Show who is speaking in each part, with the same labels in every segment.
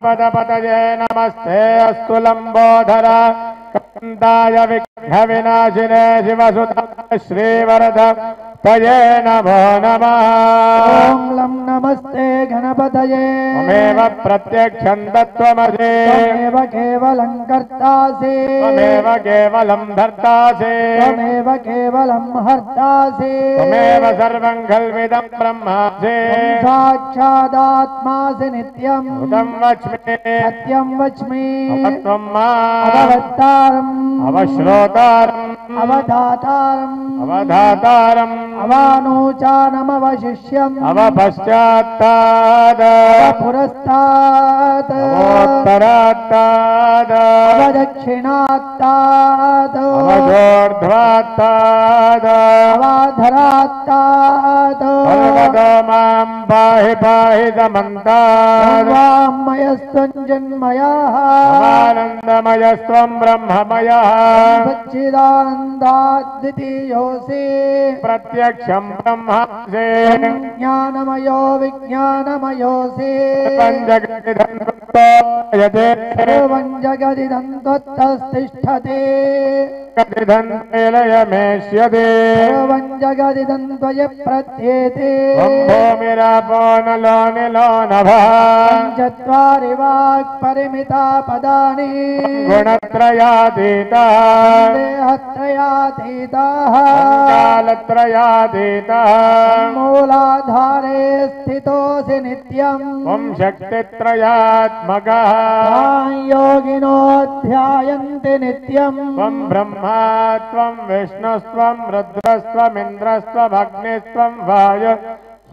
Speaker 1: पदपतये नमस्ते अस्तु लंबोधर कंदाय विघ्न विनाशिने शिवसुताय श्रीवरद तये नमो नमः।
Speaker 2: ओम लं नमस्ते गणपतये
Speaker 1: त्वमेव प्रत्यक्षं तत्त्वमसि
Speaker 2: त्वमेव केवलं कर्तासि
Speaker 1: त्वमेव केवलं धर्तासि
Speaker 2: त्वमेव केवलं हर्तासि
Speaker 1: त्वमेव सर्वं खल्विदं ब्रह्मासि
Speaker 2: साक्षादात्मासि नित्यम्
Speaker 1: उदं वच्मि
Speaker 2: सत्यं वच्मि
Speaker 1: त्वं मा
Speaker 2: अववत्तारम्
Speaker 1: अवश्रोतारम्
Speaker 2: अवधातारम्
Speaker 1: अवधातारम्
Speaker 2: अवानूचानमवशिष्यम्
Speaker 1: अवपश्चात्ताद्
Speaker 2: पुरस्तात्
Speaker 1: अवोत्तरात्ताद्
Speaker 2: अवदक्षिणात्तात्
Speaker 1: अवजोर्ध्वात्ताद्
Speaker 2: अवाधरात्तात्
Speaker 1: सर्वतो मां पाहि पाहि समन्ताद्
Speaker 2: वाङ्मयस्त्वञ्जन्मयः
Speaker 1: आनन्दमयस्त्वं ब्रह्ममयः
Speaker 2: सच्चिदानन्दाद्वितीयोऽसि
Speaker 1: प्रत्यक्षं ब्रह्मासि
Speaker 2: ज्ञानमयो विज्ञानमयोऽसि
Speaker 1: पञ्चगतिधन्वत्तोयते
Speaker 2: सर्वं जगदिदं त्वत्तस्तिष्ठति
Speaker 1: गतिधन्वेलयमेष्यते
Speaker 2: सर्वं जगदिदं त्वय प्रत्येते
Speaker 1: भूमिरापो नलो निलो नभः
Speaker 2: चत्वारि वाक्परिमिता पदानि
Speaker 1: गुणत्रयातीतः
Speaker 2: देहत्रयातीताः
Speaker 1: कालत्रयातीतः
Speaker 2: मूलाधारे स्थितोऽसि नित्यम्
Speaker 1: त्वं शक्तित्रयात्मकः
Speaker 2: योगिनो ध्यायन्ति नित्यम्
Speaker 1: त्वं ब्रह्मा त्वं विष्णुस्त्वं रुद्रस्त्वमिन्द्रस्त्वमग्निस्त्वं वायु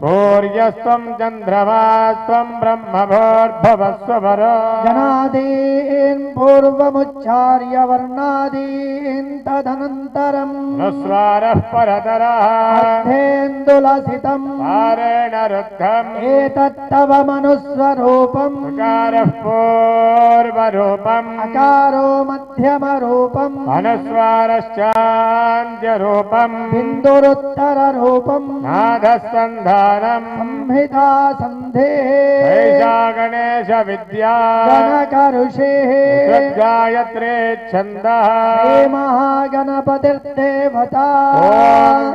Speaker 1: सूर्यस्त्वं चन्द्रमास्त्वं ब्रह्मभूर्भुवस्वरो
Speaker 2: जनादीन् पूर्वमुच्चार्य वर्णादीन् तदनन्तरम्
Speaker 1: नुस्वारः परतरः
Speaker 2: अर्थेन्दुलसितम्
Speaker 1: पारेण रुद्धम्
Speaker 2: एतत्तव मनुस्वरूपम्
Speaker 1: ऋकारः पूर्वरूपम्
Speaker 2: अकारो मध्यमरूपम्
Speaker 1: अनुस्वारश्चान्त्यरूपम्
Speaker 2: बिन्दुरुत्तररूपम्
Speaker 1: नादस्सन्धानम्
Speaker 2: संहिता सन्धेः
Speaker 1: ऐषा गणेश विद्या
Speaker 2: गणकऋषेः
Speaker 1: गायत्रे छन्दः
Speaker 2: श्रीमहागणपतिर्देवता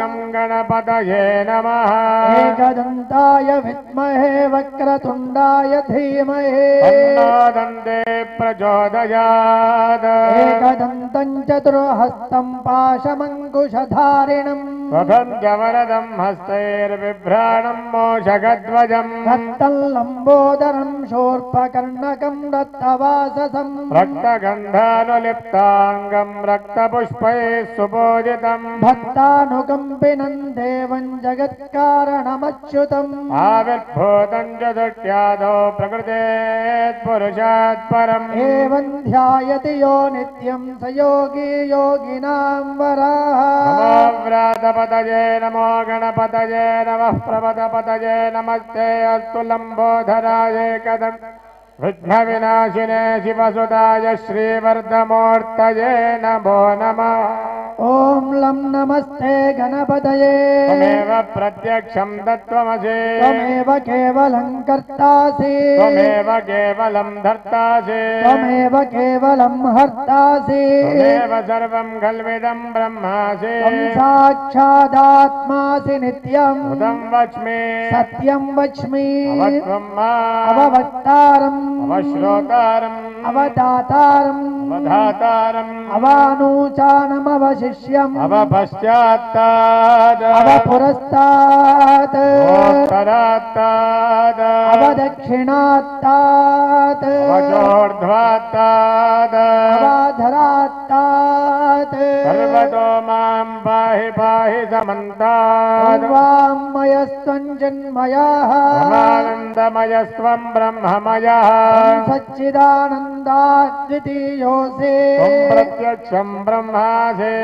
Speaker 1: ॐ गणपतये नमः
Speaker 2: एकदन्ताय विद्महे वक्रतुण्डाय धीमहि
Speaker 1: तन्नो दन्ते प्रचोदयात्
Speaker 2: एकदन्तं चतुर्हस्तं पाशमङ्कुशधारिणम्
Speaker 1: स्वभञ्जवरदं हस्तैर्बिभ्राणं मोषगध्वजम्
Speaker 2: रक्तं लम्बोदरं शूर्पकर्णकं रक्तवाससं
Speaker 1: रक्तगन्धानुलिप्ताङ्गं रक्तपुष्पैः सुपूजितम्
Speaker 2: भक्तानुकम्पिनं देवं जगत्कारणमच्युतम्
Speaker 1: आविर्भूतं च दुट्यादौ प्रकृतेत् पुरुषात् परम्
Speaker 2: एवं ध्यायति यो नित्यं स योगी योगिनां वराः
Speaker 1: नमो व्रातपतये नमो गणपतये नमः प्रपदपतये नमस्ते अस्तु लम्बोधराय कदं विघ्नविनाशिने शिवसुताय श्रीवर्धमूर्तये नमो नमः।
Speaker 2: ओम लं नमस्ते गणपतये
Speaker 1: त्वमेव प्रत्यक्षं तत्त्वमसि
Speaker 2: त्वमेव केवलं कर्तासि
Speaker 1: त्वमेव केवलं धर्तासि
Speaker 2: त्वमेव केवलं हर्तासि
Speaker 1: त्वमेव सर्वं खल्विदं ब्रह्मासि
Speaker 2: त्वं साक्षादात्मासि नित्यम्
Speaker 1: उदं वच्मि
Speaker 2: सत्यं वच्मि
Speaker 1: अवत्वं मा
Speaker 2: अववक्तारम्
Speaker 1: अवश्रोतारम्
Speaker 2: अवदातारम्
Speaker 1: अवधातारम्
Speaker 2: अवानूचानमवशिष्यम्
Speaker 1: अवपश्चात्ताद्
Speaker 2: अवपुरस्तात्
Speaker 1: अवोत्तरात्ताद्
Speaker 2: अवदक्षिणात्तात्
Speaker 1: अवचोर्ध्वात्ताद्
Speaker 2: अवाधरात्तात्
Speaker 1: सर्वतो मां पाहि पाहि समन्ताद्
Speaker 2: वाङ्मयस्त्वञ्जन्मयः
Speaker 1: ब्रह्मानन्दमयस्त्वं ब्रह्ममयः
Speaker 2: सच्चिदानन्दाद्वितीयोऽसि
Speaker 1: त्वं प्रत्यक्षं ब्रह्मासि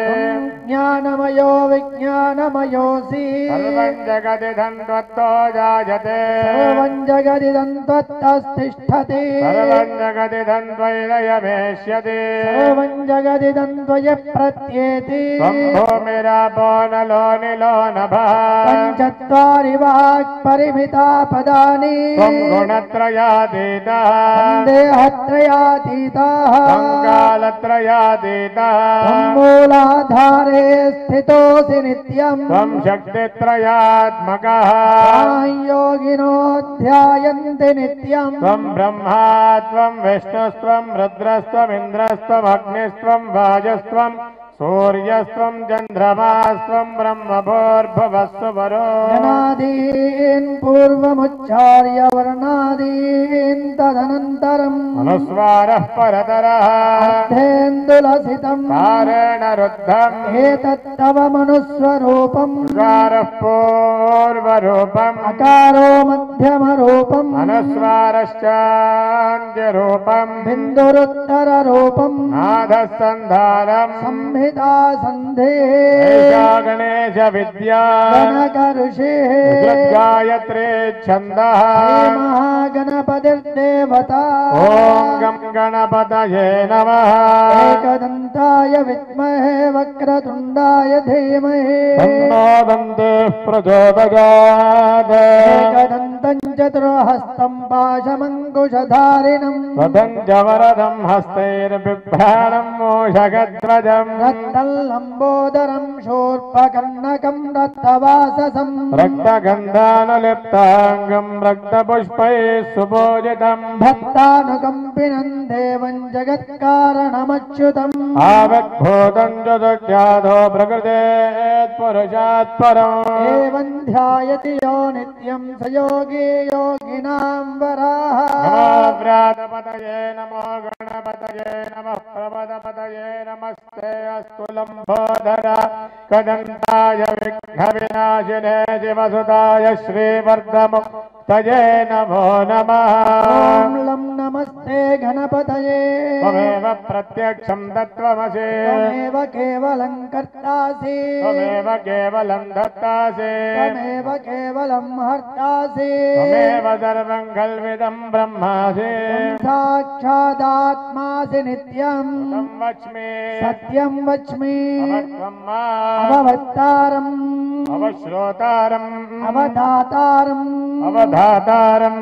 Speaker 2: ज्ञानमयो विज्ञानमयोऽसि
Speaker 1: सर्वं जगदिदं त्वत्तो जायते
Speaker 2: सर्वं जगदिदं त्वत्तस्तिष्ठति
Speaker 1: सर्वं जगदिदं त्वयिलयमेष्यति
Speaker 2: सर्वं जगदिदं त्वय प्रत्येति
Speaker 1: भूमिरापो नलो निलो नभः
Speaker 2: पञ्चत्वारि वाक्परिमिता पदानि
Speaker 1: गुणत्रयातीतः
Speaker 2: देहत्रयातीताः
Speaker 1: कालत्रयातीतः
Speaker 2: मूलाधारे स्थितोऽसि नित्यम्
Speaker 1: त्वं शक्तित्रयात्मकः
Speaker 2: योगिनो ध्यायन्ति नित्यम्
Speaker 1: त्वं ब्रह्मा त्वं विष्णुस्त्वं रुद्रस्त्वमिन्द्रस्त्वमग्निस्त्वं वायुस्त्वं सूर्यस्त्वं चन्द्रमास्त्वं ब्रह्मभूर्भुवस्सु वरो
Speaker 2: अनादीन् पूर्वमुच्चार्य वर्णादीन् तदनन्तरम्
Speaker 1: अनुस्वारः परतरः
Speaker 2: अर्थेन्दुलसितम्
Speaker 1: कारेण रुद्धम्
Speaker 2: एतत्तव मनुस्वरूपम्
Speaker 1: उकारः पूर्वरूपम्
Speaker 2: अकारो मध्यमरूपम्
Speaker 1: अनुस्वारश्चान्त्यरूपम्
Speaker 2: बिन्दुरुत्तररूपम्
Speaker 1: नादः सन्धारम्
Speaker 2: संहिता सन्धेः
Speaker 1: एषा गणेश विद्या
Speaker 2: गणकऋषेः
Speaker 1: गायत्री छन्दः
Speaker 2: महागणपतिर्देवता
Speaker 1: ॐ गं गणपतये नमः
Speaker 2: एकदन्ताय विद्महे वक्रतुण्डाय धीमहि
Speaker 1: तन्नो दन्तेः प्रचोदयात्
Speaker 2: एकदन्तं चतुर्हस्तं पाशमङ्कुशधारिणम्
Speaker 1: वदं च वरदं हस्तैर्बिभ्राणं मूषकध्वजम्
Speaker 2: रक्तल्लम्बोदरं शूर्पकर्णकं रक्तवाससम्
Speaker 1: रक्तगन्धानुलिप्ताङ्गं रक्तपुष्पैः सुपूजितम्
Speaker 2: भक्तानुकम्पिनं देवं जगत्कारणमच्युतम्
Speaker 1: आविर्भूतं च दुर्ज्ञातो प्रकृतेः परम्
Speaker 2: एवं ध्यायति यो नित्यं स योगी योगिनां वराः
Speaker 1: व्रातपतये नमो गणपतये नमः प्रपदपतये नमस्ते अस्तु लम्बोदर कदन्ताय विघ्नविनाशिने शिवसुताय श्रीवर्धमुक्तये नमो नमः
Speaker 2: ॐ लं नमस्ते गणपतये
Speaker 1: त्वमेव प्रत्यक्षं तत्त्वमसि
Speaker 2: त्वमेव केवलं कर्तासि
Speaker 1: त्वमेव केवलं दत्तासि
Speaker 2: त्वमेव केवलं हर्तासि
Speaker 1: त्वमेव सर्वं कल्विदं ब्रह्मासि
Speaker 2: साक्षादात्मासि नित्यम्
Speaker 1: तं वच्मि
Speaker 2: सत्यं वच्मि
Speaker 1: अवत्वं मा
Speaker 2: अववत्तारम्
Speaker 1: अवश्रोतारम्
Speaker 2: अवदातारम्
Speaker 1: अवधातारम्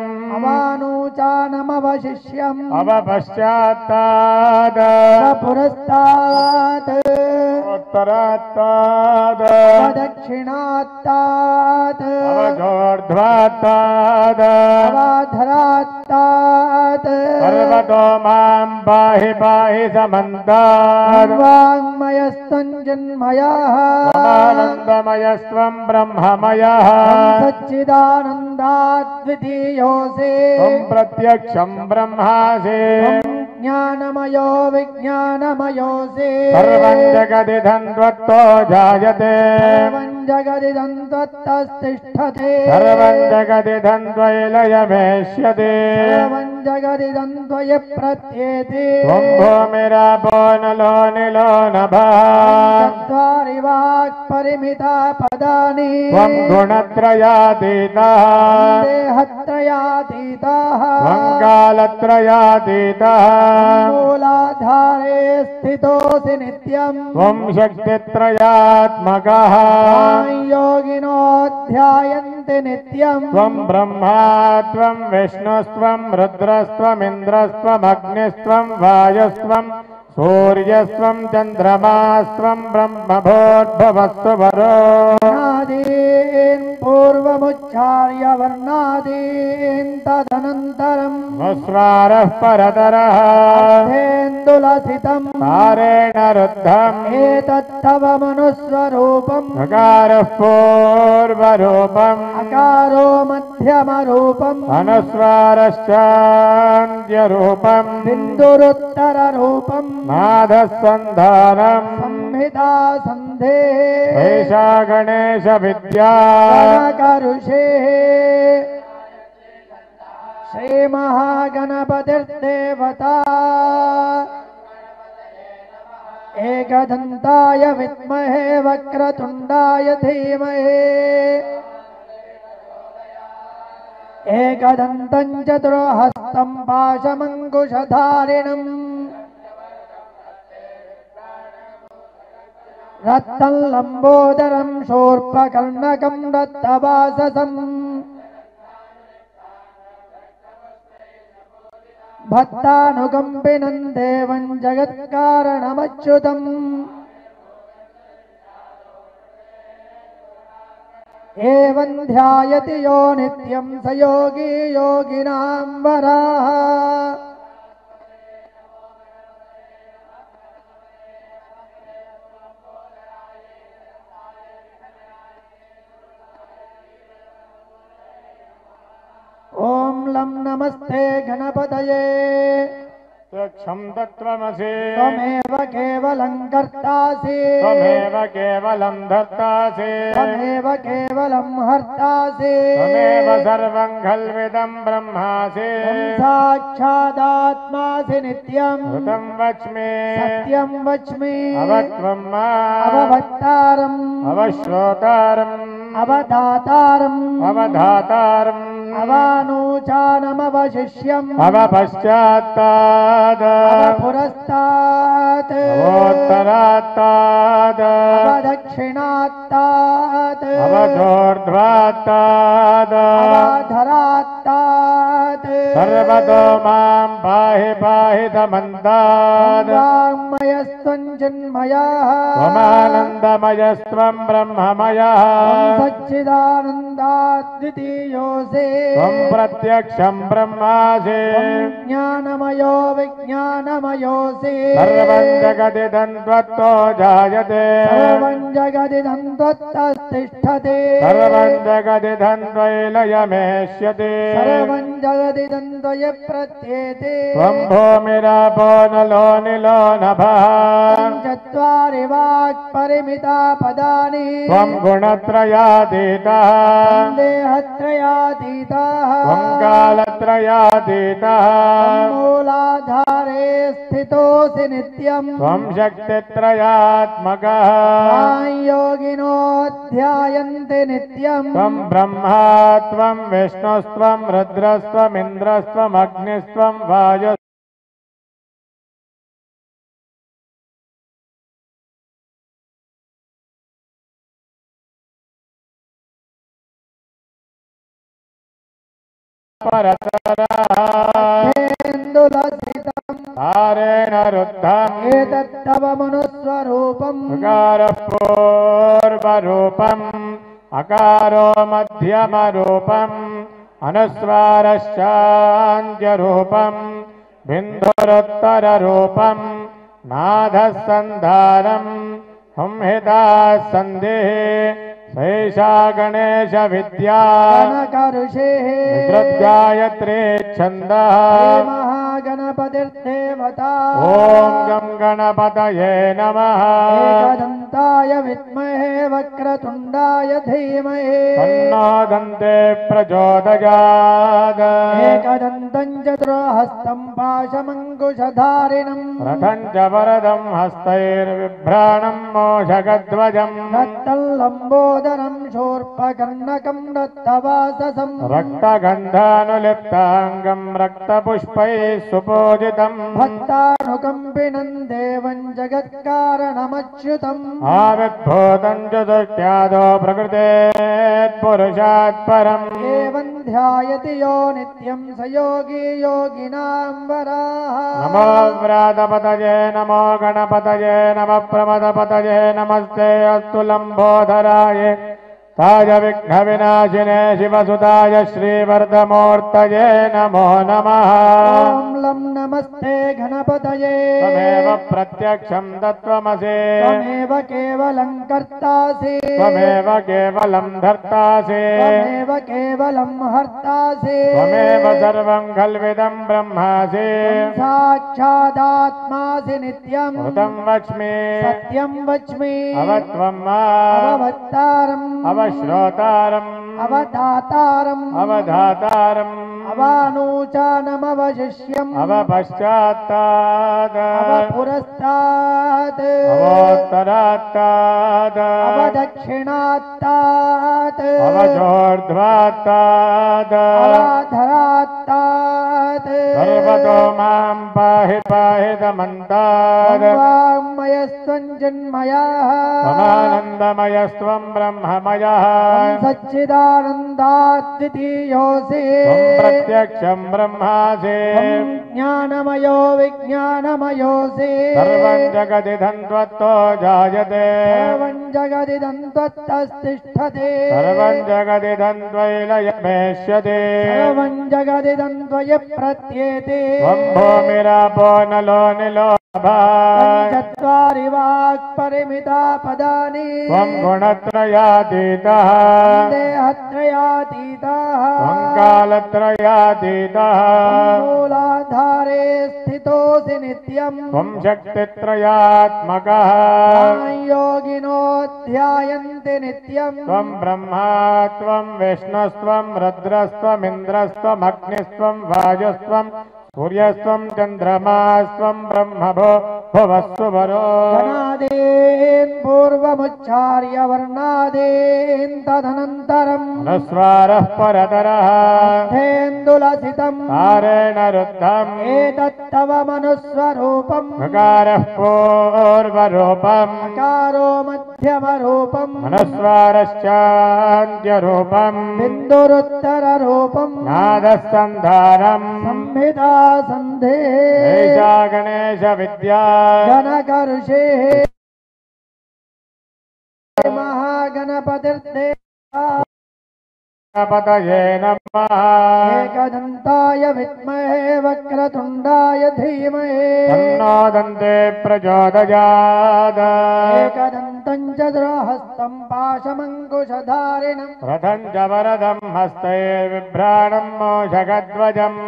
Speaker 2: अवानूचानमवशिष्यम्
Speaker 1: अवपश्चात्ताद्
Speaker 2: अवपुरस्तात्
Speaker 1: उत्तरात्ताद्
Speaker 2: अवदक्षिणात्तात्
Speaker 1: अवजोर्ध्वात्ताद्
Speaker 2: अवाधरात्तात्
Speaker 1: पर्वतो मां पाहि पाहि समन्तात्
Speaker 2: वाङ्मयस्तञ्जन्मयः
Speaker 1: त्वमानन्दमयस्त्वं ब्रह्ममयः
Speaker 2: सच्चिदानन्दाद्वितीयोऽसि
Speaker 1: त्वं प्रत्यक्षं ब्रह्मासि
Speaker 2: ज्ञानमयो विज्ञानमयोऽसि
Speaker 1: सर्वं जगदिदं त्वत्तो जायते
Speaker 2: सर्वं जगदिदं त्वत्तस्तिष्ठते
Speaker 1: सर्वं जगदिदं त्वयिलयमेष्यति
Speaker 2: सर्वं जगदिदं त्वयि प्रत्येति
Speaker 1: त्वं भूमिरापो नलो निलो नभः
Speaker 2: चत्वारि वाक्परिमिता पदानि
Speaker 1: त्वं गुणत्रयातीतः
Speaker 2: देहत्रयातीताः
Speaker 1: त्वं कालत्रयातीतः
Speaker 2: मूलाधारे स्थितोऽसि नित्यम्
Speaker 1: त्वं शक्तित्रयात्मकः
Speaker 2: योगिनो ध्यायन्ति नित्यम्
Speaker 1: त्वं ब्रह्मा त्वं विष्णुस्त्वं रुद्रस्त्वमिन्द्रस्त्वमग्निस्त्वं वायुस्त्वं सूर्यस्त्वं चन्द्रमास्त्वं ब्रह्मभूर्भुवस्सु वरो
Speaker 2: नादीन् पूर्वमुच्चार्य वर्णादीन् तदनन्तरम्
Speaker 1: अनुस्वारः परतरः
Speaker 2: अर्थेन्दुलसितम्
Speaker 1: कारेण रुद्धम्
Speaker 2: एतत्तव मनुस्वरूपम्
Speaker 1: ऋकारः पूर्वरूपम्
Speaker 2: अकारो मध्यमरूपम्
Speaker 1: अनुस्वारश्चान्त्यरूपम्
Speaker 2: बिन्दुरुत्तररूपम्
Speaker 1: नादः सन्धानम्
Speaker 2: संहिता सन्धेः
Speaker 1: एषा गणेश विद्या
Speaker 2: गणकऋषेः श्रीमहागणपतिर्देवता एकदन्ताय विद्महे वक्रतुण्डाय धीमहि एकदन्तं चतुर्हस्तं पाशमङ्कुशधारिणम् रत्तं लम्बोदरं शूर्पकर्णकं रक्तवाससं भक्तानुकम्पिनं देवं जगत्कारणमच्युतम् एवं ध्यायति यो नित्यं स योगी योगिनां वराः ओम लं नमस्ते गणपतये
Speaker 1: त्वक्षं तत्त्वमसि
Speaker 2: त्वमेव केवलं कर्तासि
Speaker 1: त्वमेव केवलं धर्तासि
Speaker 2: त्वमेव केवलं हर्तासि
Speaker 1: त्वमेव सर्वं खल्विदं ब्रह्मासि
Speaker 2: त्वं साक्षादात्मासि नित्यं
Speaker 1: ऋतं वच्मि
Speaker 2: सत्यं वच्मि
Speaker 1: अवत्वं मा
Speaker 2: अवभक्तारम्
Speaker 1: अवश्रोतारम्
Speaker 2: अवदातारम्
Speaker 1: अवधातारम्
Speaker 2: अवानूचानमवशिष्यम्
Speaker 1: अवपश्चात्ताद्
Speaker 2: अवपुरस्तात्
Speaker 1: अवोत्तरात्ताद्
Speaker 2: अवदक्षिणात्तात्
Speaker 1: अवचोर्ध्वात्ताद्
Speaker 2: अवधरात्तात्
Speaker 1: सर्वतो मां पाहि पाहि समन्ताद्
Speaker 2: वाङ्मयस्त्वं चिन्मयः
Speaker 1: त्वमानन्दमयस्त्वं ब्रह्ममयः
Speaker 2: सच्चिदानन्दाद्वितीयोऽसि
Speaker 1: त्वं प्रत्यक्षं ब्रह्मासि
Speaker 2: ज्ञानमयो विज्ञानमयोऽसि
Speaker 1: सर्वं जगदिदं त्वत्तो जायते
Speaker 2: सर्वं जगदिदं त्वत्तस्तिष्ठते
Speaker 1: सर्वं जगदिदं त्वयिलयमेष्यति
Speaker 2: सर्वं जगदिदं त्वयि प्रत्येते
Speaker 1: त्वं भूमिरापो नलो निलो नभः
Speaker 2: चत्वारि वाक्परिमिता पदानि
Speaker 1: त्वं गुणत्रयातीतः
Speaker 2: देहत्रयातीतः
Speaker 1: त्वं कालत्रयातीतः
Speaker 2: मूलाधारे स्थितोऽसि नित्यम्
Speaker 1: त्वं शक्तित्रयात्मकः
Speaker 2: योगिनो ध्यायन्ति नित्यम्
Speaker 1: त्वं ब्रह्मा त्वं विष्णुस्त्वं रुद्रस्त्वमिन्द्रस्त्वमग्निस्त्वं वायुः तारेण रुद्धम्
Speaker 2: एतत्तव मनुस्वरूपम्
Speaker 1: ऋकारः पूर्वरूपम् अकारो मध्यमरूपम् अनुस्वारश्चान्त्यरूपम् बिन्दुरुत्तररूपम् नादः सन्धानम् संहिताः सन्धिः सैषा गणेश विद्या
Speaker 2: कनकऋषेः
Speaker 1: गायत्री छन्दः
Speaker 2: महागणपतिर्देवता
Speaker 1: ॐ गं गणपतये नमः
Speaker 2: एकदन्ताय विद्महे वक्रतुण्डाय धीमहि
Speaker 1: तन्नो दन्ते प्रचोदयात्
Speaker 2: एकदन्तं चतुर्हस्तं पाशमङ्कुशधारिणम्
Speaker 1: रथं च वरदं हस्तैर्बिभ्राणं मोषगध्वजम्
Speaker 2: रक्तं लम्बोदरं शूर्पकर्णकं रक्तवाससं
Speaker 1: रक्तगन्धानुलिप्ताङ्गं रक्तपुष्पैः सुपूजितम्
Speaker 2: भक्तानुकम्पिनं देवं जगत्कारणमच्युतम्
Speaker 1: आविर्भूतं च दुष्ट्यादो प्रकृतेत्पुरुषात् परम्
Speaker 2: एवं ध्यायति यो नित्यं स योगी योगिनां वराः
Speaker 1: नमो व्रातपतये नमो गणपतये नमः प्रमदपतये नमस्ते अस्तु लम्बोदराय ताय विघ्नविनाशिने शिवसुताय श्रीवर्धमूर्तये नमो नमः
Speaker 2: ॐ लं नमस्ते गणपतये
Speaker 1: त्वमेव प्रत्यक्षं तत्त्वमसि
Speaker 2: त्वमेव केवलं कर्तासि
Speaker 1: त्वमेव केवलं धर्तासि
Speaker 2: त्वमेव केवलं हर्तासि
Speaker 1: त्वमेव सर्वं खल्विदं ब्रह्मासि
Speaker 2: साक्षादात्मासि नित्यम्
Speaker 1: ऋतं वच्मि
Speaker 2: सत्यं वच्मि
Speaker 1: अवत्वं मा
Speaker 2: अवभक्तारम्
Speaker 1: अवश्रोतारम्
Speaker 2: अवदातारम्
Speaker 1: अवधातारम्
Speaker 2: अवानूचानमवशिष्यम्
Speaker 1: अवपश्चात्ताद्
Speaker 2: अवपुरस्तात्
Speaker 1: अवोत्तरात्ताद्
Speaker 2: अवदक्षिणात्तात्
Speaker 1: अवचोर्ध्वात्ताद्
Speaker 2: अवाधरात्तात्
Speaker 1: सर्वतो मां पाहि पाहिदमन्ताद्
Speaker 2: वाङ्मयस्त्वं चिन्मयः
Speaker 1: त्वमानन्दमयस्त्वं ब्रह्ममयः
Speaker 2: सच्चिदानन्दाद्वितीयोऽसि
Speaker 1: त्वं प्रत्यक्षं ब्रह्मासि
Speaker 2: ज्ञानमयो विज्ञानमयोऽसि
Speaker 1: सर्वं जगदिदं त्वत्तो जायते
Speaker 2: सर्वं जगदिदं त्वत्तस्तिष्ठति
Speaker 1: सर्वं जगदिदं त्वयिलयमेष्यति
Speaker 2: सर्वं जगदिदं त्वयि प्रत्येति
Speaker 1: त्वं भूमिरापो नलो निलो
Speaker 2: चत्वारि वाक्परिमिता पदानि
Speaker 1: त्वं गुणत्रयातीतः
Speaker 2: देहत्रयातीतः
Speaker 1: त्वं कालत्रयातीतः
Speaker 2: मूलाधारे स्थितोऽसि नित्यम्
Speaker 1: त्वं शक्तित्रयात्मकः
Speaker 2: योगिनो ध्यायन्ति नित्यम्
Speaker 1: त्वं ब्रह्मा त्वं विष्णुस्त्वं रुद्रस्त्वमिन्द्रस्त्वमग्निस्त्वं वायुस्त्वं सूर्यस्त्वं चन्द्रमास्त्वं ब्रह्मभो भुवस्सुवरो
Speaker 2: गणादीन् पूर्वमुच्चार्य वर्णादीन् तदनन्तरम्
Speaker 1: अनुस्वारः परतरः
Speaker 2: धेन्दुलसितम्
Speaker 1: तारेण रुद्धम्
Speaker 2: एतत्तव मनुस्वरूपम्
Speaker 1: ऋकारः पूर्वरूपम्
Speaker 2: अकारो मध्यमरूपम्
Speaker 1: अनुस्वारश्चान्त्यरूपम्
Speaker 2: बिन्दुरुत्तररूपम्
Speaker 1: नादस्सन्धानम्
Speaker 2: संहिता सन्धे
Speaker 1: एषा गणेश विद्या
Speaker 2: गणकऋषेः महागणपतिर्देवः
Speaker 1: गणपतये नमः
Speaker 2: एकदन्ताय विद्महे वक्रतुण्डाय धीमहि
Speaker 1: तन्नो दन्ते प्रचोदयात्
Speaker 2: एकदन्तं चतुर्हस्तं पाशमङ्कुशधारिणम्
Speaker 1: रथं च वरदं हस्तैर्बिभ्राणं मोषगध्वजम्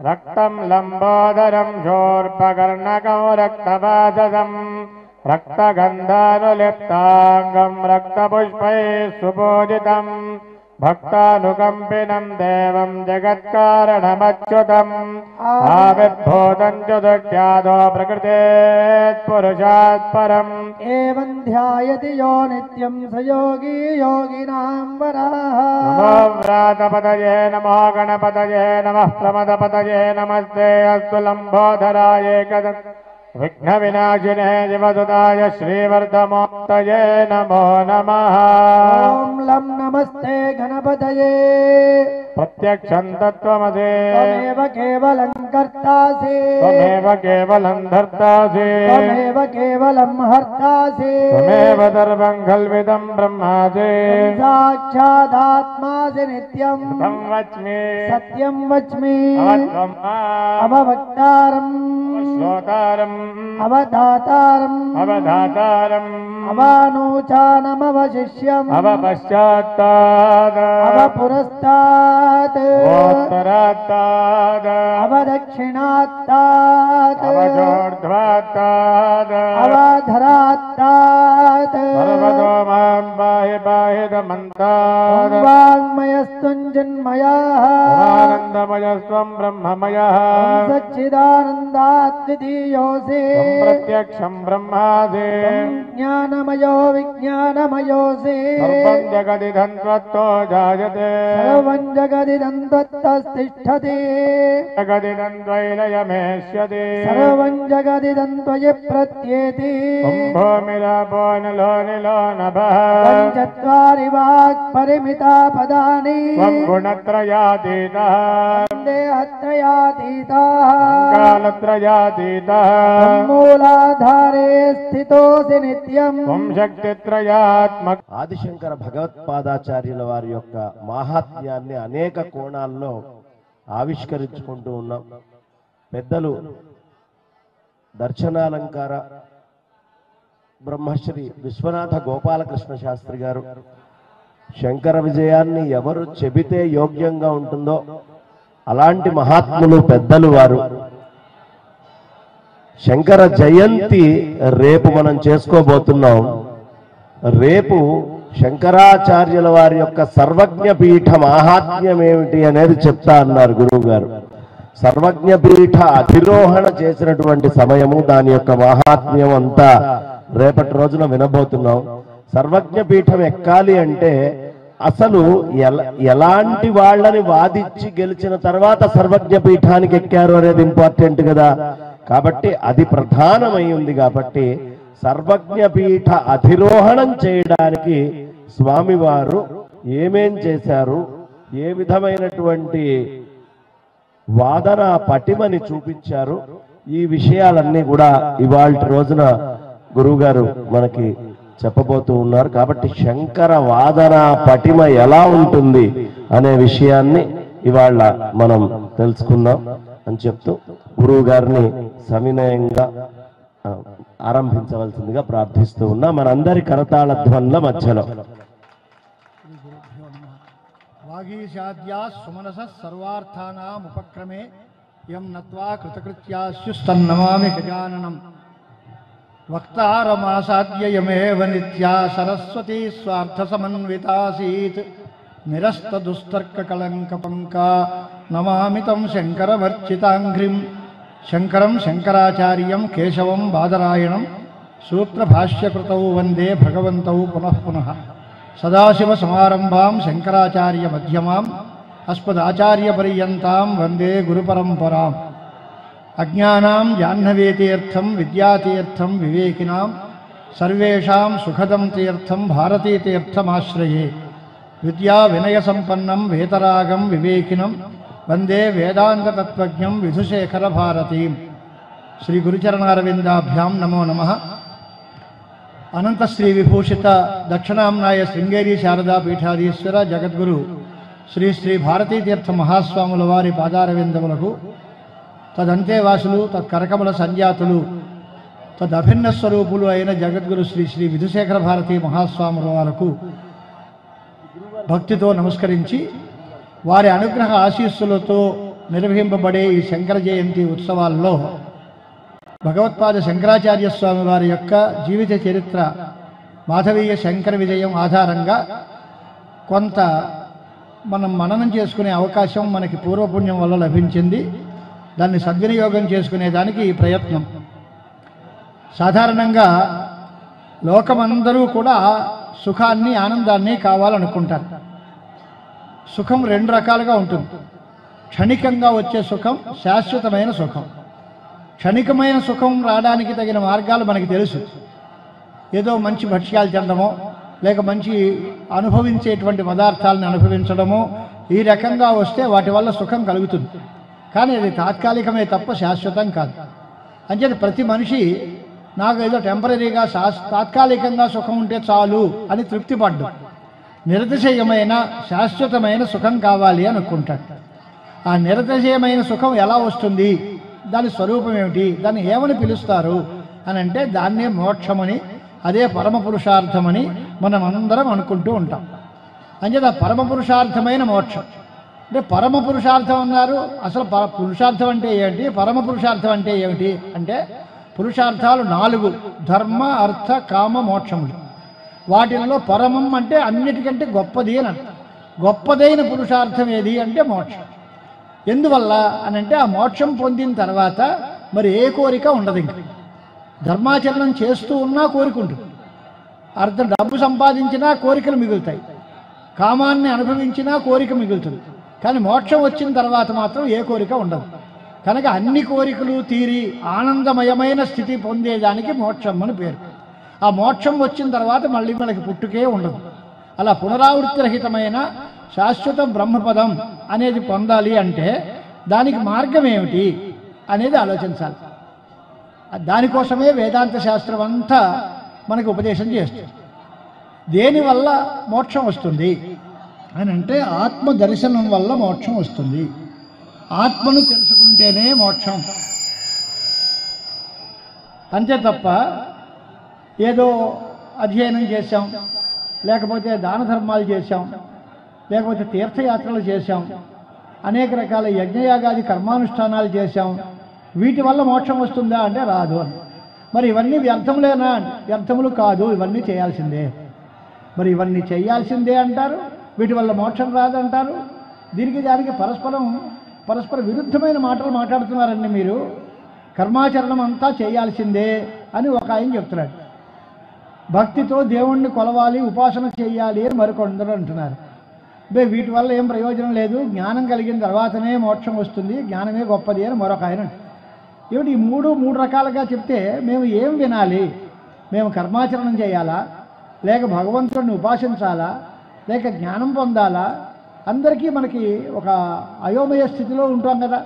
Speaker 1: रक्तं लम्बोदरं शूर्पकर्णकं रक्तवाससं रक्तगन्धानुलिप्ताङ्गं रक्तपुष्पैः सुपूजितम् भक्तानुकम्पिनं देवं जगत्कारणमच्युतम् आविर्भूतं चतुर्ख्यातो प्रकृतेत् पुरुषात् परम्
Speaker 2: एवं ध्यायति यो नित्यं स योगी योगिनां वराः
Speaker 1: नमो व्रातपतये नमो गणपतये नमः प्रमदपतये नमस्ते अस्तु लम्बोदराय विघ्नविनाशिने शिवसुताय श्रीवर्धमूर्तये नमो नमः
Speaker 2: ॐ लं नमस्ते गणपतये
Speaker 1: प्रत्यक्षं तत्त्वमसि
Speaker 2: त्वमेव केवलं कर्तासि
Speaker 1: त्वमेव केवलं धर्तासि
Speaker 2: त्वमेव केवलं हर्तासि
Speaker 1: त्वमेव सर्वं खल्विदं ब्रह्मासि
Speaker 2: साक्षादात्मासि नित्यं
Speaker 1: तं वच्मि
Speaker 2: सत्यं वच्मि
Speaker 1: अवत्वं
Speaker 2: अववक्तारम्
Speaker 1: श्रोतारम्
Speaker 2: अवधातारम्
Speaker 1: अवधातारम्
Speaker 2: अवानूचानमवशिष्यम्
Speaker 1: अवपश्चात्तात्
Speaker 2: अवपुरस्तात्
Speaker 1: उत्तरात्तात्
Speaker 2: अवदक्षिणात्तात्
Speaker 1: अवचोर्ध्वात्तात्
Speaker 2: अवधरात्तात्
Speaker 1: सर्वतो मां पाहि पाहिदमन्तात्
Speaker 2: वाङ्मयस्त्वं चिन्मयः
Speaker 1: आनन्दमयस्त्वं ब्रह्ममयः
Speaker 2: सच्चिदानन्दाद्वितीयोऽसि
Speaker 1: त्वं प्रत्यक्षं ब्रह्मासि
Speaker 2: ज्ञानमयो विज्ञानमयोऽसि
Speaker 1: सर्वं जगदिदं त्वत्तो जायते
Speaker 2: सर्वं जगदिदं त्वत्तस्तिष्ठति
Speaker 1: जगदिदं द्वैलयमेष्यति
Speaker 2: सर्वं जगदिदं त्वयि प्रत्येति
Speaker 1: त्वं भूमिरापो नलो निलो नभः
Speaker 2: चत्वारि वाक्परिमिता पदानि
Speaker 1: त्वं गुणत्रयातीतः
Speaker 2: देहत्रयातीतः
Speaker 1: कालत्रयातीतः
Speaker 2: मूलाधारे स्थितोऽसि नित्यम्
Speaker 1: त्वं शक्तित्रयात्मक
Speaker 3: ఆదిశంకర భగవత్పాదాచార్యుల వారి యొక్క మాహాత్మ్యాన్ని అనేక కోణాల్లో ఆవిష్కరించుకుంటూ ఉన్నాం. పెద్దలు దర్శనాలంకార బ్రహ్మశ్రీ విశ్వనాథ గోపాలకృష్ణ శాస్త్రి గారు శంకర విజయాన్ని ఎవరు చెబితే యోగ్యంగా ఉంటుందో అలాంటి మహాత్ములు పెద్దలు వారు. శంకర జయంతి రేపు మనం చేసుకోబోతున్నాం. రేపు శంకరాచార్యుల వారి యొక్క సర్వజ్ఞ పీఠ మాహాత్మ్యం ఏమిటి అనేది చెప్తా అన్నారు గురువు గారు. సర్వజ్ఞ పీఠ అధిరోహణ చేసినటువంటి సమయము, దాని యొక్క మాహాత్మ్యం అంతా రేపటి రోజున వినబోతున్నాం. సర్వజ్ఞ పీఠం ఎక్కాలి అంటే అసలు ఎలాంటి వాళ్ళని వాదించి గెలిచిన తర్వాత సర్వజ్ఞ పీఠానికి ఎక్కారు అనేది ఇంపార్టెంట్ కదా. కాబట్టి అది ప్రధానమై ఉంది. కాబట్టి సర్వజ్ఞ పీఠ అధిరోహణం చేయడానికి స్వామివారు ఏమేం చేశారు, ఏ విధమైనటువంటి వాదన పటిమని చూపించారు, ఈ విషయాలన్నీ కూడా ఇవాళ రోజున గురువుగారు మనకి చెప్పబోతూ ఉన్నారు. కాబట్టి శంకర వాదన పటిమ ఎలా ఉంటుంది అనే విషయాన్ని ఇవాళ మనం తెలుసుకుందాం అని చెప్తూ గురువు గారిని సవినయంగా ఆరంభించవలసిందిగా ప్రార్థిస్తూ ఉన్నా. మనందరి కరతాళ ధ్వనుల మధ్యలో
Speaker 2: వాగీశాద్యా సుమనస సర్వార్థానాం ఉపక్రమే యం నత్వా కృతకృత్యాస్యుస్తన్నమామి గజాననం వక్తారమాసాద్యయమేవ నిత్యా సరస్వతీ స్వార్థ సమన్వితాసీత్ నిరస్త దుస్తర్క కళంక పంకా నమామి తం శంకరమర్చితాంఘ్రిం శంకరం శంకరాచార్యం కేశవం బాదరాయణం సూత్రభాష్యకృతౌ వందే భగవంతౌ పునః పునః సదాశివ సమారంభాం శంకరాచార్య మధ్యమాం అస్మదాచార్యపర్యంతాం వందే గురుపరంపరాం అజ్ఞానాం జాహ్నవీతీర్థం విద్యాతీర్థం వివేకినాం సర్వేషాం సుఖదం తీర్థం భారతీతీర్థమాశ్రయే విద్యా వినయ సంపన్నం వేతరాగం వివేకినం వందే వేదాంతతత్వజ్ఞం విధుశేఖర భారతీం. శ్రీ గురుచరణారవిందాభ్యాం నమో నమః. అనంత శ్రీ విభూషిత దక్షిణాంనాయ శృంగేరి శారదా పీఠాధీశ్వర జగద్గురు శ్రీ శ్రీ భారతీతీర్థ మహాస్వాముల వారి పాదారవిందములకు, తదంతేవాసులు, తత్కరకముల సంజాతులు, తదభిన్న స్వరూపులు అయిన జగద్గురు శ్రీ శ్రీ విధుశేఖర భారతీ మహాస్వాముల వారికి భక్తితో నమస్కరించి వారి అనుగ్రహ ఆశీస్సులతో నిర్వహింపబడే ఈ శంకర జయంతి ఉత్సవాల్లో భగవత్పాద శంకరాచార్య స్వామి వారి యొక్క జీవిత చరిత్ర మాధవీయ శంకర విజయం ఆధారంగా కొంత మనం మననం చేసుకునే అవకాశం మనకి పూర్వపుణ్యం వల్ల లభించింది. దాన్ని సద్వినియోగం చేసుకునేదానికి ఈ ప్రయత్నం. సాధారణంగా లోకమందరూ కూడా సుఖాన్ని, ఆనందాన్ని కావాలనుకుంటారు. సుఖం రెండు రకాలుగా ఉంటుంది. క్షణికంగా వచ్చే సుఖం, శాశ్వతమైన సుఖం. క్షణికమైన సుఖం రావడానికి తగిన మార్గాలు మనకి తెలుసు. ఏదో మంచి భక్ష్యాలు తినడమో, లేక మంచి అనుభవించేటువంటి పదార్థాలను అనుభవించడమో, ఈ రకంగా వస్తే వాటి వల్ల సుఖం కలుగుతుంది. కానీ అది తాత్కాలికమే తప్ప శాశ్వతం కాదు. అంచేది ప్రతి మనిషి నాకు ఏదో టెంపరీగా తాత్కాలికంగా సుఖం ఉంటే చాలు అని తృప్తి పడ్డు. నిరతిశయమైన శాశ్వతమైన సుఖం కావాలి అనుకుంటాడు. ఆ నిరతిశయమైన సుఖం ఎలా వస్తుంది, దాని స్వరూపం ఏమిటి, దాన్ని ఏమని పిలుస్తారు అని అంటే దాన్నే మోక్షమని, అదే పరమ పురుషార్థమని మనం అందరం అనుకుంటూ ఉంటాం. అంచేది ఆ పరమ పురుషార్థమైన మోక్షం. అంటే పరమ పురుషార్థం అన్నారు. అసలు పురుషార్థం అంటే ఏమిటి, పరమ పురుషార్థం అంటే ఏమిటి అంటే పురుషార్థాలు 4: ధర్మ, అర్థ, కామ, మోక్షములు. వాటిల్లో పరమం అంటే అన్నిటికంటే గొప్పది అని అంటారు. గొప్పదైన పురుషార్థం ఏది అంటే మోక్షం. ఎందువల్ల అని అంటే ఆ మోక్షం పొందిన తర్వాత మరి ఏ కోరిక ఉండదు. ఇంకా ధర్మాచరణం చేస్తూ ఉన్నా కోరిక ఉంటుంది. డబ్బు సంపాదించినా కోరికలు మిగులుతాయి. కామాన్ని అనుభవించినా కోరిక మిగులుతుంది. కానీ మోక్షం వచ్చిన తర్వాత మాత్రం ఏ కోరిక ఉండదు. కనుక అన్ని కోరికలు తీరి ఆనందమయమైన స్థితి పొందేదానికి మోక్షం అని పేరు. ఆ మోక్షం వచ్చిన తర్వాత మళ్ళీ మనకి పుట్టుకే ఉండదు. అలా పునరావృత్తి రహితమైన శాశ్వత బ్రహ్మపదం అనేది పొందాలి అంటే దానికి మార్గం ఏమిటి అనేది ఆలోచించాలి. దానికోసమే వేదాంత శాస్త్రం అంతా మనకు ఉపదేశం చేస్తుంది. దేనివల్ల మోక్షం వస్తుంది అని అంటే ఆత్మ దర్శనం వల్ల మోక్షం వస్తుంది. ఆత్మను తెలుసుకుంటేనే మోక్షం. అంతే తప్ప ఏదో అధ్యయనం చేశాం, లేకపోతే దాన ధర్మాలు చేశాం, లేకపోతే తీర్థయాత్రలు చేశాం, అనేక రకాల యజ్ఞయాగాది కర్మానుష్ఠానాలు చేశాం, వీటి వల్ల మోక్షం వస్తుందా అంటే రాదు అని. మరి ఇవన్నీ వ్యర్థములేనా? వ్యర్థములు కాదు, ఇవన్నీ చేయాల్సిందే. మరి ఇవన్నీ చేయాల్సిందే అంటారు, వీటి వల్ల మోక్షం రాదంటారు. దీనికి దానికి పరస్పర విరుద్ధమైన మాటలు మాట్లాడుతున్నారండి మీరు. కర్మాచరణం అంతా చేయాల్సిందే అని ఒక ఆయన చెప్తున్నాడు. భక్తితో దేవుణ్ణి కొలవాలి, ఉపాసన చేయాలి అని మరికొందరు అంటున్నారు. వీటి వల్ల ఏం ప్రయోజనం లేదు, జ్ఞానం కలిగిన తర్వాతనే మోక్షం వస్తుంది, జ్ఞానమే గొప్పది అని మరొక ఆయన. ఏమిటి ఈ మూడు రకాలుగా చెప్తే మేము ఏం వినాలి? మేము కర్మాచరణం చేయాలా, లేక భగవంతుడిని ఉపాసించాలా, లేక జ్ఞానం పొందాలా? అందరికీ మనకి ఒక అయోమయ స్థితిలో ఉంటాం కదా.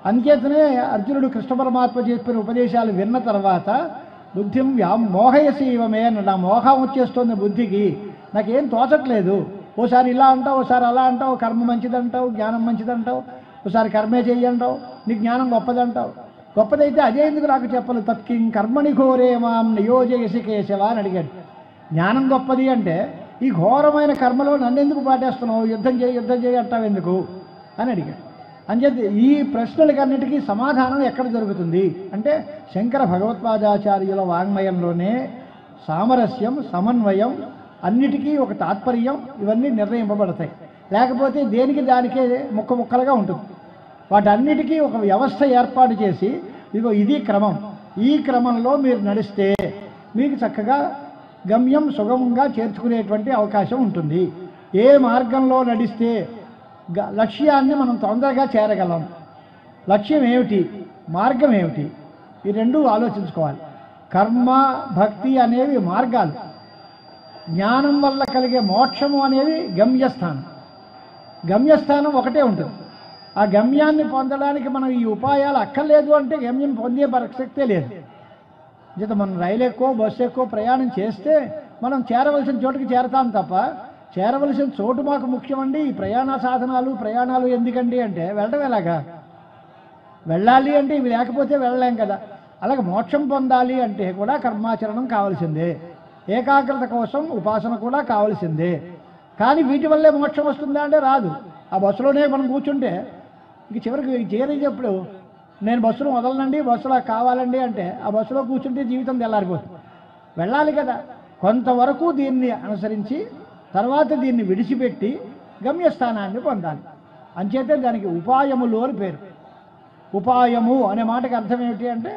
Speaker 2: అంచేతనే అర్జునుడు కృష్ణ పరమాత్మ చెప్పిన ఉపదేశాలు విన్న తర్వాత బుద్ధిం మోహయసి ఇవమే అన్నాడు. నా మోహం వచ్చేస్తుంది బుద్ధికి, నాకేం తోచట్లేదు. ఓసారి ఇలా అంటావు, ఓసారి అలా అంటావు, కర్మ మంచిదంటావు, జ్ఞానం మంచిదంటావు, ఒకసారి కర్మే చెయ్యంటావు, నీ జ్ఞానం గొప్పదంటావు. గొప్పదైతే అదే ఎందుకు నాకు చెప్పలు? తత్కిం కర్మణి ఘోరే మాం నియోజయసి కేశవ అని అడిగాడు. జ్ఞానం గొప్పది అంటే ఈ ఘోరమైన కర్మలో నన్ను ఎందుకు పాటేస్తున్నావు? యుద్ధం చేయి అంటావు ఎందుకు అని అడిగాడు. అంచేత ఈ ప్రశ్నలకన్నిటికీ సమాధానం ఎక్కడ దొరుకుతుంది అంటే శంకర భగవత్పాదాచార్యుల వాంగ్మయంలోనే సామరస్యం, సమన్వయం, అన్నిటికీ ఒక తాత్పర్యం, ఇవన్నీ నిర్ణయింపబడతాయి. లేకపోతే దేనికి దానికే ముక్కలుగా ఉంటుంది. వాటన్నిటికీ ఒక వ్యవస్థ ఏర్పాటు చేసి ఇదిగో ఇది క్రమం, ఈ క్రమంలో మీరు నడిస్తే మీకు చక్కగా గమ్యం సుగమంగా చేర్చుకునేటువంటి అవకాశం ఉంటుంది. ఏ మార్గంలో నడిస్తే లక్ష్యాన్ని మనం తొందరగా చేరగలం, లక్ష్యం ఏమిటి, మార్గం ఏమిటి, ఈ రెండూ ఆలోచించుకోవాలి. కర్మ భక్తి అనేవి మార్గాలు, జ్ఞానం వల్ల కలిగే మోక్షము అనేది గమ్యస్థానం. గమ్యస్థానం ఒకటే ఉంటుంది. ఆ గమ్యాన్ని పొందడానికి మనం ఈ ఉపాయాలు అక్కర్లేదు అంటే గమ్యం పొందే ప్రసక్తే లేదు. చేత మనం రైలు ఎక్కువ, బస్సు ఎక్కువ ప్రయాణం చేస్తే మనం చేరవలసిన చోటుకి చేరతాం తప్ప చేరవలసిన చోటు మాకు ముఖ్యమండి, ఈ ప్రయాణాలు ఎందుకండి అంటే వెళ్ళడం ఎలాగా? వెళ్ళాలి అంటే ఇవి లేకపోతే వెళ్ళలేం కదా. అలాగే మోక్షం పొందాలి అంటే కూడా కర్మాచరణం కావాల్సిందే, ఏకాగ్రత కోసం ఉపాసన కూడా కావాల్సిందే. కానీ వీటి వల్లే మోక్షం వస్తుందా అంటే రాదు. ఆ బస్సులోనే మనం కూర్చుంటే ఇంక చివరికి చేరేటప్పుడు నేను బస్సును వదలనండి, బస్సులో కావాలండి అంటే ఆ బస్సులో కూర్చుంటే జీవితం తెల్లారిపోతుంది. వెళ్ళాలి కదా. కొంతవరకు దీన్ని అనుసరించి తర్వాత దీన్ని విడిచిపెట్టి గమ్యస్థానాన్ని పొందాలి. అంచేతే దానికి ఉపాయములు అని పేరు. ఉపాయము అనే మాటకి అర్థం ఏమిటి అంటే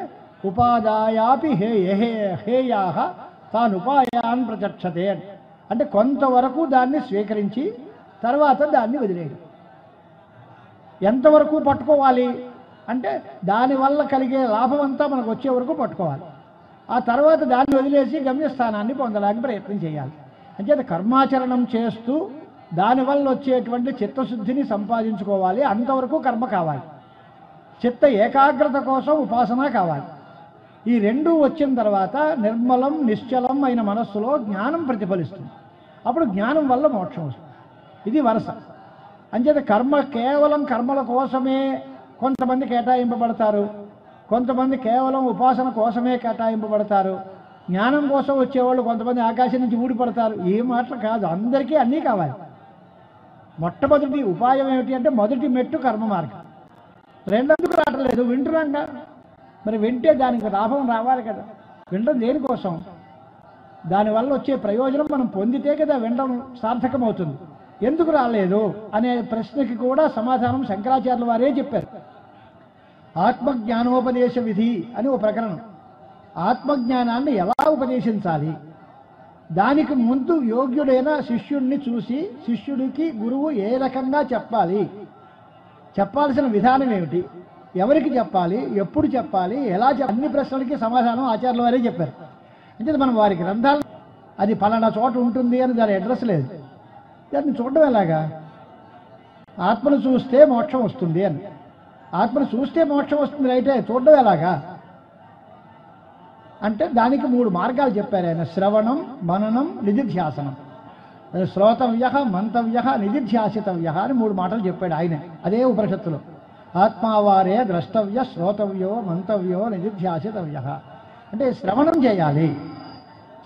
Speaker 2: ఉపాదాయాపి హేయాహ తాను ఉపాయాన్ ప్రచక్షతే అంటే కొంతవరకు దాన్ని స్వీకరించి తర్వాత దాన్ని వదిలేయడం. ఎంతవరకు పట్టుకోవాలి అంటే దానివల్ల కలిగే లాభం అంతా మనకు వచ్చే వరకు పట్టుకోవాలి. ఆ తర్వాత దాన్ని వదిలేసి గమ్యస్థానాన్ని పొందడానికి ప్రయత్నం చేయాలి. అంచేత కర్మాచరణం చేస్తూ దానివల్ల వచ్చేటువంటి చిత్తశుద్ధిని సంపాదించుకోవాలి. అంతవరకు కర్మ కావాలి. చిత్త ఏకాగ్రత కోసం ఉపాసన కావాలి. ఈ రెండూ వచ్చిన తర్వాత నిర్మలం నిశ్చలం అయిన మనస్సులో జ్ఞానం ప్రతిఫలిస్తుంది. అప్పుడు జ్ఞానం వల్ల మోక్షం వస్తుంది. ఇది వరుస. అంచేత కేవలం కర్మల కోసమే కొంతమంది కేటాయింపబడతారు, కొంతమంది కేవలం ఉపాసన కోసమే కేటాయింపబడతారు. జ్ఞానం కోసం వచ్చేవాళ్ళు కొంతమంది ఆకాశం నుంచి ఊడిపడతారు. ఏ మాటలు కాదు, అందరికీ అన్నీ కావాలి. మొట్టమొదటి ఉపాయం ఏమిటి అంటే మొదటి మెట్టు కర్మ మార్గం. రెండోందుకు రావట్లేదు, వింటున్నాంగా. మరి వింటే దానికి లాభం రావాలి కదా. వినడం దేనికోసం? దానివల్ల వచ్చే ప్రయోజనం మనం పొందితే కదా వినడం సార్థకమవుతుంది. ఎందుకు రాలేదు అనే ప్రశ్నకి కూడా సమాధానం శంకరాచార్యుల వారే చెప్పారు. ఆత్మజ్ఞానోపదేశ విధి అని ఒక ప్రకరణం. ఆత్మజ్ఞానాన్ని ఎలా ఉపదేశించాలి, దానికి ముందు యోగ్యుడైన శిష్యుడిని చూసి శిష్యుడికి గురువు ఏ రకంగా చెప్పాలి, చెప్పాల్సిన విధానం ఏమిటి, ఎవరికి చెప్పాలి, ఎప్పుడు చెప్పాలి, ఎలా అన్ని ప్రశ్నలకి సమాధానం ఆచార్యుల వారే చెప్పారు. అంటే మనం వారి గ్రంథాలు అది పలానా చోట ఉంటుంది అని దాని అడ్రస్ లేదు. దాన్ని చూడడం ఎలాగా? ఆత్మను చూస్తే మోక్షం వస్తుంది అని. ఆత్మను చూస్తే మోక్షం వస్తుంది అయితే చూడడం ఎలాగా అంటే దానికి 3 మార్గాలు చెప్పారు ఆయన. శ్రవణం, మననం, నిధిధ్యాసనం. శ్రోతవ్య, మంతవ్య, నిధిధ్యాసితవ్య అని 3 మాటలు చెప్పాడు ఆయన అదే ఉపనిషత్తులో. ఆత్మావారే ద్రష్టవ్య, శ్రోతవ్యో, మంతవ్యో, నిధిధ్యాసితవ్య. అంటే శ్రవణం చేయాలి.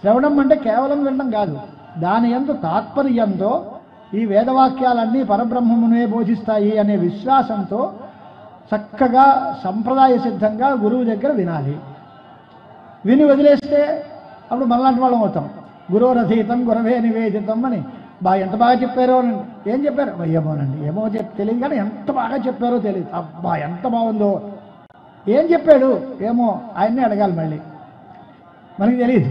Speaker 2: శ్రవణం అంటే కేవలం వినడం కాదు, దాని యందు తాత్పర్యంతో ఈ వేదవాక్యాలన్నీ పరబ్రహ్మమునే బోధిస్తాయి అనే విశ్వాసంతో చక్కగా సంప్రదాయ సిద్ధంగా గురువు దగ్గర వినాలి. విని వదిలేస్తే అప్పుడు మనలాంటి వాళ్ళం అవుతాం. గురోరథీతం గురవే నివేదితం అని ఎంత బాగా చెప్పారో. ఏం చెప్పారు? ఏమోనండి, ఏమో తెలియదు కానీ ఎంత బాగా చెప్పారో తెలియదు. అబ్బా ఎంత బాగుందో. ఏం చెప్పాడు ఏమో ఆయన్ని అడగాలి, మళ్ళీ మనకి తెలియదు.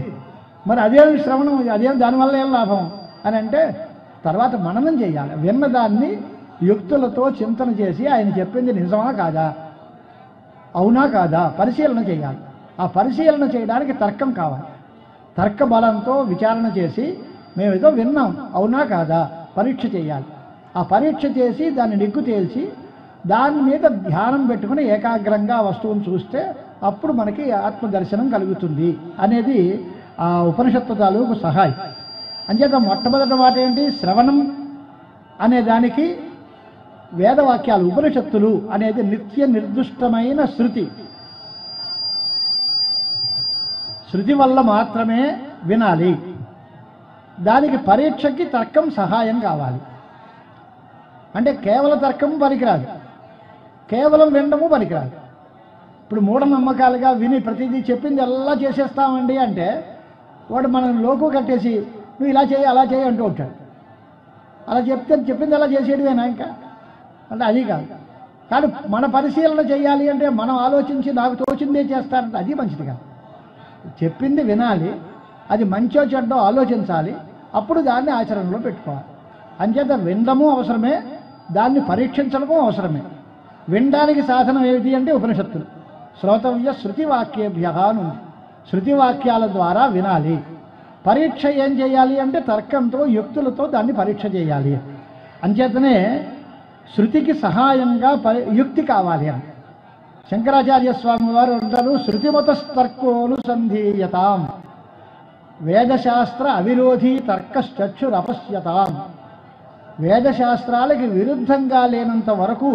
Speaker 2: మరి అదేం శ్రవణం, అదేం దానివల్ల ఏం లాభం అని అంటే తర్వాత మననం చేయాలి. విన్నదాన్ని యుక్తులతో చింతన చేసి ఆయన చెప్పింది నిజమా కాదా, అవునా కాదా పరిశీలన చేయాలి. ఆ పరిశీలన చేయడానికి తర్కం కావాలి. తర్క బలంతో విచారణ చేసి మేమేదో విన్నాం అవునా కాదా పరీక్ష చేయాలి. ఆ పరీక్ష చేసి దాన్ని నిగ్గు తేల్చి దాని మీద ధ్యానం పెట్టుకుని ఏకాగ్రంగా ఆ వస్తువును చూస్తే అప్పుడు మనకి ఆత్మదర్శనం కలుగుతుంది అనేది ఆ ఉపనిషత్తు తాలూకు సహాయం. అంచేత మొట్టమొదటి మాట ఏంటి, శ్రవణం అనే దానికి వేదవాక్యాలు ఉపనిషత్తులు అనేది నిత్య నిర్దిష్టమైన శృతి. శృతి వల్ల మాత్రమే వినాలి. దానికి పరీక్షకి తర్కం సహాయం కావాలి. అంటే కేవల తర్కము పనికిరాదు, కేవలం వినడము పనికిరాదు. ఇప్పుడు మూఢనమ్మకాలుగా విని ప్రతిదీ చెప్పింది ఎలా చేసేస్తామండి అంటే వాడు మనం లోకు కట్టేసి నువ్వు ఇలా చేయి అలా చేయి అంటూ ఉంటాడు. అలా చెప్పింది ఎలా చేసేటివేనా ఇంకా అంటే అది కాదు. కానీ మన పరిశీలన చేయాలి అంటే మనం ఆలోచించి నాకు తోచిందే చేస్తారంటే అది మంచిది కాదు. చెప్పింది వినాలి, అది మంచో చెడ్డో ఆలోచించాలి, అప్పుడు దాన్ని ఆచరణలో పెట్టుకోవాలి. అంచేత వినడము అవసరమే, దాన్ని పరీక్షించడము అవసరమే. వినడానికి సాధనం ఏమిటి అంటే ఉపనిషత్తులు. శ్రోతవ్య శృతివాక్యేభ్య అని ఉంది. శృతివాక్యాల ద్వారా వినాలి. పరీక్ష ఏం చేయాలి అంటే తర్కంతో యుక్తులతో దాన్ని పరీక్ష చేయాలి. అంచేతనే శృతికి సహాయంగా యుక్తి కావాలి అని శంకరాచార్య స్వామి వారు అంటారు, శృతిమతస్తర్కోనుసంధీయతాం వేదశాస్త్ర అవిరోధీ తర్కశ్చక్షురపశ్యతాం. వేదశాస్త్రాలకి విరుద్ధంగా లేనంత వరకు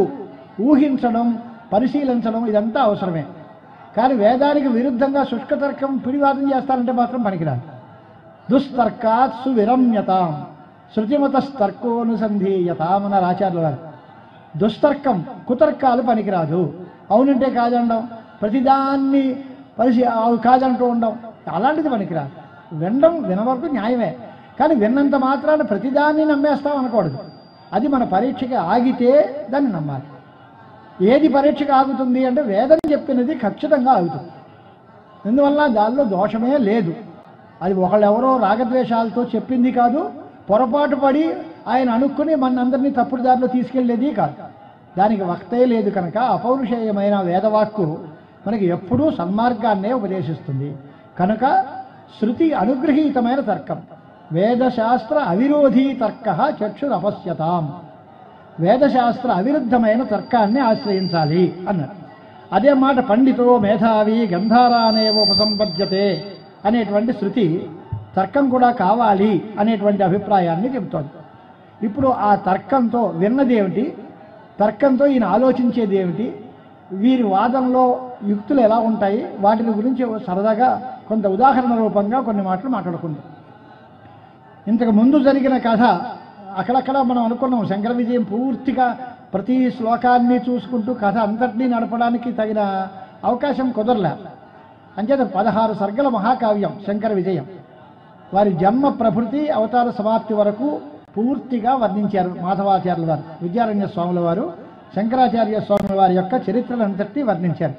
Speaker 2: ఊహించడం, పరిశీలించడం ఇదంతా అవసరమే. కానీ వేదానికి విరుద్ధంగా శుష్కతర్కం పిడివాదం చేస్తారంటే మాత్రం పనికిరాదు. దుస్తర్కాత్ సువిరమ్యతాం శృతిమతస్తర్కోనుసంధీయతాం అన్నారు ఆచార్యుల వారు. దుస్తర్కం కుతర్కాలు పనికిరాదు. అవునంటే కాదండం, ప్రతిదాన్ని కాదంటూ ఉండడం అలాంటిది పనికిరాదు. వినడం వినవరకు న్యాయమే, కానీ విన్నంత మాత్రాన ప్రతిదాన్ని నమ్మేస్తాం అనకూడదు. అది మన పరీక్షకి ఆగితే దాన్ని నమ్మాలి. ఏది పరీక్షకు ఆగుతుంది అంటే వేదం చెప్పినది ఖచ్చితంగా ఆగుతుంది. ఎందువల్ల దానిలో దోషమే లేదు. అది ఒకళ్ళెవరో రాగద్వేషాలతో చెప్పింది కాదు, పొరపాటు పడి ఆయన అనుకుని మనందరినీ తప్పుడు దారిలో తీసుకెళ్లేది కాదు. దానికి వక్తే లేదు కనుక అపౌరుషేయమైన వేదవాక్కు మనకి ఎప్పుడూ సన్మార్గాన్నే ఉపదేశిస్తుంది. కనుక శృతి అనుగృహీతమైన తర్కం, వేదశాస్త్ర అవిరోధీ తర్క చక్షురపశ్యతాం. వేదశాస్త్ర అవిరుద్ధమైన తర్కాన్ని ఆశ్రయించాలి అన్నారు. అదే మాట పండితో మేధావి గంధారానేవోపసంపద్యతే అనేటువంటి శృతి తర్కం కూడా కావాలి అనేటువంటి అభిప్రాయాన్ని చెబుతోంది. ఇప్పుడు ఆ తర్కంతో విన్నదేమిటి, తర్కంతో ఈయన ఆలోచించేది ఏమిటి, వీరి వాదంలో యుక్తులు ఎలా ఉంటాయి, వాటిని గురించి సరదాగా కొంత ఉదాహరణ రూపంగా కొన్ని మాటలు మాట్లాడుకుందాం. ఇంతకు ముందు జరిగిన కథ అక్కడక్కడ మనం అనుకున్నాం. శంకర విజయం పూర్తిగా ప్రతి శ్లోకాన్ని చూసుకుంటూ కథ అంతటినీ నడపడానికి తగిన అవకాశం కుదరలే. అంచేత 16 సర్గల మహాకావ్యం శంకర విజయం. వారి జన్మ ప్రభృతి అవతార సమాప్తి వరకు పూర్తిగా వర్ణించారు మాధవాచార్యుల వారు. విద్యారణ్య స్వాముల వారు శంకరాచార్య స్వాముల వారి యొక్క చరిత్రలంతటినీ వర్ణించారు.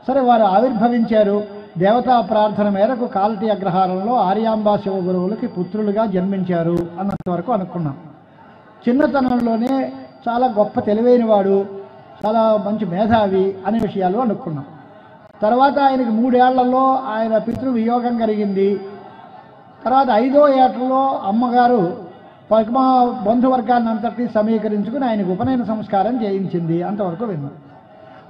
Speaker 2: సరే, వారు ఆవిర్భవించారు. దేవతా ప్రార్థన మేరకు కాలటి అగ్రహారంలో ఆర్యాంబా శివ గురువులకి పుత్రులుగా జన్మించారు అన్నంత వరకు అనుకున్నాం. చిన్నతనంలోనే చాలా గొప్ప తెలివైన వాడు, చాలా మంచి మేధావి అనే విషయాలు అనుకున్నాం. తర్వాత ఆయనకి 3 ఏళ్లలో ఆయన పితృ వియోగం కలిగింది. తర్వాత 5వ ఏటలో అమ్మగారు పద్మా బంధువర్గాన్ని అంతటినీ సమీకరించుకుని ఆయనకు ఉపనయన సంస్కారం చేయించింది. అంతవరకు విన్నాం.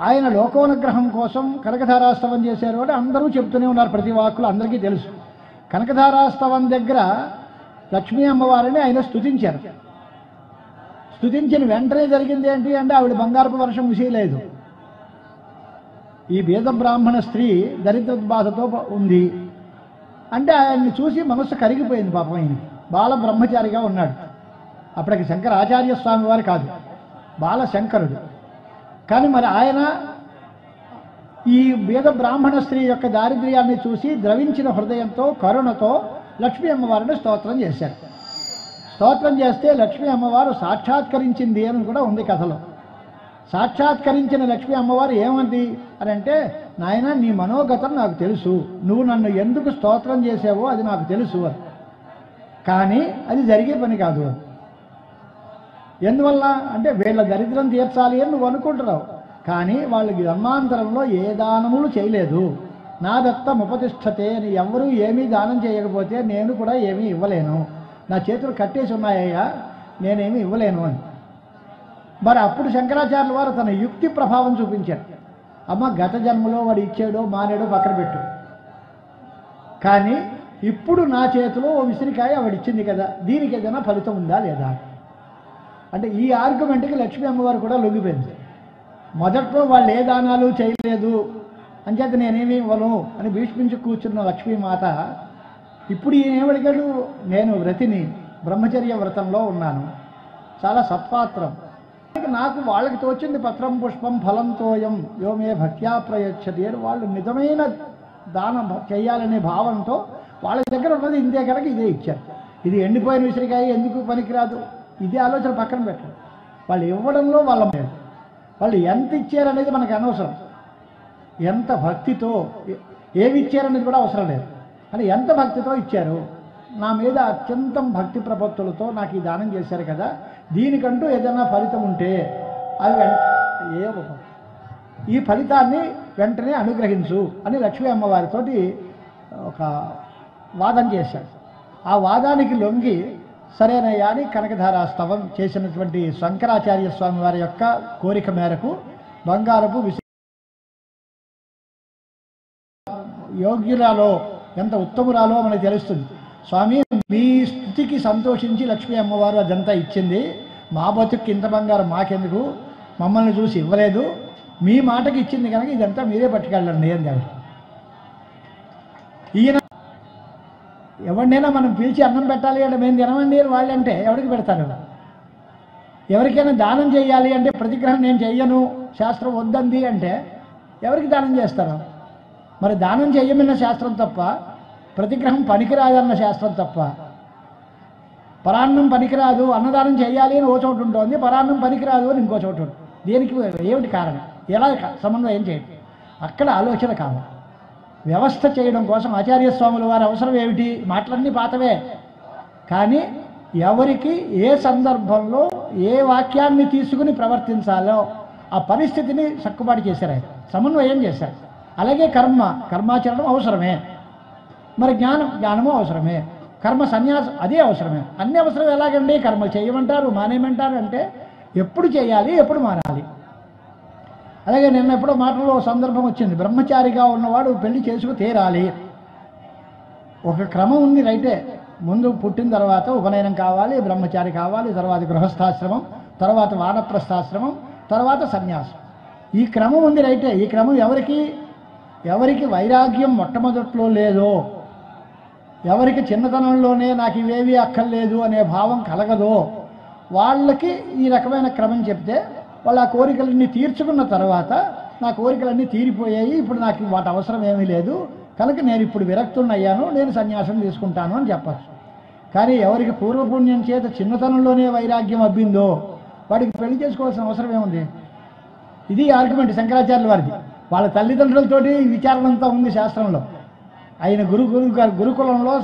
Speaker 2: ఆయన లోకోనుగ్రహం కోసం కనకధారాస్తవం చేశారు అని అందరూ చెప్తూనే ఉన్నారు. ప్రతి వాక్కులు అందరికీ తెలుసు. కనకధారాస్తవం దగ్గర లక్ష్మీ అమ్మవారిని ఆయన స్తుతించారు. స్తుతించిన వెంటనే జరిగింది ఏంటి అంటే ఆవిడ బంగారపు వర్షం విసియలేదు. ఈ బీద బ్రాహ్మణ స్త్రీ దరిద్ర బాధతో ఉంది అంటే ఆయన్ని చూసి మనస్సు కరిగిపోయింది. పాపం ఆయన బాల బ్రహ్మచారిగా ఉన్నాడు. అప్పటికి శంకరాచార్య స్వామి వారు కాదు, బాలశంకరుడు. కానీ మరి ఆయన ఈ బీద బ్రాహ్మణ స్త్రీ యొక్క దారిద్ర్యాన్ని చూసి ద్రవించిన హృదయంతో కరుణతో లక్ష్మీ అమ్మవారిని స్తోత్రం చేశారు. స్తోత్రం చేస్తే లక్ష్మీ అమ్మవారు సాక్షాత్కరించింది అని కూడా ఉంది కథలో. సాక్షాత్కరించిన లక్ష్మీ అమ్మవారు ఏమంది అని అంటే, నాయన నీ మనోగతం నాకు తెలుసు, నువ్వు నన్ను ఎందుకు స్తోత్రం చేసావో అది నాకు తెలుసు అని. కానీ అది జరిగే పని కాదు. ఎందువల్ల అంటే వీళ్ళ దరిద్రం తీర్చాలి అని నువ్వు అనుకుంటున్నావు, కానీ వాళ్ళకి జన్మాంతరంలో ఏ దానములు చేయలేదు. నా దత్తం ఉపతిష్టతే అని ఎవరూ ఏమీ దానం చేయకపోతే నేను కూడా ఏమీ ఇవ్వలేను, నా చేతులు కట్టేసి ఉన్నాయ్యా, నేనేమీ ఇవ్వలేను అని. మరి అప్పుడు శంకరాచార్యుల వారు తన యుక్తి ప్రభావం చూపించారు. అమ్మ గత జన్మలో వాడు ఇచ్చాడో మానేడో పక్కన పెట్టు, కానీ ఇప్పుడు నా చేతిలో ఓ విసిరికాయ ఆవిడిచ్చింది కదా, దీనికి ఏదైనా ఫలితం ఉందా లేదా అంటే ఈ ఆర్గ్యుమెంట్కి లక్ష్మీ అమ్మవారు కూడా లొంగిపోయింది. మొదట్లో వాళ్ళు ఏ దానాలు చేయలేదు అంచేత నేనేమీ ఇవ్వను అని భీష్మించి కూర్చున్న లక్ష్మీమాత ఇప్పుడు ఈయన ఏమడిగాడు, నేను వ్రతిని, బ్రహ్మచర్య వ్రతంలో ఉన్నాను, చాలా సత్పాత్రం, నాకు వాళ్ళకి తోచింది పత్రం పుష్పం ఫలంతోయం యోమే భక్త్యా ప్రయచ్చతి అని వాళ్ళు నిజమైన దానం చేయాలనే భావంతో వాళ్ళ దగ్గర ఉన్నది ఇంతే కనుక ఇదే ఇచ్చారు. ఇది ఎండిపోయిన విసిరికాయ ఎందుకు పనికిరాదు, ఇదే ఆలోచన పక్కన పెట్టారు. వాళ్ళు ఇవ్వడంలో వాళ్ళు ఎంత ఇచ్చారనేది మనకు అనవసరం, ఎంత భక్తితో ఏమి ఇచ్చారనేది కూడా అవసరం లేదు. అని ఎంత భక్తితో ఇచ్చారు, నా మీద అత్యంతం భక్తి ప్రపత్తులతో నాకు ఈ దానం చేశారు కదా, దీనికంటూ ఏదైనా ఫలితం ఉంటే అది ఈ ఫలితాన్ని వెంటనే అనుగ్రహించు అని లక్ష్మీ అమ్మవారితోటి ఒక వాదం చేశాడు. ఆ వాదానికి లొంగి సరేనయ్యా అని కనకధారాస్తవం చేసినటువంటి శంకరాచార్య స్వామి వారి యొక్క కోరిక మేరకు బంగారపు యోగ్యురాలో ఎంత ఉత్తమురాలో మనకు తెలుస్తుంది. స్వామి మీ స్థితికి సంతోషించి లక్ష్మీ అమ్మవారు అదంతా ఇచ్చింది, మా బతుక్కి ఇంత బంగారం మాకెందుకు, మమ్మల్ని చూసి ఇవ్వలేదు, మీ మాటకి ఇచ్చింది కనుక ఇదంతా మీరే పట్టుకెళ్ళండి అని దాడు. ఈయన ఎవరినైనా మనం పిలిచి అన్నం పెట్టాలి అంటే మేము తినమండి వాళ్ళంటే ఎవరికి పెడతారు? ఎవరికైనా దానం చేయాలి అంటే ప్రతిగ్రహం నేను చెయ్యను, శాస్త్రం వద్దంది అంటే ఎవరికి దానం చేస్తారు? మరి దానం చెయ్యమన్న శాస్త్రం తప్ప, ప్రతిగ్రహం పనికిరాదన్న శాస్త్రం తప్ప, పరాన్నం పనికిరాదు అన్నదానం చేయాలి అని ఓ చోటు ఉంటుంది, పరాన్నం పనికిరాదు అని ఇంకో చోటు ఉంటుంది. దేనికి ఏమిటి కారణం? ఎలా సమన్వయం చేయండి? అక్కడ ఆలోచన కావాలి. వ్యవస్థ చేయడం కోసం ఆచార్యస్వాముల వారి అవసరం ఏమిటి? మాటలన్నీ పాతవే, కానీ ఎవరికి ఏ సందర్భంలో ఏ వాక్యాన్ని తీసుకుని ప్రవర్తించాలో ఆ పరిస్థితిని సక్కుబాటు చేశారు, ఆయన సమన్వయం చేశారు. అలాగే కర్మాచరణం అవసరమే, మరి జ్ఞానము అవసరమే, కర్మ సన్యాసం అదే అవసరమే, అన్ని అవసరం. ఎలాగండి కర్మ చేయమంటారు మానేయమంటారు అంటే ఎప్పుడు చేయాలి ఎప్పుడు మానాలి? అలాగే నిన్న ఎప్పుడో మాటల్లో సందర్భం వచ్చింది, బ్రహ్మచారిగా ఉన్నవాడు పెళ్లి చేసుకు తీరాలి. ఒక క్రమం ఉంది రైటే, ముందు పుట్టిన తర్వాత ఉపనయనం కావాలి, బ్రహ్మచారి కావాలి, తర్వాత గృహస్థాశ్రమం, తర్వాత వానప్రస్థాశ్రమం, తర్వాత సన్యాసం. ఈ క్రమం ఉంది రైటే. ఈ క్రమం ఎవరికి వైరాగ్యం మొట్టమొదట్లో లేదో, ఎవరికి చిన్నతనంలోనే నాకు ఇవేవి అక్కర్లేదు అనే భావం కలగదో వాళ్ళకి ఈ రకమైన క్రమం చెప్తే వాళ్ళు ఆ కోరికలన్నీ తీర్చుకున్న తర్వాత నా కోరికలన్నీ తీరిపోయాయి, ఇప్పుడు నాకు వాటి అవసరం ఏమీ లేదు కనుక నేను ఇప్పుడు విరక్తున్నయ్యాను, నేను సన్యాసం తీసుకుంటాను అని చెప్పచ్చు. కానీ ఎవరికి పూర్వపుణ్యం చేత చిన్నతనంలోనే వైరాగ్యం అబ్బిందో వాడికి పెళ్లి చేసుకోవాల్సిన అవసరం ఏముంది? ఇది ఆర్గ్యుమెంట్ శంకరాచార్యుల వారిది. వాళ్ళ తల్లిదండ్రులతోటి విచారణ అంతా ఉంది శాస్త్రంలో. ఆయన గురుకులంలో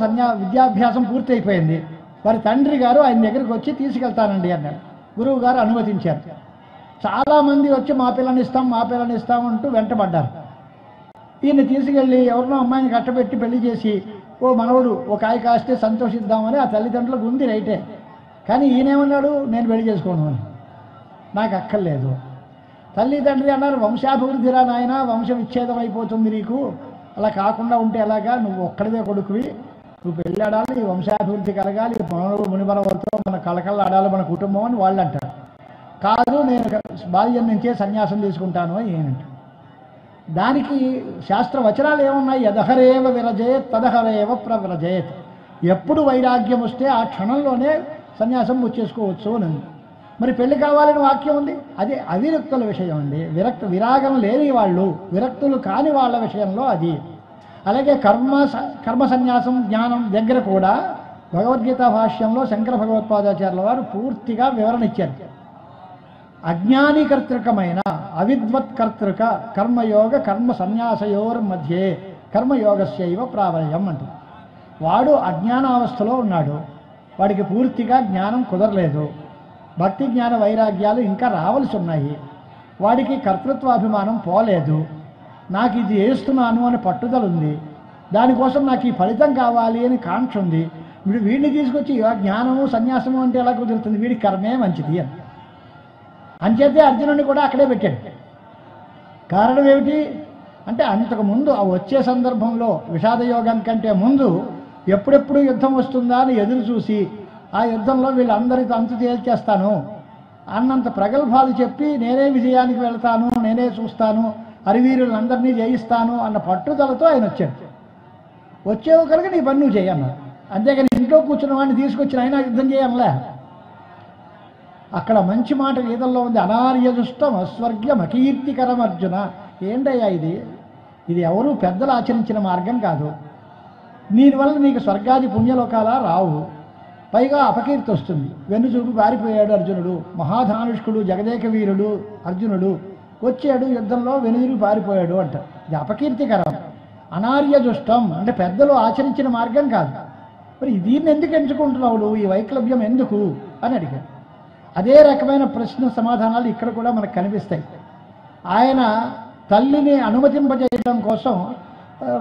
Speaker 2: విద్యాభ్యాసం పూర్తి అయిపోయింది. వారి తండ్రి గారు ఆయన దగ్గరికి వచ్చి తీసుకెళ్తానండి అన్నాడు. గురువు గారు అనుమతించారు. చాలామంది వచ్చి మా పిల్లని ఇస్తాం అంటూ వెంటబడ్డారు. ఈయన తీసుకెళ్ళి ఎవరినో అమ్మాయిని కట్టబెట్టి పెళ్లి చేసి ఓ మనవడు ఒక కాయ కాస్తే సంతోషిద్దామని ఆ తల్లిదండ్రులకు ఉంది రైటే. కానీ ఈయనేమన్నాడు, నేను పెళ్లి చేసుకోను అని, నాకు అక్కర్లేదు. తల్లిదండ్రి అన్నారు, వంశాభివృద్ధిరా నాయన, వంశం విచ్ఛేదం అయిపోతుంది నీకు, అలా కాకుండా ఉంటే ఎలాగా, నువ్వు ఒక్కడివే కొడుకువి, నువ్వు పెళ్ళాడాలి, వంశాభివృద్ధి కలగాలి, మునిమనవలతో మన కళకళ ఆడాలి మన కుటుంబం అని వాళ్ళు అంటారు. కాదు, నేను బాల్యం నుంచే సన్యాసం తీసుకుంటాను అని ఏనంట. దానికి శాస్త్ర వచనాలు ఏమున్నాయి? యదహరేవ విరజేత్ తదహరేవ ప్రవ్రజేత్. ఎప్పుడు వైరాగ్యం వస్తే ఆ క్షణంలోనే సన్యాసం ముచ్చేసుకోవచ్చు అని. మరి పెళ్లి కావాలని వాక్యం ఉంది, అది అవిరక్తుల విషయం అండి. విరాగం లేని వాళ్ళు, విరక్తులు కాని వాళ్ళ విషయంలో అది. అలాగే కర్మ సన్యాసం జ్ఞానం దగ్గర కూడా భగవద్గీత భాష్యంలో శంకర భగవత్పాదాచార్యుల వారు పూర్తిగా వివరణ ఇచ్చారు. అజ్ఞానికర్తృకమైన అవిద్వత్కర్తృక కర్మయోగ కర్మ సన్యాసయోర్మధ్యే కర్మయోగస్యైవ ప్రావల్యం అంటారు. వాడు అజ్ఞానావస్థలో ఉన్నాడు, వాడికి పూర్తిగా జ్ఞానం కుదరలేదు, భక్తి జ్ఞాన వైరాగ్యాలు ఇంకా రావాల్సి ఉన్నాయి. వాడికి కర్తృత్వాభిమానం పోలేదు. నాకు ఇది చేస్తున్నాను అని పట్టుదల ఉంది. దానికోసం నాకు ఈ ఫలితం కావాలి అని కాంక్ష ఉంది. వీడిని తీసుకొచ్చి జ్ఞానము సన్యాసము అంటే ఎలా కుదురుతుంది? వీడి కర్మే మంచిది అని. అంచేతే అర్జునుడిని కూడా అక్కడే పెట్టాడు. కారణం ఏమిటి అంటే, అంతకుముందు ఆ వచ్చే సందర్భంలో విషాదయోగం కంటే ముందు ఎప్పుడెప్పుడు యుద్ధం వస్తుందా అని ఎదురు చూసి, ఆ యుద్ధంలో వీళ్ళందరితో అంతు తేల్చేస్తాను అన్నంత ప్రగల్భాలు చెప్పి, నేనే విజయానికి వెళ్తాను, నేనే చూస్తాను, హరివీరులందరినీ జయిస్తాను అన్న పట్టుదలతో ఆయన వచ్చాడు. వచ్చేవు కనుక నీ పని నువ్వు చేయన్నాడు. అంతేగాని ఇంట్లో కూర్చున్న వాడిని తీసుకొచ్చిన ఆయన యుద్ధం చేయనులే. అక్కడ మంచి మాట గీతల్లో ఉంది, అనార్యదుష్టం అస్వర్గ్యం అకీర్తికరం అర్జున. ఏంటయ్యా ఇది? ఇది ఎవరూ పెద్దలు ఆచరించిన మార్గం కాదు. దీనివల్ల నీకు స్వర్గాది పుణ్యలోకాల రావు, పైగా అపకీర్తి వస్తుంది. వెన్నుచూపు పారిపోయాడు అర్జునుడు. మహాధానుష్కుడు జగదేక వీరుడు అర్జునుడు వచ్చాడు, యుద్ధంలో వెనుదిరిగి పారిపోయాడు అంట. ఇది అపకీర్తికరం. అనార్యదుష్టం అంటే పెద్దలు ఆచరించిన మార్గం కాదు. మరి దీన్ని ఎందుకు ఎంచుకుంటున్నావు? ఈ వైక్లభ్యం ఎందుకు అని అడిగాడు. అదే రకమైన ప్రశ్న సమాధానాలు ఇక్కడ కూడా మనకు కనిపిస్తాయి. ఆయన తల్లిని అనుమతింపజేయడం కోసం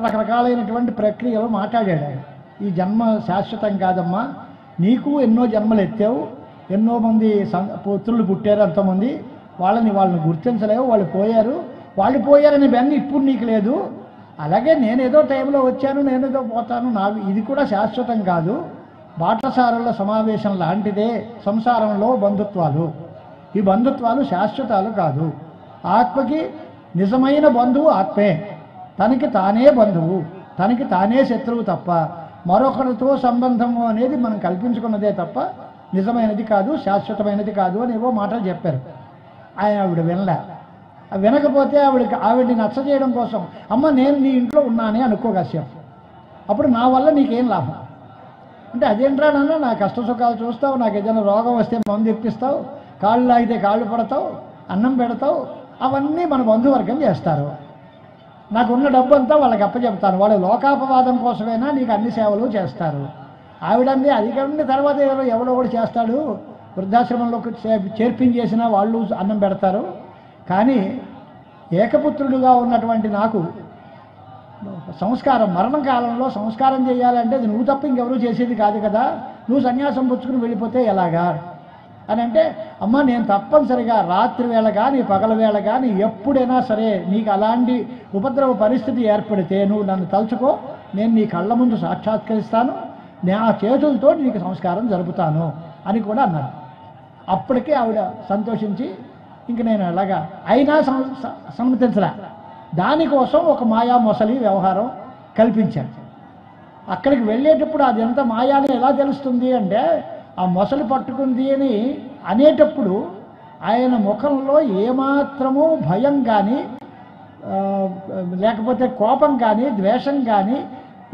Speaker 2: రకరకాలైనటువంటి ప్రక్రియలు మాట్లాడాడు. ఆయన ఈ జన్మ శాశ్వతం కాదమ్మా, నీకు ఎన్నో జన్మలు ఎత్తావు, ఎన్నో మంది పుత్రులు పుట్టారు, అంతమంది వాళ్ళని గుర్తించలేవు, వాళ్ళు పోయారని బెంగ ఇప్పుడు నీకు లేదు. అలాగే నేనేదో టైంలో వచ్చాను, నేనేదో పోతాను, ఇది కూడా శాశ్వతం కాదు. బాటసారుల సమావేశం లాంటిదే సంసారంలో బంధుత్వాలు. ఈ బంధుత్వాలు శాశ్వతాలు కాదు. ఆత్మకి నిజమైన బంధువు ఆత్మే. తనకి తానే బంధువు, తనకి తానే శత్రువు తప్ప మరొకరితో సంబంధము అనేది మనం కల్పించుకున్నదే తప్ప నిజమైనది కాదు, శాశ్వతమైనది కాదు అని ఏవో మాటలు చెప్పారు. ఆవిడ వినలే. వినకపోతే ఆవిడ్ని నచ్చజేయడం కోసం, అమ్మ నేను నీ ఇంట్లో ఉన్నానే అనుకోగాసేపు, అప్పుడు నా వల్ల నీకేం లాభం అంటే, అదేంట్రా నాన్న, నా కష్ట సుఖాలు చూస్తావు, నాకు ఏదైనా రోగం వస్తే మందు ఇప్పిస్తావు, కాళ్ళు లాగితే కాళ్ళు పడతావు, అన్నం పెడతావు, అవన్నీ మన బంధువర్గం చేస్తారు. నాకున్న డబ్బు అంతా వాళ్ళకి అప్పచెప్తాను, వాళ్ళు లోకాపవాదం కోసమైనా నీకు అన్ని సేవలు చేస్తారు. ఆవిడంది అది కంటే తర్వాత ఎవడో కూడా చేస్తాడు, వృద్ధాశ్రమంలోకి చేర్పించేసినా వాళ్ళు అన్నం పెడతారు. కానీ ఏకపుత్రుడుగా ఉన్నటువంటి నాకు సంస్కారం, మరణ కాలంలో సంస్కారం చేయాలంటే అది నువ్వు తప్ప ఇంకెవరూ చేసేది కాదు కదా, నువ్వు సన్యాసం పుచ్చుకుని వెళ్ళిపోతే ఎలాగా అని అంటే, అమ్మ నేను తప్పనిసరిగా రాత్రి వేళ కానీ పగల వేళ కానీ ఎప్పుడైనా సరే నీకు అలాంటి ఉపద్రవ పరిస్థితి ఏర్పడితే నువ్వు నన్ను తలుచుకో, నేను నీ కళ్ళ ముందు సాక్షాత్కరిస్తాను, నా చేతులతో నీకు సంస్కారం జరుపుతాను అని కూడా అన్నారు. అప్పటికే ఆవిడ సంతోషించి ఇంక నేను అలాగా అయినా సమ్మతించలే. దానికోసం ఒక మాయా మొసలి వ్యవహారం కల్పించాడు. అక్కడికి వెళ్ళేటప్పుడు అది ఎంత మాయాని ఎలా తెలుస్తుంది అంటే, ఆ మొసలి పట్టుకుంది అని అనేటప్పుడు ఆయన ముఖంలో ఏమాత్రము భయం కానీ లేకపోతే కోపం కానీ ద్వేషం కానీ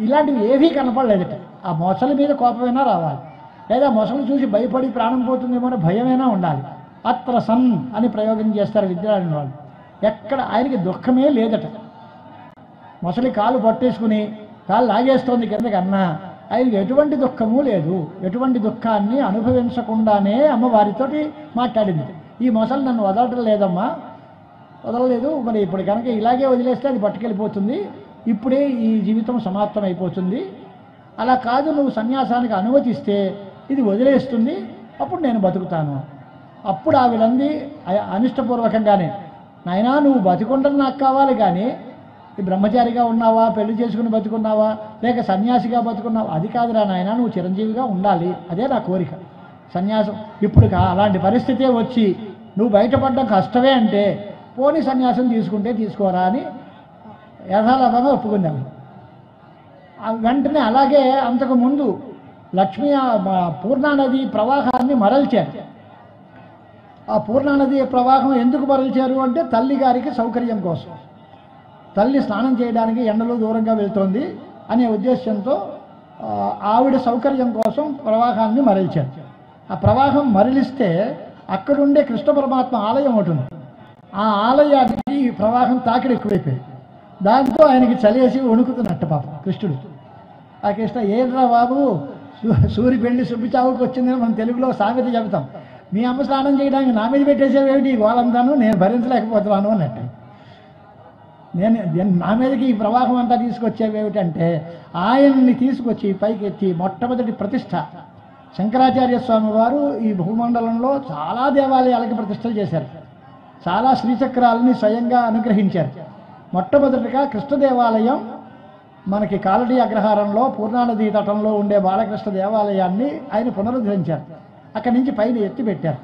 Speaker 2: ఇలాంటివి ఏవీ కనపడలేదట. ఆ మొసలి మీద కోపమైనా రావాలి, లేదా మొసలి చూసి భయపడి ప్రాణం పోతుందేమో అని భయమైనా ఉండాలి. అత్ర సన్ అని ప్రయోగం చేస్తారు విద్యారాయణ వాళ్ళు. ఎక్కడ ఆయనకి దుఃఖమే లేదట. మొసలి కాలు పట్టేసుకుని కాలు లాగేస్తోంది కిందకి అన్నా ఆయనకి ఎటువంటి దుఃఖము లేదు. ఎటువంటి దుఃఖాన్ని అనుభవించకుండానే అమ్మవారితోటి మాట్లాడింది. ఈ మొసలు నన్ను వదలటం లేదమ్మా, వదలలేదు, మరి ఇప్పుడు కనుక ఇలాగే వదిలేస్తే అది పట్టుకెళ్ళిపోతుంది, ఇప్పుడే ఈ జీవితం సమాప్తం అయిపోతుంది. అలా కాదు, నువ్వు సన్యాసానికి అనుమతిస్తే ఇది వదిలేస్తుంది, అప్పుడు నేను బతుకుతాను. అప్పుడు ఆవిడంది అనిష్టపూర్వకంగానే, నాయనా నువ్వు బతికుండని నాకు కావాలి, కానీ ఈ బ్రహ్మచారిగా ఉన్నావా, పెళ్లి చేసుకుని బతుకున్నావా, లేక సన్యాసిగా బతుకున్నావా, అది కాదురా నాయన, నువ్వు చిరంజీవిగా ఉండాలి, అదే నా కోరిక. సన్యాసం ఇప్పుడు అలాంటి పరిస్థితే వచ్చి నువ్వు బయటపడడం కష్టమే అంటే పోనీ సన్యాసం తీసుకుంటే తీసుకోరా అని యథాలాభంగా ఒప్పుకుందాం. వెంటనే అలాగే అంతకుముందు లక్ష్మీ పూర్ణానది ప్రవాహాన్ని మరల్చారు. ఆ పూర్ణానది ప్రవాహం ఎందుకు మరల్చారు అంటే తల్లి గారికి సౌకర్యం కోసం. తల్లి స్నానం చేయడానికి ఎండలో దూరంగా వెళ్తోంది అనే ఉద్దేశంతో ఆవిడ సౌకర్యం కోసం ప్రవాహాన్ని మరల్చారు. ఆ ప్రవాహం మరలిస్తే అక్కడుండే కృష్ణ పరమాత్మ ఆలయం ఉంటుంది. ఆ ఆలయానికి ఈ ప్రవాహం తాకిడి ఎక్కువైపోయింది. దాంతో ఆయనకి చలేసి వణుకుతున్నట్టు పాపం కృష్ణుడు. ఆ కృష్ణ ఏంట్రా బాబు, సూరి పెళ్లి సుబ్బిచావుకి వచ్చిందని మనం తెలుగులో సామెత చెబుతాం. మీ అమ్మ స్నానం చేయడానికి నా మీద పెట్టేసేవేమిటి గోలంతాను, నేను భరించలేకపోతున్నాను అన్నట్టు. నా మీదకి ఈ ప్రవాహం అంతా తీసుకొచ్చేవేమిటంటే ఆయన్ని తీసుకొచ్చి పైకి ఎత్తి మొట్టమొదటి ప్రతిష్ట శంకరాచార్య స్వామి వారు ఈ భూమండలంలో చాలా దేవాలయాలకి ప్రతిష్టలు చేశారు. చాలా శ్రీచక్రాలని స్వయంగా అనుగ్రహించారు. మొట్టమొదటిగా కృష్ణ దేవాలయం మనకి కాలడీ అగ్రహారంలో పూర్ణానదీ తటంలో ఉండే బాలకృష్ణ దేవాలయాన్ని ఆయన పునరుద్ధరించారు. అక్కడి నుంచి పైన ఎత్తి పెట్టారు.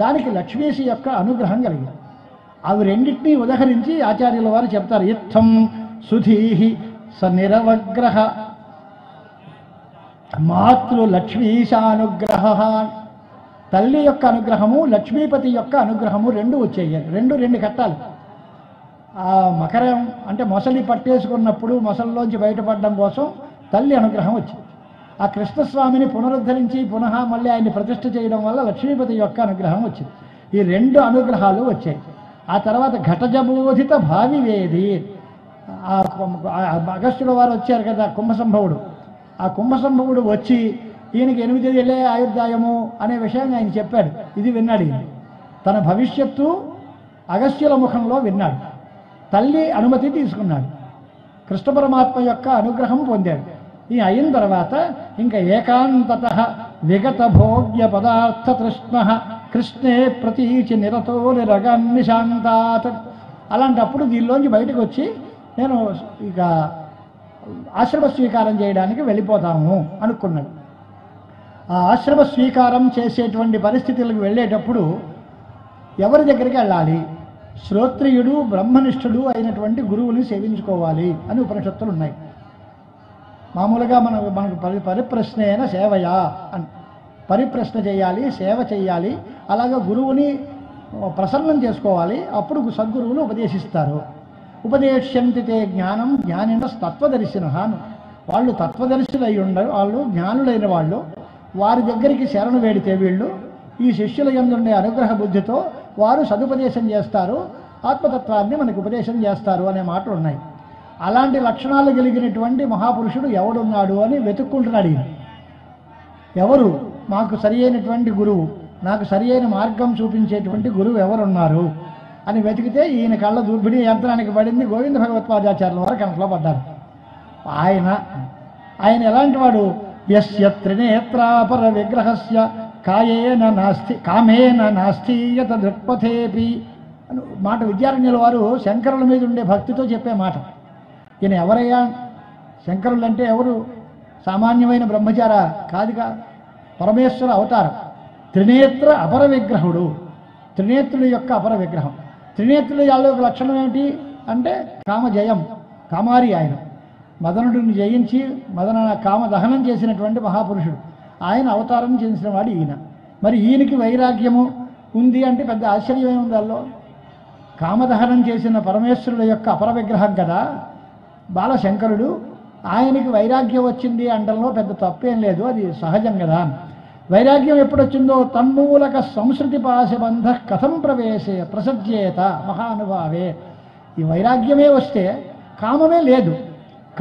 Speaker 2: దానికి లక్ష్మీశి యొక్క అనుగ్రహం కలిగింది. అవి రెండింటినీ ఉదహరించి ఆచార్యుల వారు చెప్తారు. ఇత్థం సుధీహి స నిరవగ్రహ మాతృలక్ష్మీశానుగ్రహ. తల్లి యొక్క అనుగ్రహము, లక్ష్మీపతి యొక్క అనుగ్రహము రెండు వచ్చేయాలి. రెండు కట్టాలి. ఆ మకరం అంటే మొసలి పట్టేసుకున్నప్పుడు మొసలిలోంచి బయటపడడం కోసం తల్లి అనుగ్రహం వచ్చింది. ఆ కృష్ణస్వామిని పునరుద్ధరించి పునః మళ్ళీ ఆయన్ని ప్రతిష్ఠ చేయడం వల్ల లక్ష్మీపతి యొక్క అనుగ్రహం వచ్చింది. ఈ రెండు అనుగ్రహాలు వచ్చాయి. ఆ తర్వాత ఘటజబోధిత భావివేది, అగస్త్యుల వారు వచ్చారు కదా కుంభసంభవుడు. ఆ కుంభసంభవుడు వచ్చి ఈయనకి 8 ఏళ్ళే ఆయుర్దాయము అనే విషయాన్ని ఆయన చెప్పాడు. ఇది విన్నాడు ఈయన. తన భవిష్యత్తు అగస్త్యుల ముఖంలో విన్నాడు. తల్లి అనుమతి తీసుకున్నాడు. కృష్ణ పరమాత్మ యొక్క అనుగ్రహం పొందాడు. ఈ అయిన తర్వాత ఇంకా ఏకాంతత విగత భోగ్య పదార్థ తృష్ణ కృష్ణే ప్రతీచి నిరతో నిరగన్నిశాంతాత్. అలాంటప్పుడు దీనిలోంచి బయటకు వచ్చి నేను ఇక ఆశ్రమ స్వీకారం చేయడానికి వెళ్ళిపోతాము అనుకున్నాడు. ఆ ఆశ్రమ స్వీకారం చేసేటువంటి పరిస్థితులకు వెళ్ళేటప్పుడు ఎవరి దగ్గరికి వెళ్ళాలి? శ్రోత్రియుడు బ్రహ్మనిష్ఠుడు అయినటువంటి గురువుని సేవించుకోవాలి అని ఉపనిషత్తులు ఉన్నాయి. మామూలుగా మనకు పరిప్రశ్నేన సేవయా అని పరిప్రశ్న చేయాలి, సేవ చేయాలి. అలాగే గురువుని ప్రసన్నం చేసుకోవాలి. అప్పుడు సద్గురువులు ఉపదేశిస్తారు. ఉపదేశ్యంతి తే జ్ఞానం జ్ఞానిన తత్వదర్శిన. వాళ్ళు తత్వదర్శులై ఉండరు, వాళ్ళు జ్ఞానులైన వాళ్ళు. వారి దగ్గరికి శరణు వేడితే వీళ్ళు ఈ శిష్యుల యందుండే అనుగ్రహ బుద్ధితో వారు సదుపదేశం చేస్తారు, ఆత్మతత్వాన్ని మనకు ఉపదేశం చేస్తారు అనే మాటలు ఉన్నాయి. అలాంటి లక్షణాలు కలిగినటువంటి మహాపురుషుడు ఎవడున్నాడు అని వెతుక్కుంటున్నాడు ఈయన. ఎవరు మాకు సరి అయినటువంటి గురువు, నాకు సరి అయిన మార్గం చూపించేటువంటి గురువు ఎవరున్నారు అని వెతికితే ఈయన కళ్ళ దూర్పిడి యంత్రానికి పడింది. గోవింద భగవత్పాదాచార్యుల వారు కంట్లో పడ్డారు. ఆయన ఎలాంటి వాడు? యస్య త్రినేత్రాపర విగ్రహస్య కామేన నాస్తియత దృక్పథేపి అని మాట విద్యారణ్యుల వారు శంకరుల మీద ఉండే భక్తితో చెప్పే మాట. ఈయన ఎవరయ్యా? శంకరులు అంటే ఎవరు? సామాన్యమైన బ్రహ్మచార కాదుగా, పరమేశ్వర అవతారం. త్రినేత్ర అపర విగ్రహుడు, త్రినేత్రుడి యొక్క అపర విగ్రహం. త్రినేత్రుడి యొక్క లక్షణం ఏమిటి అంటే కామజయం, కామారి. ఆయన మదనుడిని జయించి కామ దహనం చేసినటువంటి మహాపురుషుడు. ఆయన అవతారం చేసిన వాడు ఈయన. మరి ఈయనకి వైరాగ్యము ఉంది అంటే పెద్ద ఆశ్చర్యమే ఉంది. దానిలో కామదహనం చేసిన పరమేశ్వరుడు యొక్క అపర విగ్రహం కదా బాలశంకరుడు. ఆయనకి వైరాగ్యం వచ్చింది అంటంలో పెద్ద తప్పేం లేదు, అది సహజం కదా. వైరాగ్యం ఎప్పుడొచ్చిందో తన్మూలక సంస్కృతి పాశబంధ కథం ప్రవేశే ప్రసజ్యేత మహానుభావే. ఈ వైరాగ్యమే వస్తే కామమే లేదు,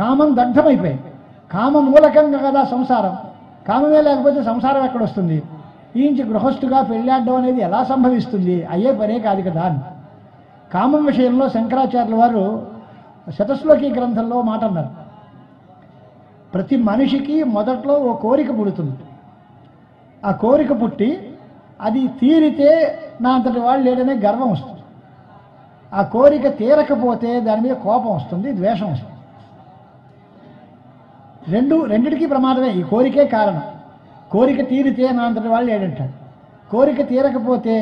Speaker 2: కామం దగ్ధమైపోయింది. కామ మూలకంగా కదా సంసారం. కామమే లేకపోతే సంసారం ఎక్కడొస్తుంది? ఈంచి గృహస్థుగా పెళ్ళాడడం అనేది ఎలా సంభవిస్తుంది? అయ్యే పనే కాదు కదా అని కామం విషయంలో శంకరాచార్యుల వారు శతశ్లోకి గ్రంథంలో మాట అన్నారు. ప్రతి మనిషికి మొదట్లో ఓ కోరిక పుడుతుంది. ఆ కోరిక పుట్టి అది తీరితే నా అంతటి వాళ్ళు లేడనే గర్వం వస్తుంది. ఆ కోరిక తీరకపోతే దాని మీద కోపం వస్తుంది, ద్వేషం వస్తుంది. రెండిటికీ ప్రమాదమే. ఈ కోరికే కారణం. కోరిక తీరితే నా అంతటి వాళ్ళు లేడంటాడు. కోరిక తీరకపోతే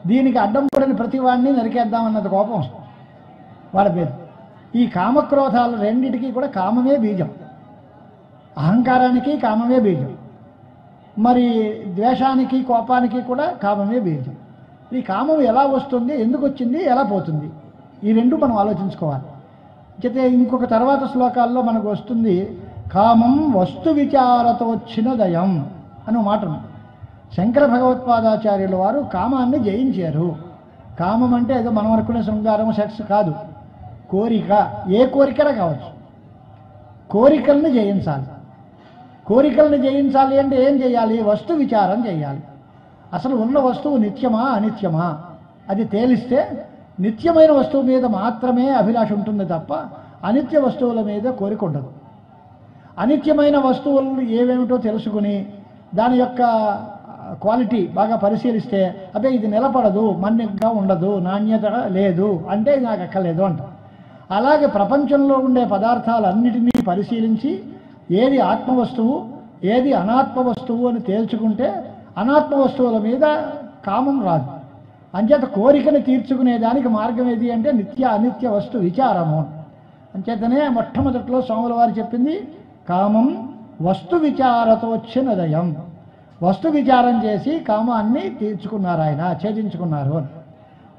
Speaker 2: దీనికి అడ్డం పడిన ప్రతి వాడిని నరికేద్దామన్నది కోపం వస్తుంది వాడి మీద. ఈ కామక్రోధాలు రెండిటికీ కూడా కామమే బీజం. అహంకారానికి కామమే బీజం, మరి ద్వేషానికి కోపానికి కూడా కామమే బీజం. ఈ కామం ఎలా వస్తుంది, ఎందుకు వచ్చింది, ఎలా పోతుంది, ఈ రెండు మనం ఆలోచించుకోవాలి. అయితే ఇంకొక తర్వాత శ్లోకాల్లో మనకు వస్తుంది కామం వస్తు విచారతో వచ్చిన దయం అని మాట. శంకర భగవత్పాదాచార్యుల వారు కామాన్ని జయించారు. కామం అంటే ఏదో మనం అనుకునే శృంగారం, సెక్స్ కాదు. కోరిక, ఏ కోరికనే కావచ్చు. కోరికల్ని జయించాలి. కోరికల్ని జయించాలి అంటే ఏం చేయాలి? వస్తు విచారం చేయాలి. అసలు ఉన్న వస్తువు నిత్యమా అనిత్యమా అది తేలిస్తే నిత్యమైన వస్తువు మీద మాత్రమే అభిలాష ఉంటుంది తప్ప అనిత్య వస్తువుల మీద కోరిక ఉండదు. అనిత్యమైన వస్తువులు ఏవేమిటో తెలుసుకుని దాని యొక్క క్వాలిటీ బాగా పరిశీలిస్తే అదే ఇది నిలబడదు, మన్నిగా ఉండదు, నాణ్యత లేదు అంటే ఇది నాకు అక్కర్లేదు అంట. అలాగే ప్రపంచంలో ఉండే పదార్థాలన్నిటినీ పరిశీలించి ఏది ఆత్మవస్తువు ఏది అనాత్మ వస్తువు అని తేల్చుకుంటే అనాత్మ వస్తువుల మీద కామం రాదు. అంచేత కోరికను తీర్చుకునే దానికి మార్గం ఏది అంటే నిత్య అనిత్య వస్తు విచారము. అంచేతనే మొట్టమొదట్లో స్వాముల వారు చెప్పింది కామం వస్తు విచారతోచ్చినదయం. వస్తు విచారం చేసి కామాన్ని తీర్చుకున్నారు, ఆయన ఛేదించుకున్నారు.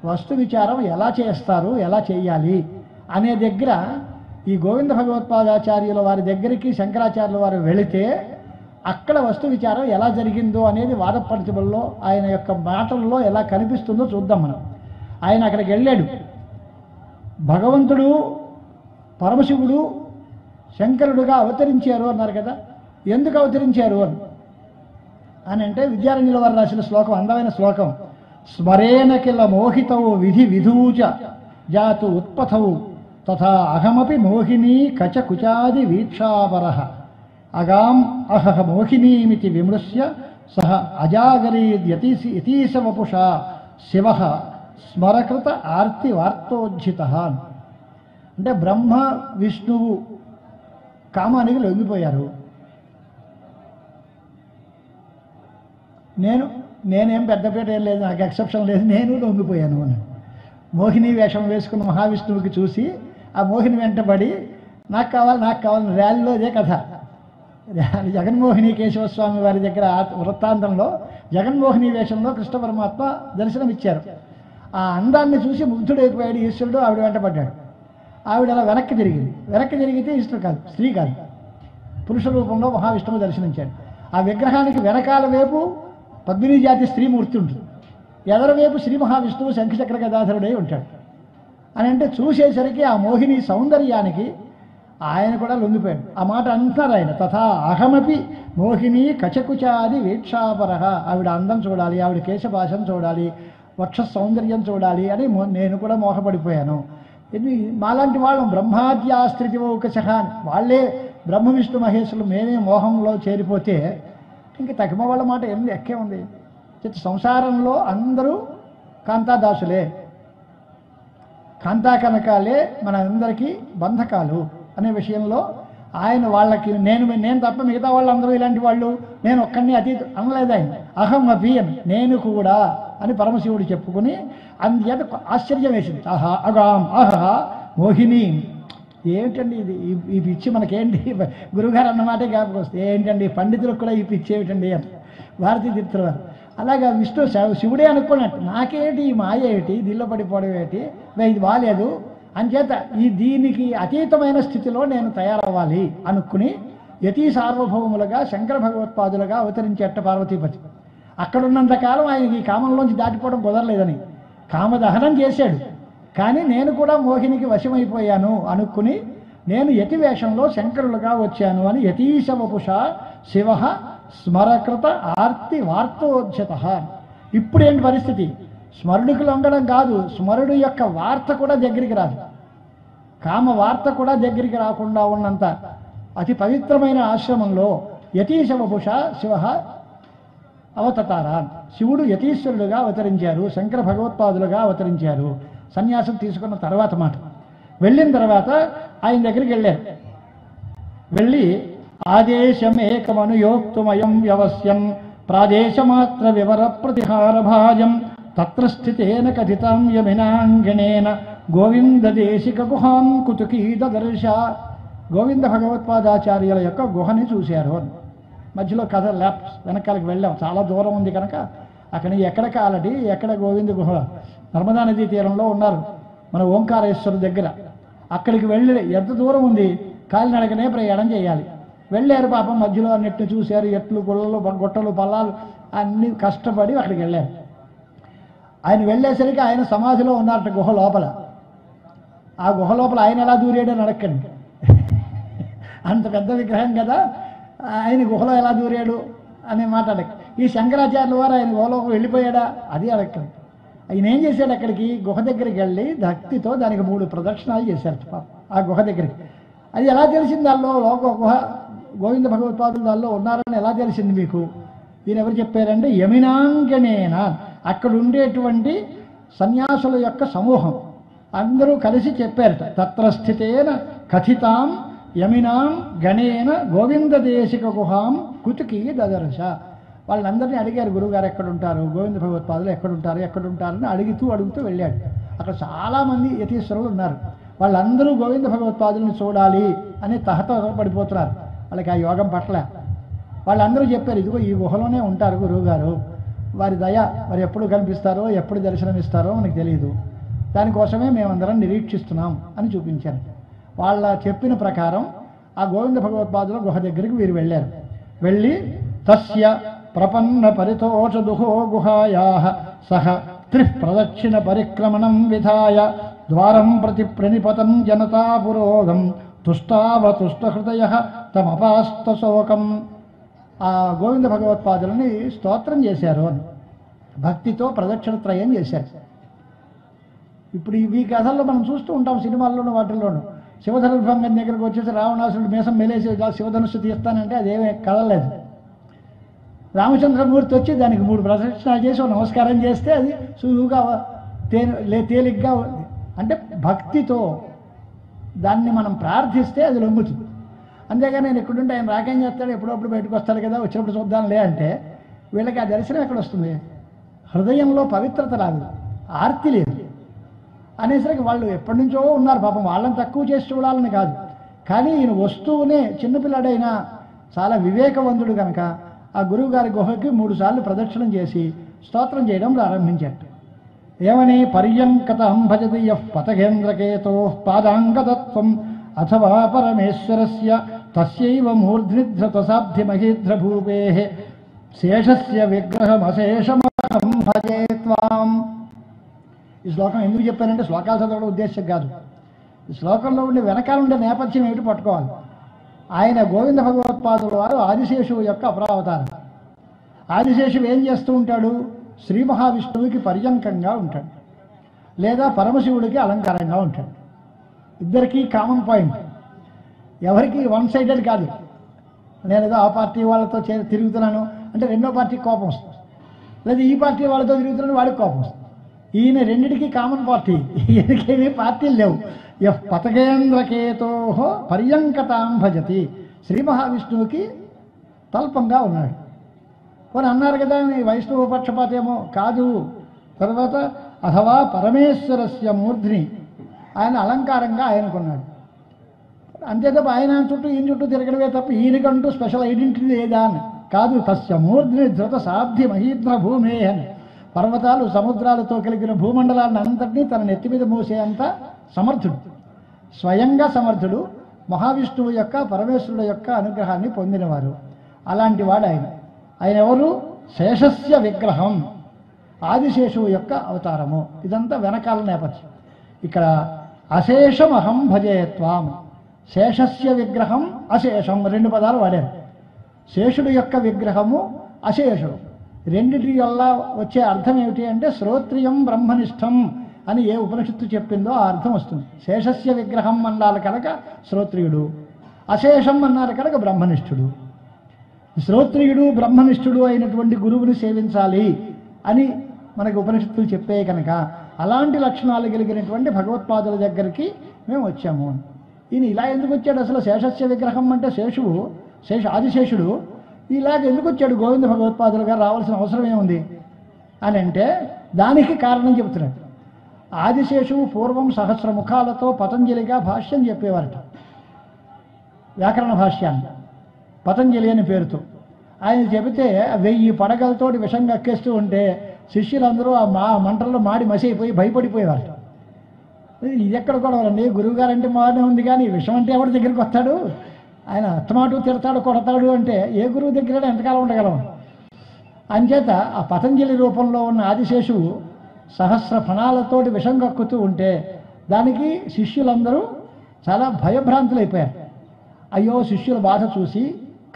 Speaker 2: వస్తు విచారం ఎలా చేస్తారు, ఎలా చేయాలి అనే దగ్గర ఈ గోవింద భగవత్పాదాచార్యుల వారి దగ్గరికి శంకరాచార్యుల వారు వెళితే అక్కడ వస్తు విచారం ఎలా జరిగిందో అనేది వాదపరిచబల్లో ఆయన యొక్క మాటల్లో ఎలా కనిపిస్తుందో చూద్దాం మనం. ఆయన అక్కడికి వెళ్ళాడు. భగవంతుడు పరమశివుడు శంకరుడుగా అవతరించారు అన్నారు కదా. ఎందుకు అవతరించారు అని అంటే విద్యారణ్యుల వారు రాసిన శ్లోకం, అందమైన శ్లోకం. స్మరేణ కిల మోహితవు విధి విధూజ జాతు ఉత్పథవు తథా అహమపి మోహినీ కచ కుచాది వీక్షాపరః అగాం అహహ మోహినీమితి విమృశ్య సహ అజాగరీద్యతీశ వపుషా శివ స్మరకృత ఆర్తి వార్తోజ్జిత. అంటే బ్రహ్మ విష్ణువు కామానికి లొంగిపోయారు. నేనేం పెద్దపేట ఏం లేదు, నాకు ఎక్సెప్షన్ లేదు, నేను లొంగిపోయాను అని. మోహిని వేషం వేసుకున్న మహావిష్ణువుకి చూసి ఆ మోహిని వెంటబడి నాకు కావాలి ర్యాలీలో ఇదే కథ. జగన్మోహిని కేశవస్వామి వారి దగ్గర వృత్తాంతంలో జగన్మోహిని వేషంలో కృష్ణ పరమాత్మ దర్శనమిచ్చారు. ఆ అందాన్ని చూసి ముగ్ధుడైపోయాడు ఈశ్వరుడు, ఆవిడ వెంటబడ్డాడు. ఆవిడ అలా వెనక్కి తిరిగితే ఈశ్వరుడు కాదు, స్త్రీ కాదు, పురుష రూపంలో మహావిష్ణువు దర్శనించాడు. ఆ విగ్రహానికి వెనకాల వైపు పద్మినీ జాతి స్త్రీమూర్తి ఉంటుంది, ఎదరవైపు శ్రీ మహావిష్ణువు శంఖచక్ర గదాధరుడై ఉంటాడు. అని అంటే చూసేసరికి ఆ మోహిని సౌందర్యానికి ఆయన కూడా లొంగిపోయాడు. ఆ మాట అంటున్నారు ఆయన, తథా అహమపి మోహిని కచకుచాది వీక్షాపరః. ఆవిడ అందం చూడాలి, ఆవిడ కేశభాషం చూడాలి, వక్ష సౌందర్యం చూడాలి అని నేను కూడా మోహపడిపోయాను. మాలాంటి వాళ్ళం బ్రహ్మాద్యాస్త్రితివౌకశః అని వాళ్ళే బ్రహ్మ విష్ణు మహేశ్వరులు మేమే మోహంలో చేరిపోతే ఇంక తగిమ వాళ్ళ మాట ఎన్ని ఎక్కే ఉంది. సంసారంలో అందరూ కాంతాదాసులే, కాంతా కనకాలే మన అందరికీ బంధకాలు అనే విషయంలో ఆయన వాళ్ళకి నేను తప్ప మిగతా వాళ్ళందరూ ఇలాంటి వాళ్ళు, నేను ఒక్కడిని అతీత అనలేదు ఆయన. అహం అభి అని, నేను కూడా అని పరమశివుడు చెప్పుకుని అందుచేత ఆశ్చర్యం వేసింది. ఆహా అగాం ఆహా మోహిని. ఏమిటండి ఇది, ఈ పిచ్చి మనకేంటి, గురువుగారు అన్నమాటే జ్ఞాపకం వస్తే ఏంటండి పండితులకు కూడా ఈ పిచ్చి ఏమిటండి అని భారతీ తీర్థుల వారు. అలాగా విష్ణు శివుడే అనుకున్నట్టు నాకేంటి ఈ మాయ ఏమిటి, దీనిలో పడిపోవడం ఏమిటి, ఇది బాలేదు అంచేత దీనికి అతీతమైన స్థితిలో నేను తయారవ్వాలి అనుకుని యతీ సార్వభౌములుగా శంకర భగవత్పాదులుగా అవతరించేట పార్వతీపతి. అక్కడున్నంతకాలం ఆయనకి ఈ కామంలోంచి దాటిపోవడం కుదరలేదని కామదహనం చేశాడు. కానీ నేను కూడా మోహినికి వశమైపోయాను అనుకుని నేను యతి వేషంలో శంకరులుగా వచ్చాను అని యతీశ వపుష శివ స్మరకృత ఆర్తి వార్తోజ్జత. ఇప్పుడేంటి పరిస్థితి, స్మరుడికి లొంగడం కాదు, స్మరుడు యొక్క వార్త కూడా దగ్గరికి రాదు, కామ వార్త కూడా దగ్గరికి రాకుండా ఉన్నంత అతి పవిత్రమైన ఆశ్రమంలో యతీశ వపుష శివ అవతతారా. శివుడు యతీశ్వరుడుగా అవతరించారు, శంకర భగవత్పాదులుగా అవతరించారు. సన్యాసం తీసుకున్న తర్వాత మాట. వెళ్ళిన తర్వాత ఆయన దగ్గరికి వెళ్ళారు. వెళ్ళి ఆదేశమేకమనుయోక్తుమయం వ్యవస్యం ప్రాదేశమాత్ర వివర ప్రతిహార భాజం తత్ర స్థితేన కథితాం యమినాంగణేన గోవింద దేశిక గుహాం కుతుకీదర్శ. గోవింద భగవత్పాదాచార్యుల యొక్క గుహని చూశారు. మధ్యలో కథ వెనకాలకి వెళ్ళాం, చాలా దూరం ఉంది కనుక అక్కడి ఎక్కడ కాలటి ఎక్కడ గోవింద గుహ, నర్మదా నదీ తీరంలో ఉన్నారు మన ఓంకారేశ్వరు దగ్గర. అక్కడికి వెళ్ళి ఎంత దూరం ఉంది, కాలినడకనే ప్రయాణం చేయాలి. వెళ్ళారు పాపం, మధ్యలో అన్నిటిని చూశారు, ఎట్లు గుళ్ళలు గుట్టలు పల్లాలు అన్నీ కష్టపడి అక్కడికి వెళ్ళారు. ఆయన వెళ్ళేసరికి ఆయన సమాధిలో ఉన్నారట గుహ లోపల. ఆ గుహ లోపల ఆయన ఎలా దూరాడని అడగండి, అంత పెద్ద విగ్రహం కదా, ఆయన గుహలో ఎలా దూరాడు అనే మాట అడగ. ఈ శంకరాచార్యుల వారు ఆయన గోలోకం వెళ్ళిపోయాడా? అది అడగండి. ఆయన ఏం చేశాడు? అక్కడికి గుహ దగ్గరికి వెళ్ళి భక్తితో దానికి 3 ప్రదక్షిణాలు చేశారు పాపం ఆ గుహ దగ్గరికి. అది ఎలా తెలిసింది? దానిలో లోక గుహ గోవింద భగవత్పాదులు దానిలో ఉన్నారని ఎలా తెలిసింది మీకు? ఈయన ఎవరు చెప్పారంటే యమినాంగనేన, అక్కడ ఉండేటువంటి సన్యాసుల యొక్క సమూహం అందరూ కలిసి చెప్పారట. తత్ర స్థితేన కథితాం యమినాం గణేన గోవిందదేశిక గుహాం కుతుకి దదర్శ. వాళ్ళందరినీ అడిగారు, గురువుగారు ఎక్కడుంటారు, గోవింద భగవత్పాదులు ఎక్కడుంటారని అడుగుతూ వెళ్ళాడు. అక్కడ చాలామంది యతీశ్వరులు ఉన్నారు. వాళ్ళందరూ గోవింద భగవత్పాదులను చూడాలి అని తహతహ పడిపోతున్నారు. వాళ్ళకి ఆ యోగం పట్ల వాళ్ళందరూ చెప్పారు, ఇదిగో ఈ గుహలోనే ఉంటారు గురువుగారు, వారి దయ మరి ఎప్పుడు కనిపిస్తారో ఎప్పుడు దర్శనమిస్తారో మనకు తెలియదు, దానికోసమే మేమందరం నిరీక్షిస్తున్నాం అని చూపించారు. వాళ్ళ చెప్పిన ప్రకారం ఆ గోవింద భగవత్పాదుల గుహ దగ్గరికి వీరు వెళ్ళారు. వెళ్ళి తస్య ప్రపన్న పరితోష దుహో గుహాయాః సహ త్రిప్రదక్షిణ పరిక్రమణం విధాయ ద్వారం ప్రతి ప్రణిపతం జనతా పురోగం తుష్టావతుష్టహృదయః తమపాస్త శోకం. ఆ గోవింద భగవత్పాదులని స్తోత్రం చేశారు అని భక్తితో ప్రదక్షిణత్రయం చేశారు. ఇప్పుడు ఈ కథల్లో మనం చూస్తూ ఉంటాం, సినిమాల్లోనూ వాటిల్లోనూ. శివధనుర్భంగం దగ్గరకు వచ్చేసి రావణాసురుడు మీసం మెలేసి శివధనుస్సు తీస్తానంటే అదేమీ కదలలేదు. రామచంద్రమూర్తి వచ్చి దానికి 3 ప్రదక్షిణాలు చేసి నమస్కారం చేస్తే అది సులువుగా తేలిగ్గా ఉంది. అంటే భక్తితో దాన్ని మనం ప్రార్థిస్తే అది లొంగుతుంది. అంతేగాని నేను ఎక్కడుంటే ఆయన రాకేం చేస్తాడు, ఎప్పుడప్పుడు బయటకు వస్తాడు కదా, వచ్చినప్పుడు చూద్దాంలే అంటే వీళ్ళకి ఆ దర్శనం ఎక్కడ వస్తుంది? హృదయంలో పవిత్రత రాదు, ఆర్తి లేదు అనేసరికి వాళ్ళు ఎప్పటి నుంచో ఉన్నారు పాపం. వాళ్ళని తక్కువ చేసి చూడాలని కాదు, కానీ ఈయన వస్తువునే చిన్నపిల్లాడైనా చాలా వివేకవంతుడు కనుక ఆ గురువుగారి గుహకి 3 సార్లు ప్రదక్షిణం చేసి స్తోత్రం చేయడం ప్రారంభించాడు. ఏమని? పర్యంకతం భజతి యః పతగేంద్రకేతో పాదాంగతత్వం అథవా పరమేశ్వరస్య తస్యైవ మూర్ధ్నిధృతసాబ్ధి మహీధ్రభూపేః శేషస్య విగ్రహమశేషమహం భజే త్వాం. ఈ శ్లోకం ఎందుకు చెప్పానంటే శ్లోకాలు చదవడం ఉద్దేశం కాదు. ఈ శ్లోకంలో ఉండే వెనకాల ఉండే నేపథ్యం ఏమిటి పట్టుకోవాలి. ఆయన గోవింద భగవత్పాదుల వారు ఆదిశేషువు యొక్క అపరావతారం. ఆదిశేషువు ఏం చేస్తూ ఉంటాడు? శ్రీ మహావిష్ణువుకి పర్యంకంగా ఉంటాడు, లేదా పరమశివుడికి అలంకారంగా ఉంటాడు. ఇద్దరికీ కామన్ పాయింట్, ఎవరికి వన్ సైడెడ్ కాదు. నేను ఏదో ఆ పార్టీ వాళ్ళతో తిరుగుతున్నాను అంటే రెండో పార్టీకి కోపం వస్తుంది, లేదా ఈ పార్టీ వాళ్ళతో తిరుగుతున్నాను వాడికి కోపం వస్తుంది. ఈయన రెండిటికి కామన్ పార్టీ, ఈయనకేమీ పార్టీలు లేవు. యః పతగేంద్రకేతో పర్యంకతాం భజతి, శ్రీ మహావిష్ణువుకి తల్పంగా ఉన్నాడు. పోనీ అన్నారు కదా ఈ వైష్ణవ పక్షపాతేమో కాదు. తర్వాత అథవా పరమేశ్వరస్య మూర్ధ్ని, ఆయన అలంకారంగా ఆయనకున్నాడు. అంతే తప్ప ఆయన చుట్టూ ఈయన చుట్టూ తిరగడమే తప్ప ఈయనకంటూ స్పెషల్ ఐడెంటిటీ లేదా అని కాదు. తస్య మూర్ధ్ని ధృత సాబ్ధి మహీద్ర భూమే అని పర్వతాలు సముద్రాలతో కలిగిన భూమండలాన్ని అంతటినీ తన నెత్తి మీద మోసేంత సమర్థుడు, స్వయంగా సమర్థుడు, మహావిష్ణువు యొక్క పరమేశ్వరుడు యొక్క అనుగ్రహాన్ని పొందినవారు. అలాంటి వాడు ఆయన. ఆయన ఎవరు? శేషస్య విగ్రహం, ఆదిశేషువు యొక్క అవతారము. ఇదంతా వెనకాల నేపథ్యం. ఇక్కడ అశేషం అహం భజేత్వాం, శేషస్య విగ్రహం అశేషం 2 పదాలు వాడారు. శేషుడు యొక్క విగ్రహము, అశేషుడు, రెండిటి వల్ల వచ్చే అర్థం ఏమిటి అంటే శ్రోత్రియం బ్రహ్మనిష్టం అని ఏ ఉపనిషత్తు చెప్పిందో ఆ అర్థం వస్తుంది. శేషస్య విగ్రహం అన్నారు కనుక శ్రోత్రియుడు, అశేషం అన్నారు కనుక బ్రహ్మనిష్ఠుడు. శ్రోత్రియుడు బ్రహ్మనిష్ఠుడు అయినటువంటి గురువుని సేవించాలి అని మనకి ఉపనిషత్తులు చెప్పే కనుక అలాంటి లక్షణాలు కలిగినటువంటి భగవత్పాదుల దగ్గరికి మేము వచ్చాము. ఈయన ఇలా ఎందుకు వచ్చాడు? అసలు శేషస్య విగ్రహం అంటే ఆదిశేషుడు ఇలాగ ఎందుకు వచ్చాడు? గోవింద భగవత్పాదులు గారు రావాల్సిన అవసరం ఏముంది అని అంటే దానికి కారణం చెబుతున్నాడు. ఆదిశేషువు పూర్వం 1000 ముఖాలతో పతంజలిగా భాష్యం చెప్పేవారట, వ్యాకరణ భాష్యాన్ని, పతంజలి అని పేరుతో. ఆయన చెబితే 1000 పడగలతోటి విషం కక్కేస్తూ ఉంటే శిష్యులందరూ ఆ మంటల్లో మాడి మసైపోయి భయపడిపోయేవారు. ఇది ఎక్కడ కొడవాలండి, గురువుగారు అంటే మానే ఉంది కానీ విషం అంటే ఎవరి దగ్గరికి వస్తాడు? ఆయన అత్తమాటు తిడతాడు కొడతాడు అంటే ఏ గురువు దగ్గర ఎంతకాలం ఉండగలం? అంచేత ఆ పతంజలి రూపంలో ఉన్న ఆదిశేషువు 1000 ఫణాలతోటి విషం కక్కుతూ ఉంటే దానికి శిష్యులందరూ చాలా భయభ్రాంతులైపోయారు. అయ్యో శిష్యుల బాధ చూసి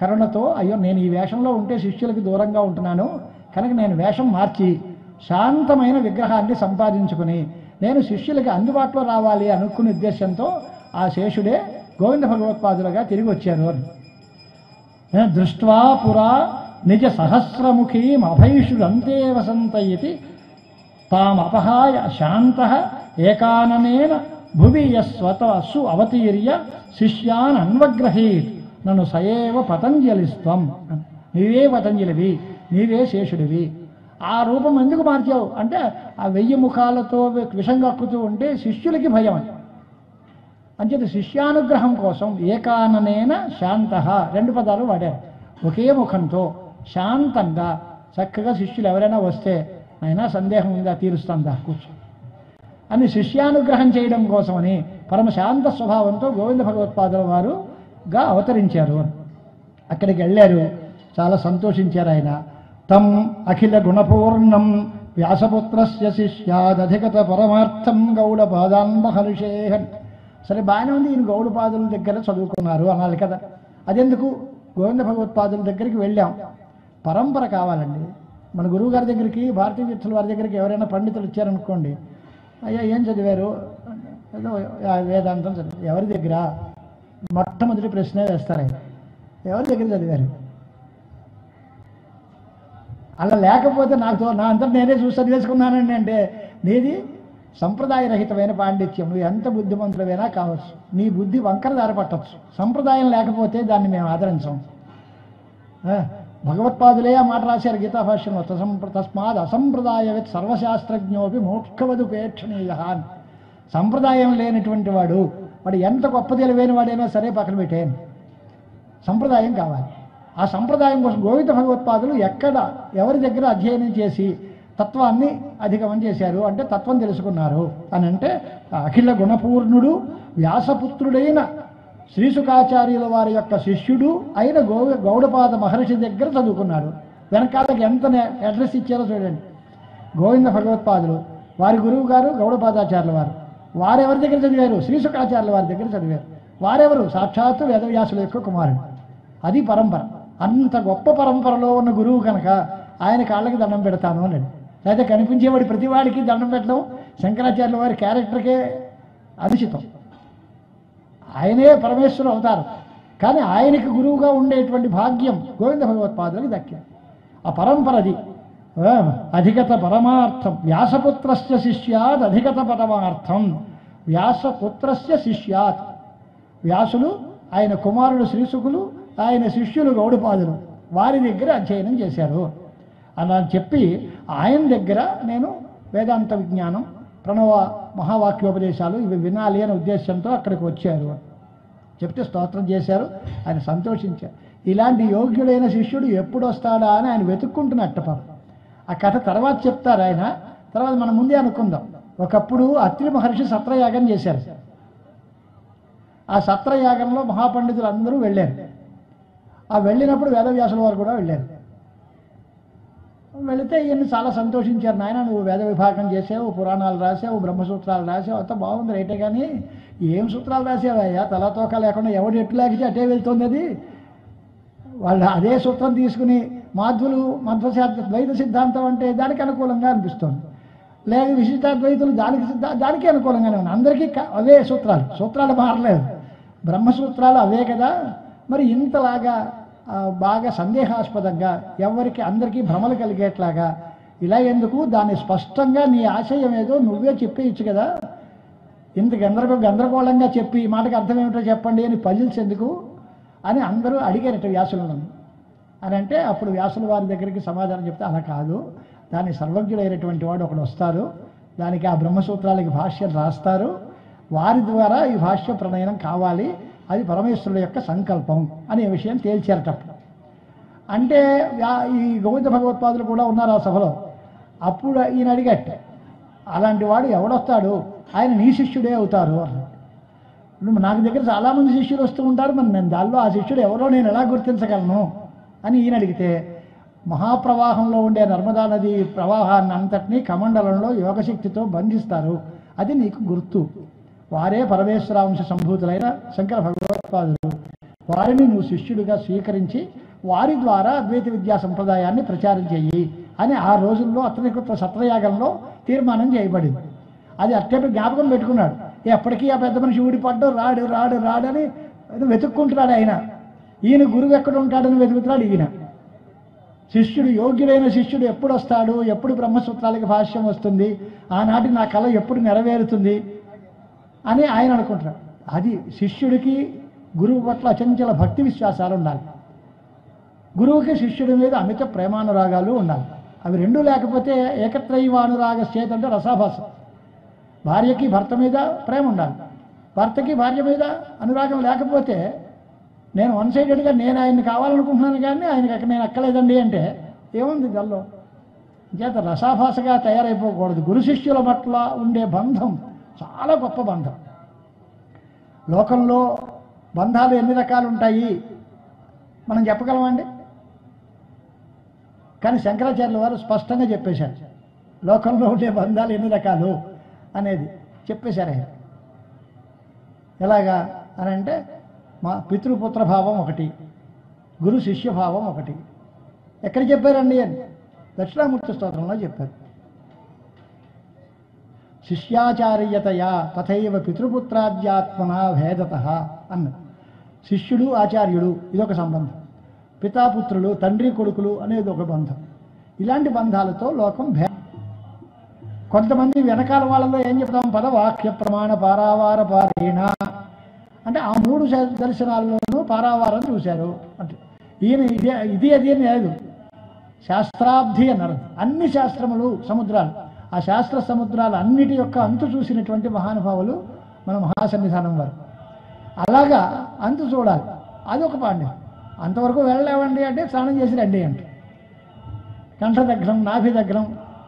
Speaker 2: కరుణతో, అయ్యో నేను ఈ వేషంలో ఉంటే శిష్యులకి దూరంగా ఉంటున్నాను కనుక నేను వేషం మార్చి శాంతమైన విగ్రహాన్ని సంపాదించుకుని నేను శిష్యులకి అందుబాటులో రావాలి అనుకునే ఉద్దేశంతో ఆ శేషుడే గోవింద భగవత్పాదులుగా తిరిగి వచ్చారు అని. దృష్ట్వా పురా నిజ సహస్రముఖీం అభైషుడంతే వసంత ఇతి తామపహాయ శాంత ఏకాననేన భువి యస్వతసు అవతీర్య శిష్యాన్ అన్వగ్రహీత్ నన్ను సయేవ పతంజలిస్త్వం. నీవే పతంజలివి, నీవే శేషుడివి. ఆ రూపం ఎందుకు మార్చావు అంటే ఆ 1000 ముఖాలతో విషం కక్కుతూ ఉంటే శిష్యులకి భయం అని. అంచేత శిష్యానుగ్రహం కోసం ఏకాననేన శాంత 2 పదాలు వాడారు. ఒకే ముఖంతో శాంతంగా చక్కగా శిష్యులు ఎవరైనా వస్తే అయినా సందేహం ఉందా తీరుస్తుందా కూర్చో అని శిష్యానుగ్రహం చేయడం కోసమని పరమశాంత స్వభావంతో గోవింద భగవత్పాదుల వారుగా అవతరించారు. అక్కడికి వెళ్ళారు, చాలా సంతోషించారు ఆయన. తం అఖిల గుణపూర్ణం వ్యాసపుత్రస్య శిష్యాదధిగత పరమార్థం గౌడపాదాన్ మహర్షేహన్. సరే బాగానే ఉంది, ఈయన గౌడపాదుల దగ్గర చదువుకున్నారు అనాలి కదా. అదెందుకు గోవింద భగవత్పాదుల దగ్గరికి వెళ్ళాం, పరంపర కావాలండి. మన గురువు గారి దగ్గరికి, భారతీయ తీర్థుల వారి దగ్గరికి ఎవరైనా పండితులు ఇచ్చారనుకోండి, అయ్యా ఏం చదివారు, ఏదో వేదాంతం చదివారు. ఎవరి దగ్గర మొట్టమొదటి ప్రశ్నే వేస్తారు, ఎవరి దగ్గర చదివారు. అలా లేకపోతే నాకు నా అంతా నేనే చూసి చదివేసుకున్నానండి అంటే నీది సంప్రదాయరహితమైన పాండిత్యం. నువ్వు ఎంత బుద్ధిమంతులైనా కావచ్చు, నీ బుద్ధి వంకర దారి పట్టవచ్చు. సంప్రదాయం లేకపోతే దాన్ని మేము ఆదరించాం. భగవత్పాదులే ఆ మాట రాశారు గీతాభాష్యంలో, తస్మాత్ అసంప్రదాయవిత్ సర్వశాస్త్రజ్ఞోపి మోక్షవదుపేక్షణీయ. సంప్రదాయం లేనటువంటి వాడు ఎంత గొప్ప తెలివైన వాడైనా సరే పక్కన పెట్టేయండి, సంప్రదాయం కావాలి. ఆ సంప్రదాయం కోసం గోవింద భగవత్పాదులు ఎక్కడ ఎవరి దగ్గర అధ్యయనం చేసి తత్వాన్ని అధిగమం చేశారు అంటే తత్వం తెలుసుకున్నారు అని అంటే అఖిల గుణపూర్ణుడు వ్యాసపుత్రుడైన శ్రీసుకాచార్యుల వారి యొక్క శిష్యుడు అయిన గౌడపాద మహర్షి దగ్గర చదువుకున్నాడు. వెనకాలకి ఎంత అడ్రస్ ఇచ్చారో చూడండి. గోవింద భగవత్పాదులు వారి గురువు గారు గౌడపాదాచార్యుల వారు. వారెవరి దగ్గర చదివారు? శ్రీసుకాచార్యుల వారి దగ్గర చదివారు. వారెవరు? సాక్షాత్తు వేదవ్యాసుల యొక్క కుమారుడు. అది పరంపర. అంత గొప్ప పరంపరలో ఉన్న గురువు కనుక ఆయన కాళ్ళకి దండం పెడతాను అన్నాడు. అయితే కనిపించేవాడి ప్రతివాడికి దండం పెట్టడం శంకరాచార్యుల వారి క్యారెక్టర్కే అనుచితం. ఆయనే పరమేశ్వరుడు అవుతారు, కానీ ఆయనకి గురువుగా ఉండేటువంటి భాగ్యం గోవింద భగవత్పాదులకు దక్కింది. ఆ పరంపరది. అధిగత పరమార్థం వ్యాసపుత్రస్య శిష్యాత్ అధిగత పరమార్థం. వ్యాసపుత్రస్య శిష్యాత్, వ్యాసులు ఆయన కుమారుడు శ్రీశుకులు, ఆయన శిష్యులు గౌడపాదులు, వారి దగ్గర అధ్యయనం చేశారు అలా చెప్పి ఆయన దగ్గర నేను వేదాంత విజ్ఞానం, ప్రణవ మహావాక్యోపదేశాలు ఇవి వినాలి అనే ఉద్దేశంతో అక్కడికి వచ్చారు చెప్తే స్తోత్రం చేశారు. ఆయన సంతోషించారు. ఇలాంటి యోగ్యుడైన శిష్యుడు ఎప్పుడు వస్తాడా అని ఆయన వెతుక్కుంటున్నట్టు పాపం. ఆ కథ తర్వాత చెప్తారు ఆయన. తర్వాత మనం ముందే అనుకుందాం, ఒకప్పుడు అత్రి మహర్షి సత్రయాగం చేశారు. ఆ సత్రయాగంలో మహాపండితులు అందరూ వెళ్ళారు. ఆ వెళ్ళినప్పుడు వేదవ్యాసుల వారు కూడా వెళ్ళారు. వెళితే ఈయన్ని చాలా సంతోషించారు. నాయన నువ్వు వేద విభాగం చేసావు, పురాణాలు రాసావు, బ్రహ్మసూత్రాలు రాసావు, అంతా బాగుంది రైటే, కానీ ఏం సూత్రాలు రాసావయ్యా, తలాతోక లేకుండా ఎవడు ఎట్టు లాగితే అటే వెళ్తుంది. అది వాళ్ళు అదే సూత్రం తీసుకుని ద్వైత సిద్ధాంతం అంటే దానికి అనుకూలంగా అనిపిస్తుంది, లేదు విశిష్టాద్వైతులు దానికి అనుకూలంగానే ఉన్నాయి. అందరికీ అవే సూత్రాలు మారలేదు, బ్రహ్మసూత్రాలు అవే కదా. మరి ఇంతలాగా బాగా సందేహాస్పదంగా ఎవరికి అందరికీ భ్రమలు కలిగేట్లాగా ఇలా ఎందుకు? దాన్ని స్పష్టంగా నీ ఆశయం ఏదో నువ్వే చెప్పేయచ్చు కదా. ఇంత గందరగోళంగా చెప్పి ఈ మాటకి అర్థం ఏమిటో చెప్పండి అని పజిల్స్ ఎందుకు అని అందరూ అడిగారట వ్యాసులను అని అంటే అప్పుడు వ్యాసుల వారి దగ్గరికి సమాధానం చెప్తే అలా కాదు, దాన్ని సర్వజ్ఞుడైనటువంటి వాడు ఒకడు వస్తారు, దానికి ఆ బ్రహ్మసూత్రాలకి భాష్యం రాస్తారు, వారి ద్వారా ఈ భాష్య ప్రణయనం కావాలి, అది పరమేశ్వరుడు యొక్క సంకల్పం అనే విషయం తేల్చేటప్పుడు. అంటే ఈ గోవింద భగవత్పాదులు కూడా ఉన్నారు ఆ సభలో. అప్పుడు ఈయన అడిగట్ట, అలాంటి వాడు ఎవడొస్తాడు, ఆయన నీ శిష్యుడే అవుతారు అన్నాడు. నాకు దగ్గర చాలామంది శిష్యులు వస్తూ ఉంటారు, మరి నేను దానిలో ఆ శిష్యుడు ఎవరో నేను ఎలా గుర్తించగలను అని ఈయన అడిగితే, మహాప్రవాహంలో ఉండే నర్మదా నది ప్రవాహాన్ని అంతటినీ కమండలంలో యోగశక్తితో బంధిస్తారు, అది నీకు గుర్తు. వారే పరమేశ్వరాంశ సంభూతులైన శంకర భగవత్పాదులు. వారిని నువ్వు శిష్యుడిగా స్వీకరించి వారి ద్వారా అద్వైత విద్యా సంప్రదాయాన్ని ప్రచారం చెయ్యి అని ఆ రోజుల్లో అతనికి సత్రయాగంలో తీర్మానం చేయబడింది. అది అట్టేపు జ్ఞాపకం పెట్టుకున్నాడు. ఎప్పటికీ ఆ పెద్ద మనిషి ఊడిపడ్డం రాడు రాడు రాడని వెతుక్కుంటున్నాడు ఆయన. ఈయన గురువు ఎక్కడ ఉంటాడని వెతుకుతున్నాడు ఈయన. శిష్యుడు, యోగ్యుడైన శిష్యుడు ఎప్పుడు వస్తాడు, ఎప్పుడు బ్రహ్మసూత్రాలకి భాష్యం వస్తుంది, ఆనాటి నా కళ ఎప్పుడు నెరవేరుతుంది అని ఆయన అనుకుంటున్నాడు. అది శిష్యుడికి గురువు పట్ల అచంచల భక్తి విశ్వాసాలు ఉండాలి. గురువుకి శిష్యుడి మీద అమిత ప్రేమానురాగాలు ఉండాలి. అవి రెండూ లేకపోతే ఏకత్రైవానురాగ చేత అంటే రసాభాసం. భార్యకి భర్త మీద ప్రేమ ఉండాలి, భర్తకి భార్య మీద అనురాగం లేకపోతే నేను వన్ సైడెడ్గా నేను ఆయన్ని కావాలనుకుంటున్నాను కానీ ఆయనకి నేను ఎక్కలేదండి అంటే ఏముంది దానిలో? చేత రసాభాసగా తయారైపోకూడదు. గురు శిష్యుల పట్ల ఉండే బంధం చాలా గొప్ప బంధం. లోకంలో బంధాలు ఎన్ని రకాలు ఉంటాయి మనం చెప్పగలమండి? కానీ శంకరాచార్యుల వారు స్పష్టంగా చెప్పేశారు లోకంలో ఉండే బంధాలు ఎన్ని రకాలు అనేది చెప్పేశారు ఆయన. ఎలాగా అని అంటే మా పితృపుత్ర భావం ఒకటి, గురు శిష్య భావం ఒకటి. ఎక్కడ చెప్పారండి అని దక్షిణామూర్తి స్తోత్రంలో చెప్పారు. శిష్యాచార్యతయా తథైవ పితృపుత్రాధ్యాత్మన భేదత అన్నది. శిష్యుడు ఆచార్యుడు ఇదొక సంబంధం, పితాపుత్రులు తండ్రి కొడుకులు అనేది ఒక బంధం. ఇలాంటి బంధాలతో లోకం కొంతమంది వెనకాల వాళ్ళలో ఏం చెప్తాం, పదవాక్య ప్రమాణ పారావార పారేణ అంటే ఆ మూడు దర్శనాల్లోనూ పారావారం చూశారు అంటే ఈయన ఇది అది అని లేదు, శాస్త్రాబ్ధి అన్నారు. అన్ని శాస్త్రములు సముద్రాలు, ఆ శాస్త్ర సముద్రాలు అన్నిటి యొక్క అంతు చూసినటువంటి మహానుభావులు మన మహాసన్నిధానం వారు. అలాగా అంతు చూడాలి, అది ఒక పాండ్యం. అంతవరకు వెళ్ళలేవండి అంటే స్నానం చేసి రండి అంటే కంఠదగ్నం, నాభి దగ్నం,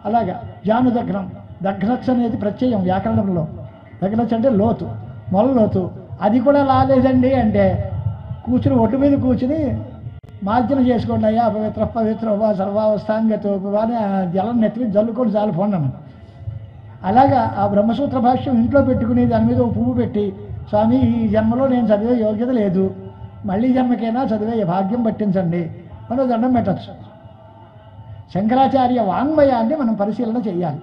Speaker 2: అలాగా జాను దగ్నం. దగ్నచ్చ అనేది ప్రత్యయం వ్యాకరణంలో. దగ్నచ్చ అంటే లోతు, మొల లోతు. అది కూడా లాలేదండి అంటే కూర్చుని ఒడ్డు మీద కూర్చుని మార్జన చేసుకోండి అయ్యా, పవిత్ర పవిత్ర సర్వావస్థాంగతో అని జలం నెత్తి జల్లుకొని జాలిపోండి. అలాగా ఆ బ్రహ్మసూత్ర భాష్యం ఇంట్లో పెట్టుకుని దాని మీద ఒక పువ్వు పెట్టి, స్వామి ఈ జన్మలో నేను చదివే యోగ్యత లేదు, మళ్ళీ జన్మకైనా చదివే భాగ్యం పట్టించండి అని దండం పెట్టచ్చు. శంకరాచార్య వాంగ్మయాన్ని మనం పరిశీలన చేయాలి.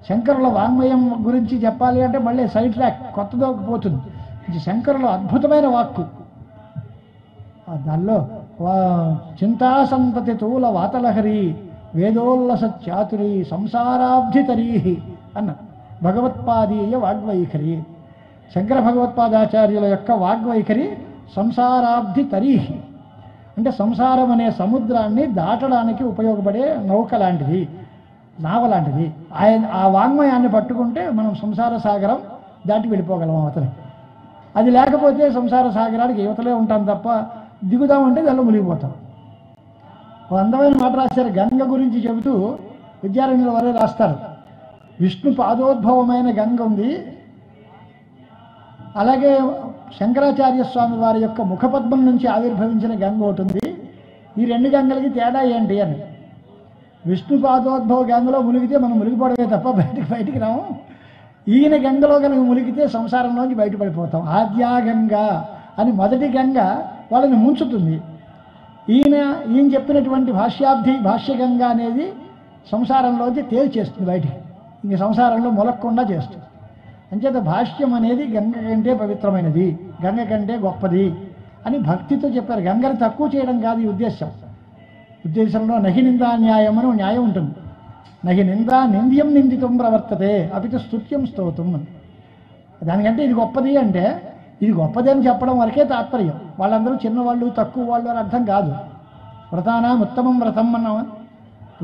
Speaker 2: శంకరుల వాంగ్మయం గురించి చెప్పాలి అంటే మళ్ళీ సైడ్ ట్రాక్ కొత్తదోకి పోతుంది. శంకరుల అద్భుతమైన వాక్కు, దానిలో చింతాసంతతి తూల వాతలహరి వేదోల్లస చాతురి సంసారాబ్ధితరీ అన్న భగవత్పాదీయ వాగ్వైఖరి. శంకర భగవత్పాదాచార్యుల యొక్క వాగ్వైఖరి సంసారాబ్ధి తరీహి అంటే సంసారం అనే సముద్రాన్ని దాటడానికి ఉపయోగపడే నౌక లాంటిది, నావ లాంటిది. ఆ వాంగ్మయాన్ని పట్టుకుంటే మనం సంసార సాగరం దాటి వెళ్ళిపోగలం అవతలే. అది లేకపోతే సంసార సాగరానికి యువతలే ఉంటాం తప్ప దిగుదామంటే దానిలో మునిగిపోతాం. ఒక అందమైన మాట రాశారు గంగ గురించి చెబుతూ, విద్యారణ్యుల వారే రాస్తారు. విష్ణు పాదోద్భవమైన గంగ ఉంది, అలాగే శంకరాచార్య స్వామి వారి యొక్క ముఖపద్మం నుంచి ఆవిర్భవించిన గంగ ఒకటి ఉంది. ఈ రెండు గంగలకి తేడా ఏంటి అని. విష్ణు పాదోద్భవ గంగలో మునిగితే మనం మునిగిపోవడమే తప్ప బయటికి రాము. ఈయన గంగలో కనుక మునిగితే సంసారంలోంచి బయటపడిపోతాం. ఆద్యా గంగ అని మొదటి గంగ వాళ్ళని ముంచుతుంది. ఈయన చెప్పినటువంటి భాష్యగంగ అనేది సంసారంలోంచి తేల్చేస్తుంది బయటికి, ఇంక సంసారంలో మొలక్కుండా చేస్తుంది. అంచేత భాష్యం అనేది గంగ కంటే పవిత్రమైనది, గంగ కంటే గొప్పది అని భక్తితో చెప్పారు. గంగను తక్కువ చేయడం కాదు ఈ ఉద్దేశంలో నహి నిందా న్యాయం అని న్యాయం ఉంటుంది. నహి నిందా నింద్యం నిందితం ప్రవర్తతే అపితు స్తుత్యం స్తోతం. దానికంటే ఇది గొప్పది అంటే ఇది గొప్పది అని చెప్పడం వరకే తాత్పర్యం. వాళ్ళందరూ చిన్నవాళ్ళు తక్కువ వాళ్ళు అని అర్థం కాదు. వ్రతానాం ఉత్తమం వ్రతం అన్నామా,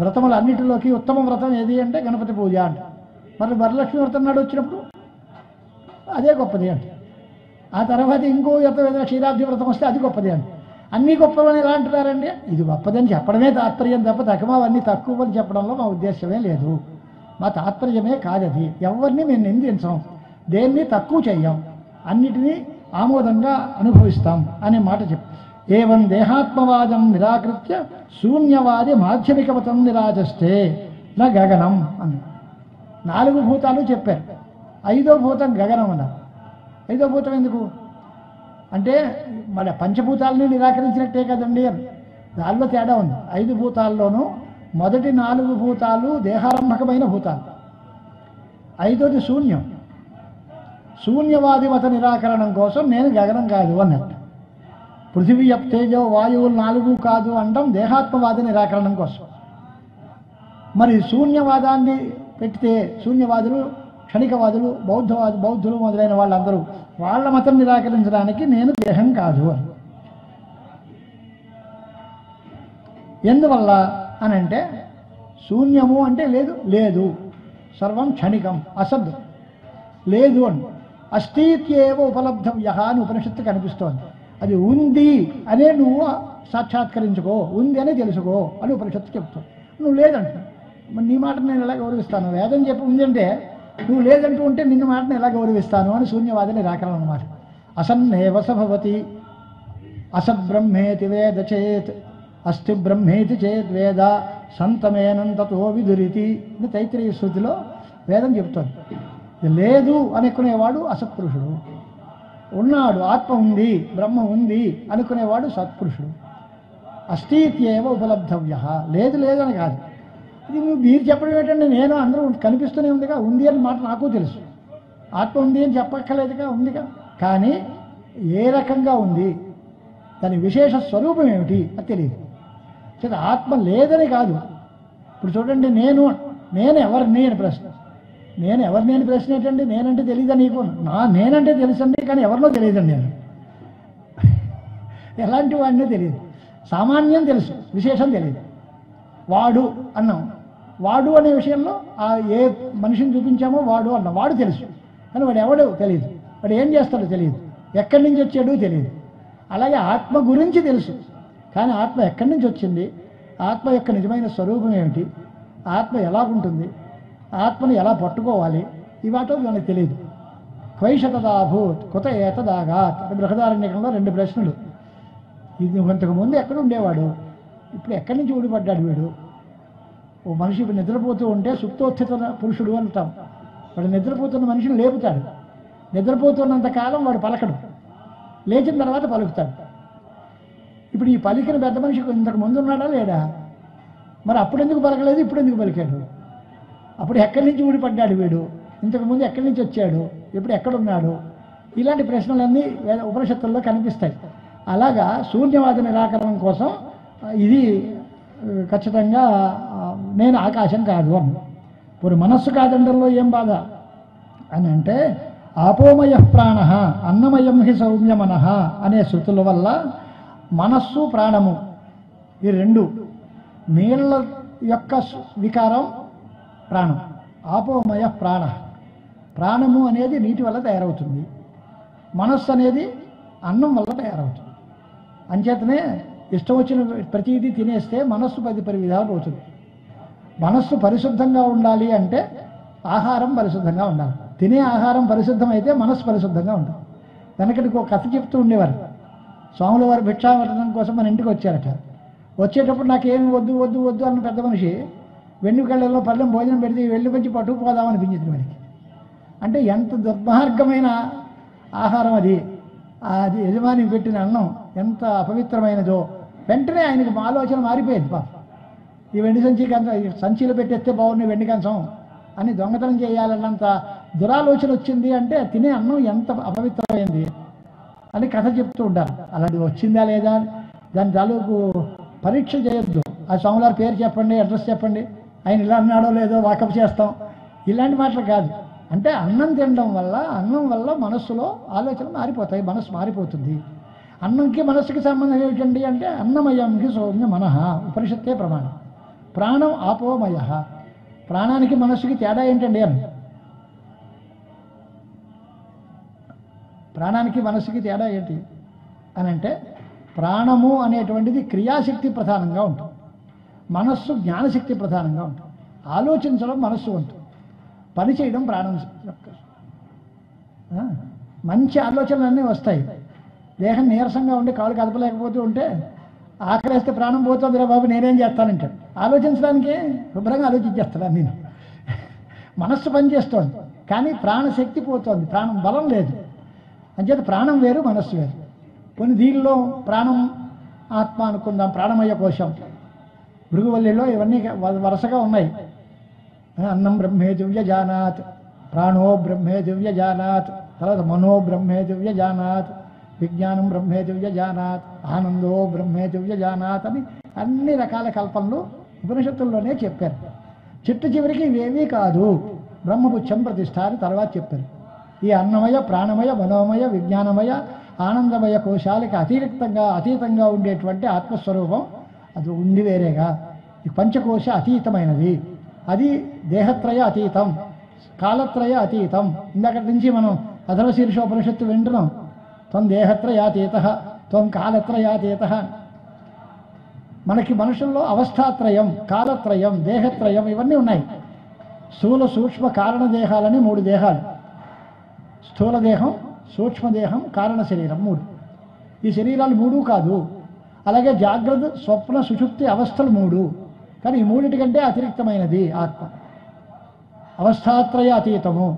Speaker 2: వ్రతములు అన్నిటిలోకి ఉత్తమ వ్రతం ఏది అంటే గణపతి పూజ అంట. మరి వరలక్ష్మి వ్రతం నాడు వచ్చినప్పుడు అదే గొప్పది అంట. ఆ తర్వాత ఇంకో ఏదైనా క్షీరాబ్ది వ్రతం వస్తే అది గొప్పది అంట. అన్నీ గొప్పవని ఎలా అంటున్నారండి? ఇది గొప్పదని చెప్పడమే తాత్పర్యం తప్ప అవన్నీ తక్కువ అని చెప్పడంలో మా ఉద్దేశమే లేదు, మా తాత్పర్యమే కాదది. ఎవరిని మేము నిందించాం, దేన్ని తక్కువ చెయ్యం, అన్నిటినీ ఆమోదంగా అనుభవిస్తాం అనే మాట చెప్పు. ఏవం దేహాత్మవాదం నిరాకృత్య శూన్యవాది మాధ్యమిక మతం నిరాచస్తే నా గగనం అని 4 భూతాలు చెప్పారు. 5వ భూతం గగనం అన్నారు. 5వ భూతం ఎందుకు? అంటే మరి పంచభూతాలని నిరాకరించినట్టే కదండి అని. దానిలో తేడా ఉంది. 5 భూతాల్లోనూ మొదటి 4 భూతాలు దేహారంభకమైన భూతాలు, 5వది శూన్యం. శూన్యవాది మత నిరాకరణం కోసం నేను గగనం కాదు అన్నట్టు. పృథివీ తేజో వాయువులు 4 కాదు అనడం దేహాత్మవాది నిరాకరణం కోసం. మరి శూన్యవాదాన్ని పెడితే శూన్యవాదులు, క్షణికవాదులు, బౌద్ధులు మొదలైన వాళ్ళందరూ వాళ్ళ మతం నిరాకరించడానికి నేను దేహం కాదు అని. ఎందువల్ల అని అంటే శూన్యము అంటే లేదు, సర్వం క్షణికం, అసద్, లేదు అని. అస్థిత్యేవ ఉపలబ్ధవ్య అని ఉపనిషత్తు కనిపిస్తోంది. అది ఉంది అనే నువ్వు సాక్షాత్కరించుకో, ఉంది అని తెలుసుకో అని ఉపనిషత్తు చెప్తావు. నువ్వు లేదంట, మరి నీ మాట నేను ఎలా గౌరవిస్తాను? వేదం చెప్పి ఉంది అంటే నువ్వు లేదంటూ ఉంటే నిన్ను మాటను ఎలా గౌరవిస్తాను అని శూన్యవాది నిరాకరణ అన్నమాట. అసన్నేవ సభవతి అసద్బ్రహ్మేతి వేద చేత్ అస్థి బ్రహ్మేతి చేత్ వేద సంతమేనంతతో విదురితి అని తైత్రీయ శృతిలో వేదం చెప్తోంది. లేదు అనుకునేవాడు అసత్పురుషుడు, ఉన్నాడు ఆత్మ ఉంది బ్రహ్మ ఉంది అనుకునేవాడు సత్పురుషుడు. అస్థిత్యేవ ఉపలబ్ధవ్య, లేదని కాదు. ఇది మీరు చెప్పడం ఏంటంటే నేను అందరూ కనిపిస్తూనే ఉందిగా, ఉంది అని మాట నాకు తెలుసు. ఆత్మ ఉంది అని చెప్పక్కర్లేదుగా, ఉందిగా. కానీ ఏ రకంగా ఉంది, దాని విశేష స్వరూపం ఏమిటి అది తెలియదు. సరే, ఆత్మ లేదని కాదు. ఇప్పుడు చూడండి, నేను ఎవరిని అని ప్రశ్న. నేను ఎవరిని అని ప్రశ్న ఏంటండి? నేనంటే తెలియదా నీకు? నేనంటే తెలుసండి, కానీ ఎవరినో తెలియదండి. నేను ఎలాంటి వాడినే తెలియదు. సామాన్యం తెలుసు, విశేషం తెలియదు. వాడు అన్నాం, వాడు అనే విషయంలో ఏ మనిషిని చూపించామో వాడు అన్నాం, వాడు తెలుసు. కానీ వాడు ఎవడు తెలియదు, వాడు ఏం చేస్తాడో తెలియదు, ఎక్కడి నుంచి వచ్చాడో తెలియదు. అలాగే ఆత్మ గురించి తెలుసు, కానీ ఆత్మ ఎక్కడి నుంచి వచ్చింది, ఆత్మ యొక్క నిజమైన స్వరూపం ఏమిటి, ఆత్మ ఎలా ఉంటుంది, ఆత్మను ఎలా పట్టుకోవాలి, ఈ వాటో మనకు తెలియదు. క్వైషతదాభూత్ కుత ఏతదాగాత్. బృహదారణ్యకంలో 2 ప్రశ్నలు. ఇది ఇంతకుముందు ఎక్కడ ఉండేవాడు, ఇప్పుడు ఎక్కడి నుంచి ఊడిపడ్డాడు వీడు? ఓ మనిషి ఇప్పుడు నిద్రపోతూ ఉంటే సుప్తోత్థిత పురుషుడు అంటాం. వాడు నిద్రపోతున్న మనిషిని లేపుతాడు. నిద్రపోతున్నంత కాలం వాడు పలకడు, లేచిన తర్వాత పలుకుతాడు. ఇప్పుడు ఈ పలికిన పెద్ద మనిషి ఇంతకు ముందు ఉన్నాడా లేడా? మరి అప్పుడు ఎందుకు పలకలేదు, ఇప్పుడు ఎందుకు పలికాడు? అప్పుడు ఎక్కడి నుంచి ఊడిపడ్డాడు వీడు, ఇంతకుముందు ఎక్కడి నుంచి వచ్చాడు, ఇప్పుడు ఎక్కడున్నాడు? ఇలాంటి ప్రశ్నలన్నీ ఉపనిషత్తుల్లో కనిపిస్తాయి. అలాగా శూన్యవాద నిరాకరణం కోసం ఇది ఖచ్చితంగా నేను ఆకాశం కాదు అన్న. ఇప్పుడు మనస్సు కాదండంలో ఏం బాధ అని అంటే, ఆపోమయ ప్రాణ అన్నమయం హి సౌమ్య మనః అనే శృతుల వల్ల మనస్సు ప్రాణము ఈ 2, నీళ్ళ యొక్క వికారం ప్రాణం. ఆపోమయ ప్రాణ, ప్రాణము అనేది నీటి వల్ల తయారవుతుంది, మనస్సు అనేది అన్నం వల్ల తయారవుతుంది. అంచేతనే ఇష్టం వచ్చిన ప్రతిదీ తినేస్తే మనస్సు 10 విధాలు పోతుంది. మనస్సు పరిశుద్ధంగా ఉండాలి అంటే ఆహారం పరిశుద్ధంగా ఉండాలి. తినే ఆహారం పరిశుద్ధమైతే మనస్సు పరిశుద్ధంగా ఉంటుంది. వెనకటికి ఒక కథ చెప్తూ ఉండేవారు. స్వాముల వారు భిక్షావటనం కోసం మన ఇంటికి వచ్చారట. వచ్చేటప్పుడు నాకేం వద్దు వద్దు వద్దు అన్న పెద్ద మనిషి వెండి కళ్ళల్లో పళ్ళెం భోజనం పెడితే వెళ్ళి మంచి పట్టుకుపోదామనిపించింది మనకి. అంటే ఎంత దుర్మార్గమైన ఆహారం అది. అది యజమాని పెట్టిన అన్నం ఎంత అపవిత్రమైనదో. వెంటనే ఆయనకు ఆలోచన మారిపోయింది. పాప ఈ వెండి సంచిలో పెట్టేస్తే బాగుంది వెండి కంచం అని దొంగతనం చేయాలన్నంత దురాలోచన వచ్చింది. అంటే తినే అన్నం ఎంత అపవిత్రమైంది అని కథ చెప్తూ ఉంటారు. అలాంటిది వచ్చిందా లేదా దాని తాలూకు పరీక్ష చేయొద్దు. ఆ స్వాములారి పేరు చెప్పండి, అడ్రస్ చెప్పండి, ఆయన ఇలా అన్నాడో లేదో వాకప్ చేస్తాం, ఇలాంటి మాటలు కాదు. అంటే అన్నం తినడం వల్ల, అన్నం వల్ల మనస్సులో ఆలోచనలు మారిపోతాయి, మనస్సు మారిపోతుంది. అన్నంకి మనస్సుకి సంబంధం ఏమిటండి అంటే అన్నమయంకి సౌమ్య మనః, ఉపనిషత్తే ప్రమాణం. ప్రాణం ఆపోమయ, ప్రాణానికి మనస్సుకి తేడా ఏంటండి అని. ప్రాణానికి మనస్సుకి తేడా ఏంటి అని అంటే, ప్రాణము అనేటువంటిది క్రియాశక్తి ప్రధానంగా ఉంటుంది, మనస్సు జ్ఞానశక్తి ప్రధానంగా ఉంటుంది. ఆలోచించడం మనస్సు వంతు, పని చేయడం ప్రాణం యొక్క. మంచి ఆలోచనలన్నీ వస్తాయి. దేహం నీరసంగా ఉండి కాళ్ళు కదపలేకపోతూ ఉంటే ఆకలేస్తే ప్రాణం పోతుంది, రా బాబు నేనేం చేస్తానంటాడు. ఆలోచించడానికి శుభ్రంగా ఆలోచించేస్తాను నేను. మనస్సు పనిచేస్తోంది కానీ ప్రాణశక్తి పోతోంది, ప్రాణం బలం లేదు. అంచేత ప్రాణం వేరు మనస్సు వేరు. కొన్ని దీనిలో ప్రాణం ఆత్మ అనుకుందాం, ప్రాణమయ కోశం. భృగువల్లిలో ఇవన్నీ వరుసగా ఉన్నాయి. అన్నం బ్రహ్మే దివ్యజానాత్, ప్రాణో బ్రహ్మే దివ్యజానాత్, తర్వాత మనో బ్రహ్మే దివ్యజానాత్, విజ్ఞానం బ్రహ్మే దివ్యజానాత్, ఆనందో బ్రహ్మే దివ్యజానాత్ అని అన్ని రకాల కల్పనలు ఉపనిషత్తుల్లోనే చెప్పారు. చివరికి ఇవేవీ కాదు, బ్రహ్మపుచ్చం ప్రతిష్ఠ అని తర్వాత చెప్పారు. ఈ అన్నమయ, ప్రాణమయ, మనోమయ, విజ్ఞానమయ, ఆనందమయ కోశాలకి అతీతంగా ఉండేటువంటి ఆత్మస్వరూపం అది ఉంది వేరేగా. ఈ పంచకోశ అతీతమైనది, అది దేహత్రయ అతీతం, కాలత్రయ అతీతం. ఇందాక నుంచి మనం అథర్వశీర్షోపనిషత్తు వింటున్నాం. త్వం దేహత్రయాతీత, త్వం కాలత్రయాతీత. మనకి మనుషుల్లో అవస్థాత్రయం, కాలత్రయం, దేహత్రయం ఇవన్నీ ఉన్నాయి. స్థూల సూక్ష్మ కారణ దేహాలని 3 దేహాలు. స్థూల దేహం, సూక్ష్మదేహం, కారణ శరీరం 3. ఈ శరీరాలు 3 కాదు. అలాగే జాగ్రత్త, స్వప్న, సుషుప్తి అవస్థలు 3. కానీ ఈ 3 కంటే అతిరిక్తమైనది ఆత్మ. అవస్థాత్రయ అతీతము,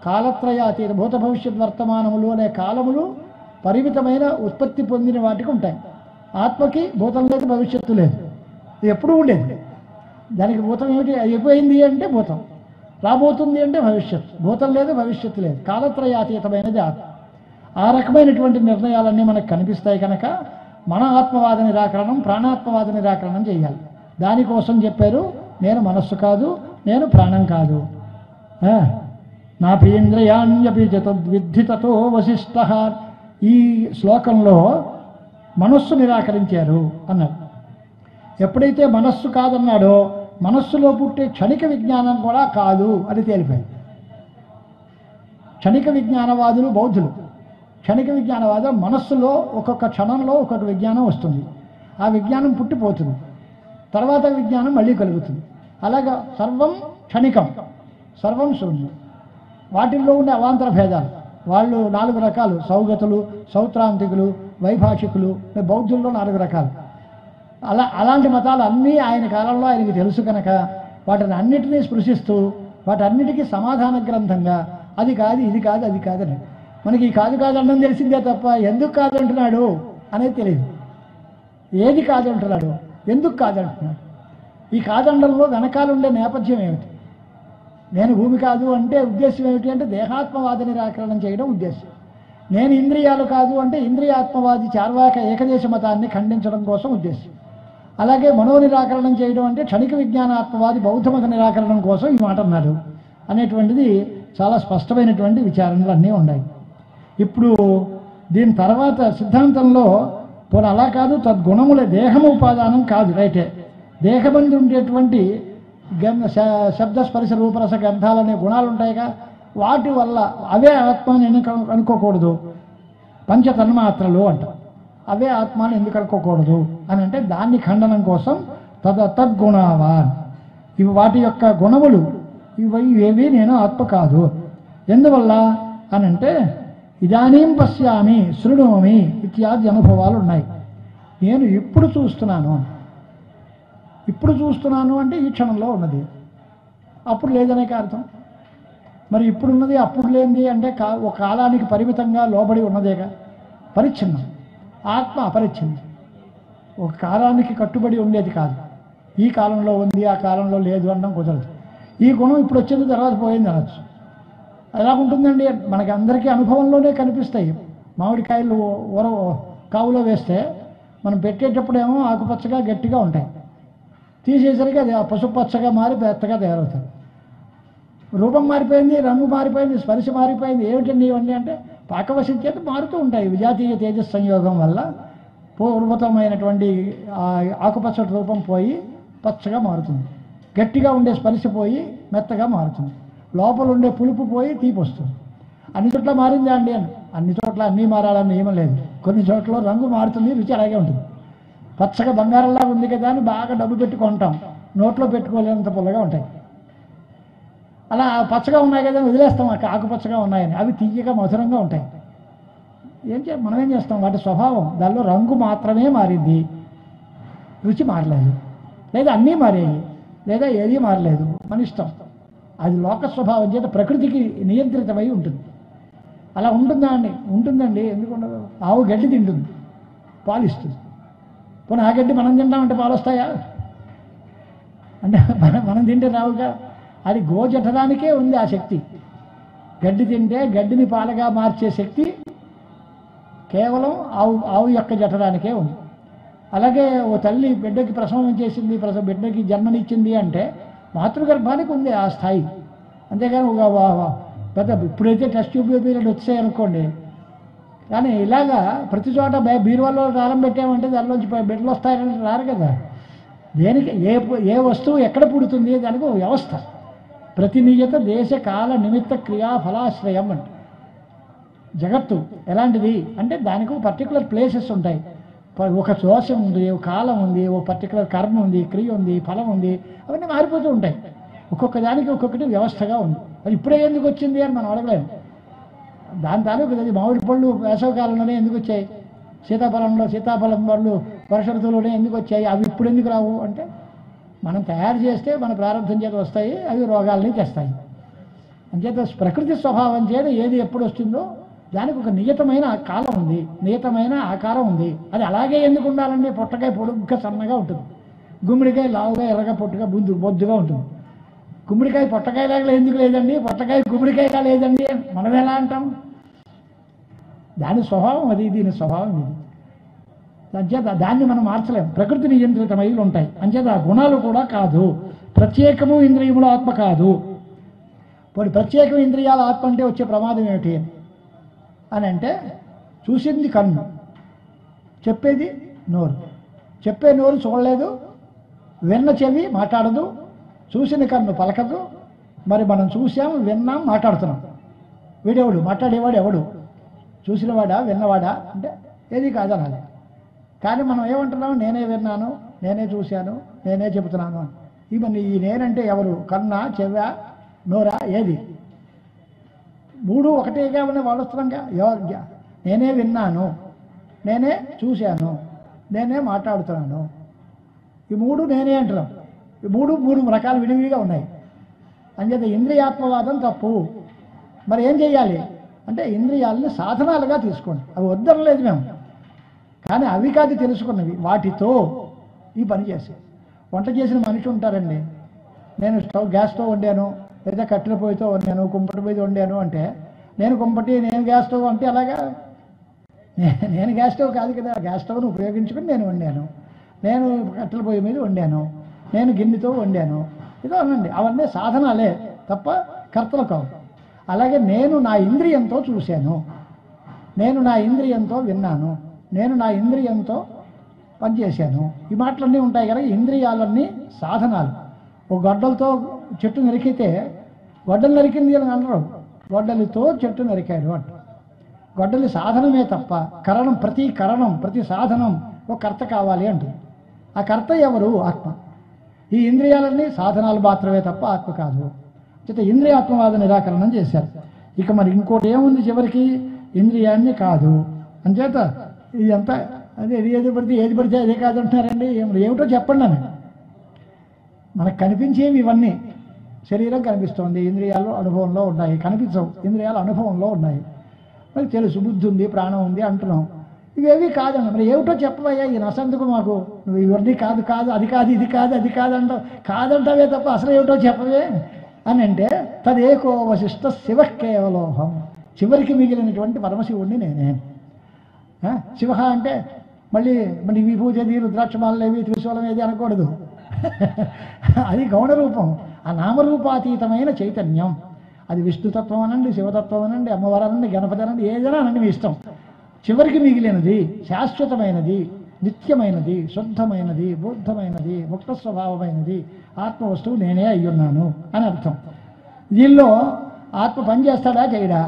Speaker 2: కాలత్రయ అతీతం. భూత భవిష్యత్ వర్తమానములు అనే కాలములు పరిమితమైన ఉత్పత్తి పొందిన వాటికి ఉంటాయి. ఆత్మకి భూతం లేదు, భవిష్యత్తు లేదు, ఇది ఎప్పుడూ ఉండేది. దానికి భూతం ఏమిటి? అయిపోయింది అంటే భూతం, రాబోతుంది అంటే భవిష్యత్తు. భూతం లేదు, భవిష్యత్తు లేదు, కాలత్రయాతీతమైనది ఆత్మ. ఆ రకమైనటువంటి నిర్ణయాలన్నీ మనకు కనిపిస్తాయి కనుక మన ఆత్మవాద నిరాకరణం, ప్రాణాత్మవాద నిరాకరణం చేయాలి. దానికోసం చెప్పారు, నేను మనస్సు కాదు, నేను ప్రాణం కాదు. నా ప్రియంద్రయాణ్యపి తద్విద్ధి తతో వశిష్ఠ. ఈ శ్లోకంలో మనస్సు నిరాకరించారు అన్నారు. ఎప్పుడైతే మనస్సు కాదన్నాడో మనస్సులో పుట్టే క్షణిక విజ్ఞానం కూడా కాదు అని తేలిపోయింది. క్షణిక విజ్ఞానవాదులు బౌద్ధులు. క్షణిక విజ్ఞానవాదం మనస్సులో ఒక్కొక్క క్షణంలో ఒక్కొక్క విజ్ఞానం వస్తుంది, ఆ విజ్ఞానం పుట్టిపోతుంది, తర్వాత విజ్ఞానం మళ్ళీ కలుగుతుంది. అలాగా సర్వం క్షణికం, సర్వం శూన్యం. వాటిల్లో ఉండే అవాంతర భేదాలు వాళ్ళు 4 రకాలు: సౌగతులు, సౌత్రాంతికులు, వైభాషికులు. బౌద్ధుల్లో 4 రకాలు. అలాంటి మతాలు అన్నీ ఆయన కాలంలో ఆయనకి తెలుసు కనుక వాటిని అన్నిటినీ స్పృశిస్తూ వాటన్నిటికీ సమాధాన గ్రంథంగా అది కాదు, ఇది కాదు, అది కాదని. మనకి ఈ కాదు కాదనడం తెలిసిందే తప్ప ఎందుకు కాదంటున్నాడు అనేది తెలియదు. ఏది కాదంటున్నాడు, ఎందుకు కాదంటున్నాడు, ఈ కాదండంలో వెనకాలండే నేపథ్యం ఏమిటి? నేను భూమి కాదు అంటే ఉద్దేశం ఏమిటి అంటే దేహాత్మవాద నిరాకరణం చేయడం ఉద్దేశం. నేను ఇంద్రియాలు కాదు అంటే ఇంద్రియాత్మవాది చార్వాక ఏకదేశ మతాన్ని ఖండించడం కోసం ఉద్దేశం. అలాగే మనో నిరాకరణం చేయడం అంటే క్షణిక విజ్ఞానాత్మవాది బౌద్ధ మత నిరాకరణం కోసం ఈ మాట అన్నాడు అనేటువంటిది చాలా స్పష్టమైనటువంటి విచారణలు అన్నీ ఉన్నాయి. ఇప్పుడు దీని తర్వాత సిద్ధాంతంలో పోనీ అలా కాదు, తద్గుణములే, దేహము ఉపాదానం కాదు, రైటే. దేహమంది ఉండేటువంటి శబ్ద స్పర్శ రూపరస గంధాలనే గుణాలు ఉంటాయిగా, వాటి వల్ల అవే ఆత్మని ఎందుకు అనుకోకూడదు? పంచతన్మాత్రలు అంట, అవే ఆత్మని ఎందుకు అనుకోకూడదు అని అంటే దాన్ని ఖండనం కోసం తద్గుణావాన్, ఇవి వాటి యొక్క గుణములు, ఇవేవి నేను ఆత్మ కాదు. ఎందువల్ల అని అంటే ఇదానీం పశ్యామి శృణోమి ఇత్యాది అనుభవాలు ఉన్నాయి. నేను ఇప్పుడు చూస్తున్నాను, ఇప్పుడు చూస్తున్నాను అంటే ఈ క్షణంలో ఉన్నది, అప్పుడు లేదనే అర్థం. మరి ఇప్పుడున్నది అప్పుడు లేనిది అంటే ఒక కాలానికి పరిమితంగా లోబడి ఉన్నదేగా, పరిచ్ఛిన్నం. ఆత్మ అపరిచ్ఛిన్నం, ఒక కాలానికి కట్టుబడి ఉండేది కాదు. ఈ కాలంలో ఉంది, ఆ కాలంలో లేదు అనడం కుదరదు. ఈ గుణం ఇప్పుడు వచ్చింది, తర్వాత పోయింది అనొచ్చు. ఎలా ఉంటుందండి? మనకి అందరికీ అనుభవంలోనే కనిపిస్తాయి. మామిడికాయలు కావులో వేస్తే మనం పెట్టేటప్పుడేమో ఆకుపచ్చగా గట్టిగా ఉంటాయి, తీసేసరికి అది పసుపు పచ్చగా మారి పెద్దగా తయారవుతాయి. రూపం మారిపోయింది, రంగు మారిపోయింది, స్పర్శ మారిపోయింది. ఏమిటండి ఇవన్నీ అంటే పాకవశం చేత మారుతూ ఉంటాయి. విజాతీయ తేజస్ సంయోగం వల్ల పూర్వతమైనటువంటి ఆకుపచ్చటి రూపం పోయి పచ్చగా మారుతుంది, గట్టిగా ఉండే స్పర్శ పోయి మెత్తగా మారుతుంది, లోపల ఉండే పులుపు పోయి తీపి వస్తుంది. అన్ని చోట్ల మారిందా అండి అని? అన్ని చోట్ల అన్నీ మారాలని నియమం లేదు. కొన్ని చోట్ల రంగు మారుతుంది, రుచి అలాగే ఉంటుంది. పచ్చగా బంగారంలా ఉంది కదా అని బాగా డబ్బు పెట్టుకుంటాం, నోట్లో పెట్టుకోలేనంత పుల్లగా ఉంటాయి. అలా పచ్చగా ఉన్నాయి కదా వదిలేస్తాం, ఆకుపచ్చగా ఉన్నాయని. అవి తీయగా మధురంగా ఉంటాయి. మనం ఏం చేస్తాం? వాటి స్వభావం, దానిలో రంగు మాత్రమే మారింది, రుచి మారలేదు, లేదా అన్నీ మారాయి, లేదా ఏదీ మారలేదు, మన ఇష్టం. అది లోక స్వభావం చేత ప్రకృతికి నియంత్రితమై ఉంటుంది. అలా ఉంటుందా అండి? ఉంటుందండి. ఎందుకు ఉండదు? ఆవు గడ్డి తింటుంది, పాలు ఇస్తుంది. పోనీ ఆ గడ్డి మనం తింటామంటే పాలు వస్తాయా? అంటే మనం తింటే రావుగా. అది గోజఠడానికే ఉంది ఆ శక్తి. గడ్డి తింటే గడ్డిని పాలుగా మార్చే శక్తి కేవలం ఆవు యొక్క జఠరానికే ఉంది. అలాగే ఓ తల్లి బిడ్డకి ప్రసవం చేసింది, బిడ్డకి జన్మనిచ్చింది అంటే మాతృగర్భానికి ఉంది ఆ స్థాయి. అంతేగాని ఒక పెద్ద ఇప్పుడైతే టెస్ట్ ట్యూబ్ పీరియడ్ వచ్చాయనుకోండి, కానీ ఇలాగా ప్రతి చోట బీరువాలో తాళం పెట్టామంటే దానిలోంచి బిడ్డలు వస్తాయని రారు కదా. దేనికి ఏ వస్తువు ఎక్కడ పుడుతుంది దానికి ఒక వ్యవస్థ. ప్రతినియత దేశ కాల నిమిత్త క్రియా ఫలాశ్రయం అంట. జగత్తు ఎలాంటిది అంటే దానికి పర్టికులర్ ప్లేసెస్ ఉంటాయి. ఒక దోషం ఉంది, ఒక కాలం ఉంది, ఓ పర్టికులర్ కర్మ ఉంది, క్రియ ఉంది, ఫలం ఉంది. అవన్నీ మారిపోతూ ఉంటాయి. ఒక్కొక్క దానికి ఒక్కొక్కటి వ్యవస్థగా ఉంది. అది ఇప్పుడే ఎందుకు వచ్చింది అని మనం అడగలేము. దాని తాలూకు మామిడి పళ్ళు వేసవకాలంలోనే ఎందుకు వచ్చాయి, సీతాఫలం పళ్ళు వర్ష ఋతువులోనే ఎందుకు వచ్చాయి, అవి ఇప్పుడు ఎందుకు రావు అంటే మనం తయారు చేస్తే మన ప్రారంభం చేత వస్తాయి, అవి రోగాలని తెస్తాయి. అంచేత ప్రకృతి స్వభావం చేత ఏది ఎప్పుడు వస్తుందో దానికి ఒక నియతమైన కాలం ఉంది, నియతమైన ఆకారం ఉంది. అది అలాగే ఎందుకు ఉండాలండి? పొట్టకాయ పొడుగ్గా సన్నగా ఉంటుంది, గుమ్మడికాయ లావుగా ఎర్రగా పొట్టుగా బొద్దుగా ఉంటుంది. గుమ్మడికాయ పొట్టకాయలాగా ఎందుకు లేదండి, పొట్టకాయ గుమ్మడికాయగా లేదండి మనం ఎలా అంటాం? దాని స్వభావం అది, దీని స్వభావం ఇది. అంచేత దాన్ని మనం మార్చలేము. ప్రకృతి నియంత్రితమైలు ఉంటాయి. అంచేత ఆ గుణాలు కూడా కాదు. ప్రత్యేకము ఇంద్రియముల ఆత్మ కాదు. పోనీ ప్రత్యేకం ఇంద్రియాల ఆత్మ అంటే వచ్చే ప్రమాదం ఏమిటి అని అంటే, చూసింది కన్ను, చెప్పేది నోరు. చెప్పే నోరు చూడలేదు, విన్న చెవి మాట్లాడదు, చూసిన కన్ను పలకదు. మరి మనం చూసాం, విన్నాం, మాట్లాడుతున్నాం. వీడెవడు? మాట్లాడేవాడు ఎవడు? చూసినవాడా, విన్నవాడా అంటే ఏది కాదనాలి. కానీ మనం ఏమంటున్నాం? నేనే విన్నాను, నేనే చూశాను, నేనే చెబుతున్నాను అని. ఇవన్నీ ఈ నేనంటే ఎవరు? కన్నా, చెవ్వా, నోరా? ఏది? మూడు ఒకటేగా ఉన్న వాడుస్తున్నాంగా. నేనే విన్నాను, నేనే చూశాను, నేనే మాట్లాడుతున్నాను. ఈ మూడు నేనే అంటున్నాం. ఈ మూడు రకాలు విడివిడిగా ఉన్నాయి. అంచేత ఇంద్రియాత్మవాదం తప్పు. మరి ఏం చేయాలి అంటే ఇంద్రియాలని సాధనాలుగా తీసుకోండి. అవి వద్దనలేదు మేము, కానీ అవి కాదు తెలుసుకున్నవి. వాటితో ఈ పని చేసి వంట చేసిన మనిషి ఉంటారండి. నేను గ్యాస్ స్టవ్ వండాను, లేదా కట్టెల పొయ్యితో వండాను, కుంపటి పొయ్యి వండాను అంటే నేను కుంపటి, నేను గ్యాస్ స్టవ్ అంటే అలాగా నేను గ్యాస్ స్టవ్ కాదు కదా. గ్యాస్ స్టవ్ను ఉపయోగించుకుని నేను వండాను, నేను కట్టెల పొయ్యి మీద వండాను, నేను గిన్నెతో వండాను. ఇదో అనండి, అవన్నీ సాధనాలే తప్ప కర్తలు కావు. అలాగే నేను నా ఇంద్రియంతో చూశాను, నేను నా ఇంద్రియంతో విన్నాను, నేను నా ఇంద్రియంతో పనిచేశాను. ఈ మాటలన్నీ ఉంటాయి కదా. ఇంద్రియాలన్నీ సాధనాలు. ఒక గొడ్డలతో చెట్టు నరికితే గొడ్డలు నరికింది అని అనరు, గొడ్డలితో చెట్టు నరికాడు అంట. గొడ్డలి సాధనమే తప్ప కరణం, ప్రతి సాధనం ఒక కర్త కావాలి అంటుంది. ఆ కర్త ఎవరు? ఆత్మ. ఈ ఇంద్రియాలన్నీ సాధనాలు మాత్రమే తప్ప ఆత్మ కాదు. చేత ఇంద్రియాత్మవాద నిరాకరణం చేశారు. ఇక మరి ఇంకోటి ఏముంది చివరికి? ఇంద్రియాన్ని కాదు. అంచేత ఇదంతా అదే ఏది పడితే అదే కాదు అంటున్నారండి. ఏమిటో చెప్పండి అని. మనకు కనిపించేవి ఇవన్నీ. శరీరం కనిపిస్తోంది, ఇంద్రియాలు అనుభవంలో ఉన్నాయి. కనిపించవు, ఇంద్రియాలు అనుభవంలో ఉన్నాయి. మరి తెలుసు, బుద్ధి ఉంది, ప్రాణం ఉంది అంటున్నాం. ఇవేవి కాదండి. మరి ఏమిటో చెప్పవయ్యా, ఈ నసందుకు మాకు నువ్వు ఇవన్నీ కాదు, అది కాదు, ఇది కాదు, అది కాదంటావు. కాదంటావే తప్ప అసలు ఏమిటో చెప్పవే అని అంటే, తదేకో వశిష్ట శివ కేవలోహం. చివరికి మిగిలినటువంటి పరమశివుణ్ణి నేనే. శివ అంటే మళ్ళీ విభూతి, రుద్రాక్షమాలేవి, త్రిశూలం ఏది అనకూడదు. అది గౌణరూపం. ఆ నామరూపాతీతమైన చైతన్యం. అది విష్ణుతత్వం అనండి, శివతత్వం అనండి, అమ్మవారు అనండి, గణపతి అనండి, ఏదైనా అనండి మీ ఇష్టం. చివరికి మిగిలినది శాశ్వతమైనది, నిత్యమైనది, శుద్ధమైనది, బుద్ధమైనది, ముక్త స్వభావమైనది ఆత్మ వస్తువు నేనే అయ్యున్నాను అని అర్థం. దీనిలో ఆత్మ పనిచేస్తాడా, చేయడా,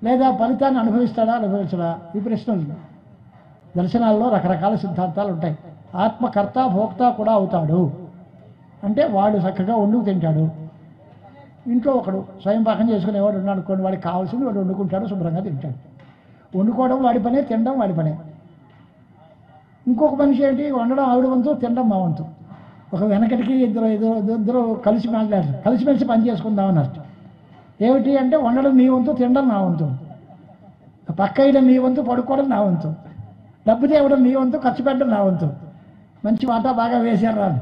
Speaker 2: లేదా ఫలితాన్ని అనుభవిస్తాడా, అనుభవించడా? ఈ ప్రశ్నలు. దర్శనాల్లో రకరకాల సిద్ధాంతాలు ఉంటాయి. ఆత్మకర్త భోక్త కూడా అవుతాడు అంటే వాడు చక్కగా వండుకు తింటాడు. ఇంట్లో ఒకడు స్వయం పాకం చేసుకునేవాడు ఉన్నాడు అనుకోండి, వాడికి కావాల్సింది వాడు వండుకుంటాడు, శుభ్రంగా తింటాడు. వండుకోవడం వాడి పనే, తినడం వాడి పనే. ఇంకొక మనిషి ఏంటి, వండడం ఆవిడ వంతు, తినడం మా వంతు. ఒక వెనకటికి ఇద్దరు కలిసి మాట్లాడారు, కలిసిమెలిసి పని చేసుకుందామని అర్థం. ఏమిటి అంటే వండడం నీ వంతు, తినడం నా వంతు, పక్క వేయడం నీ వంతు, పడుకోవడం నా వంతు, డబ్బు తేవడం నీ వంతు, ఖర్చు పెట్టడం నా వంతు, మంచి వాటా బాగా వేశారు రాను,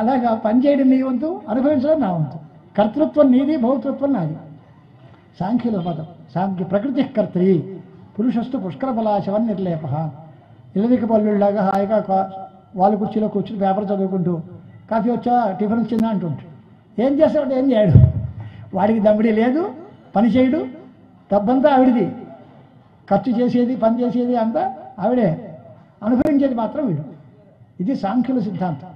Speaker 2: అలాగా పని చేయడం నీ వంతు, అనుభవించడం నా వంతు. కర్తృత్వం నీది, భోక్తృత్వం నాది. సాంఖ్యుల పదం. సాంఖ్య ప్రకృతి కర్త్రి పురుషస్తు పుష్కర బలాశవన్ నిర్లేప. ఇల్లదిక పల్లుళ్ళలాగా హాయిగా వాళ్ళ కుర్చీలో కూర్చుని పేపర్ చదువుకుంటూ కాఫీ వచ్చా, టిఫిన్ వచ్చిందా అంటుంటాడు. ఏం చేస్తాడు? ఏం చేయడు. వాడికి దమ్మిడి లేదు, పని చేయడు, డబ్బంతా ఆవిడిది, ఖర్చు చేసేది, పని చేసేది అంతా ఆవిడే, అనుభవించేది మాత్రం వీడు. ఇది సాంఖ్యుల సిద్ధాంతం.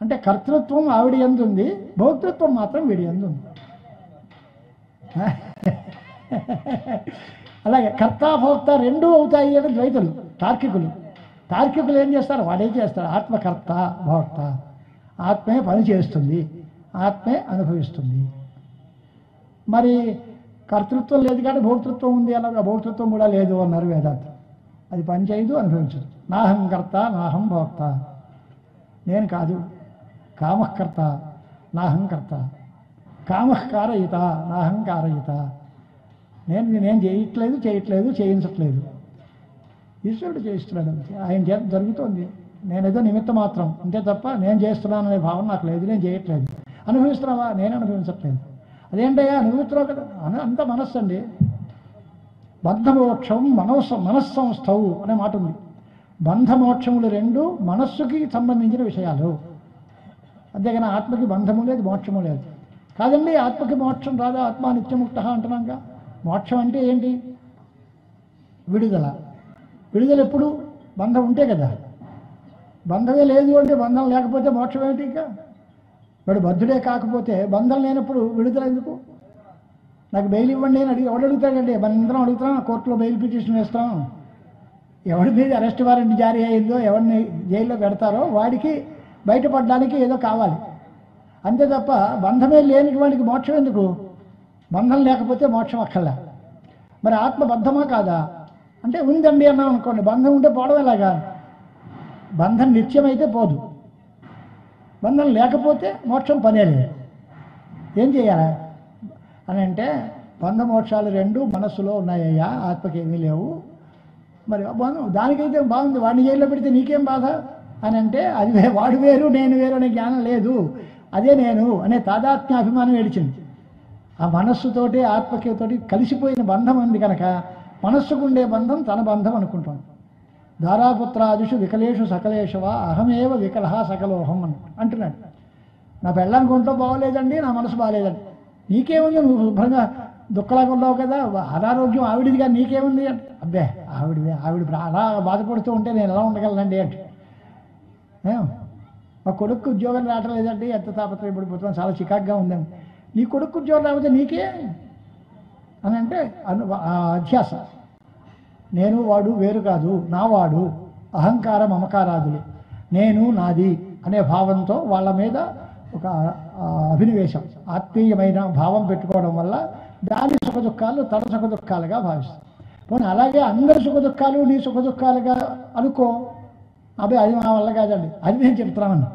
Speaker 2: అంటే కర్తృత్వం ఆవిడ యందు ఉంది, భోక్తృత్వం మాత్రం వీడి యందు ఉంది. అలాగే కర్తాభోక్త రెండూ అవుతాయి అని ద్వైతులు, తార్కికులు. తార్కికులు ఏం చేస్తారు? వాడేం చేస్తారు? ఆత్మకర్త భోక్త, ఆత్మే పని చేస్తుంది, ఆత్మే అనుభవిస్తుంది. మరి కర్తృత్వం లేదు కానీ భోక్తృత్వం ఉంది, అలాగా భోక్తృత్వం కూడా లేదు అన్నారు వేదాంతం. అది పని చేయదు, అనుభవించదు. నాహం కర్త నాహం భోక్త, నేను కాదు. కామకర్త నాహం కర్త, కామకారయిత నాహం కారయిత. నేను చేయట్లేదు, చేయించట్లేదు. ఈశ్వరుడు చేయిస్తున్నాడు, ఆయన చేత జరుగుతోంది. నేనేదో నిమిత్త మాత్రం అంతే తప్ప నేను చేస్తున్నాను అనే భావన నాకు లేదు. నేను చేయట్లేదు. అనుభవిస్తున్నావా? నేను అనుభవించట్లేదు. అదేంటయ్యా అనుభవిస్తున్నావు కదా, అంత మనస్సు అండి. బంధమోక్షం మనస్సంస్థవు అనే మాట ఉంది. బంధమోక్షములు రెండు మనస్సుకి సంబంధించిన విషయాలు. అంతేగాని ఆత్మకి బంధము లేదు, మోక్షము లేదు. కాదండి, ఆత్మకి మోక్షం రాదా? ఆత్మ నిత్యముక్త అంటున్నాగా. మోక్షం అంటే ఏంటి? విడుదల. విడుదల ఎప్పుడు? బంధం ఉంటే కదా. బంధమే లేదు అంటే, బంధం లేకపోతే మోక్షం ఏమిటి? ఇంకా వాడు బద్ధుడే కాకపోతే బంధం లేనప్పుడు విడుదల ఎందుకు? నాకు బెయిల్ ఇవ్వండి అని ఎవడు అడుగుతాడండి? మన అందరం అడుగుతాం, కోర్టులో బెయిల్ పిటిషన్ వేస్తాం. ఎవడి మీద అరెస్ట్ వారెంట్ జారీ అయ్యిందో, ఎవరిని జైల్లో పెడతారో వాడికి బయటపడడానికి ఏదో కావాలి అంతే తప్ప బంధమే లేనివాడికి మోక్షం ఎందుకు? బంధం లేకపోతే మోక్షం అక్కర్లే. మరి ఆత్మ బద్ధమా కాదా అంటే ఉందండి అన్నాం అనుకోండి. బంధం ఉంటే పోవడం ఎలాగా? బంధం నిత్యమైతే పోదు, బంధం లేకపోతే మోక్షం పనే లేదు. ఏం చేయాలి అని అంటే, బంధమోక్షాలు రెండు మనస్సులో ఉన్నాయ్యా, ఆత్మకి ఏమీ లేవు. మరి దానికైతే బాగుంది, వాడిని జైల్లో పెడితే నీకేం బాధ అని అంటే, అది వాడు వేరు నేను వేరు అనే జ్ఞానం లేదు. అదే నేను అనే తాదాత్మ్య అభిమానం ఏడిచింది. ఆ మనస్సుతోటి ఆత్మతోటి కలిసిపోయిన బంధం ఉంది కనుక మనస్సుకుండే బంధం తన బంధం అనుకుంటాం. దారాపుత్రాదిషు వికలేషు సకలేషవా అహమేవ వికలహ సకలోహం అంటున్నాడు. నా పెళ్ళానికి ఒంట్లో బాగోలేదండి, నా మనసు బాగోలేదండి. నీకేముంది? నువ్వు శుభ్రంగా దుఃఖలాగా ఉన్నావు కదా, అనారోగ్యం ఆవిడిది కానీ నీకేముంది అంటే, అబ్బే ఆవిడ అలా బాధపడుతూ ఉంటే నేను ఎలా ఉండగలనండి అంటే, మా కొడుకు ఉద్యోగం రావటం లేదండి, ఎంత తాపత్రయపడిపోతున్నాం, చాలా చికాగ్గా ఉందండి. నీ కొడుకు ఉద్యోగం రాకపోతే నీకే అని అంటే అధ్యాస. నేను వాడు వేరు కాదు, నా వాడు, అహంకార మమకారాదులు, నేను నాది అనే భావంతో వాళ్ళ మీద ఒక అభినివేశం, ఆత్మీయమైన భావం పెట్టుకోవడం వల్ల దాని సుఖ దుఃఖాలు తన సుఖ దుఃఖాలుగా భావిస్తాం. పోనీ అలాగే అందరి సుఖ దుఃఖాలు నీ సుఖ దుఃఖాలుగా అనుకో. అబ్బాయి అది మా వల్ల కాదండి, అది నేను చెప్తున్నాను.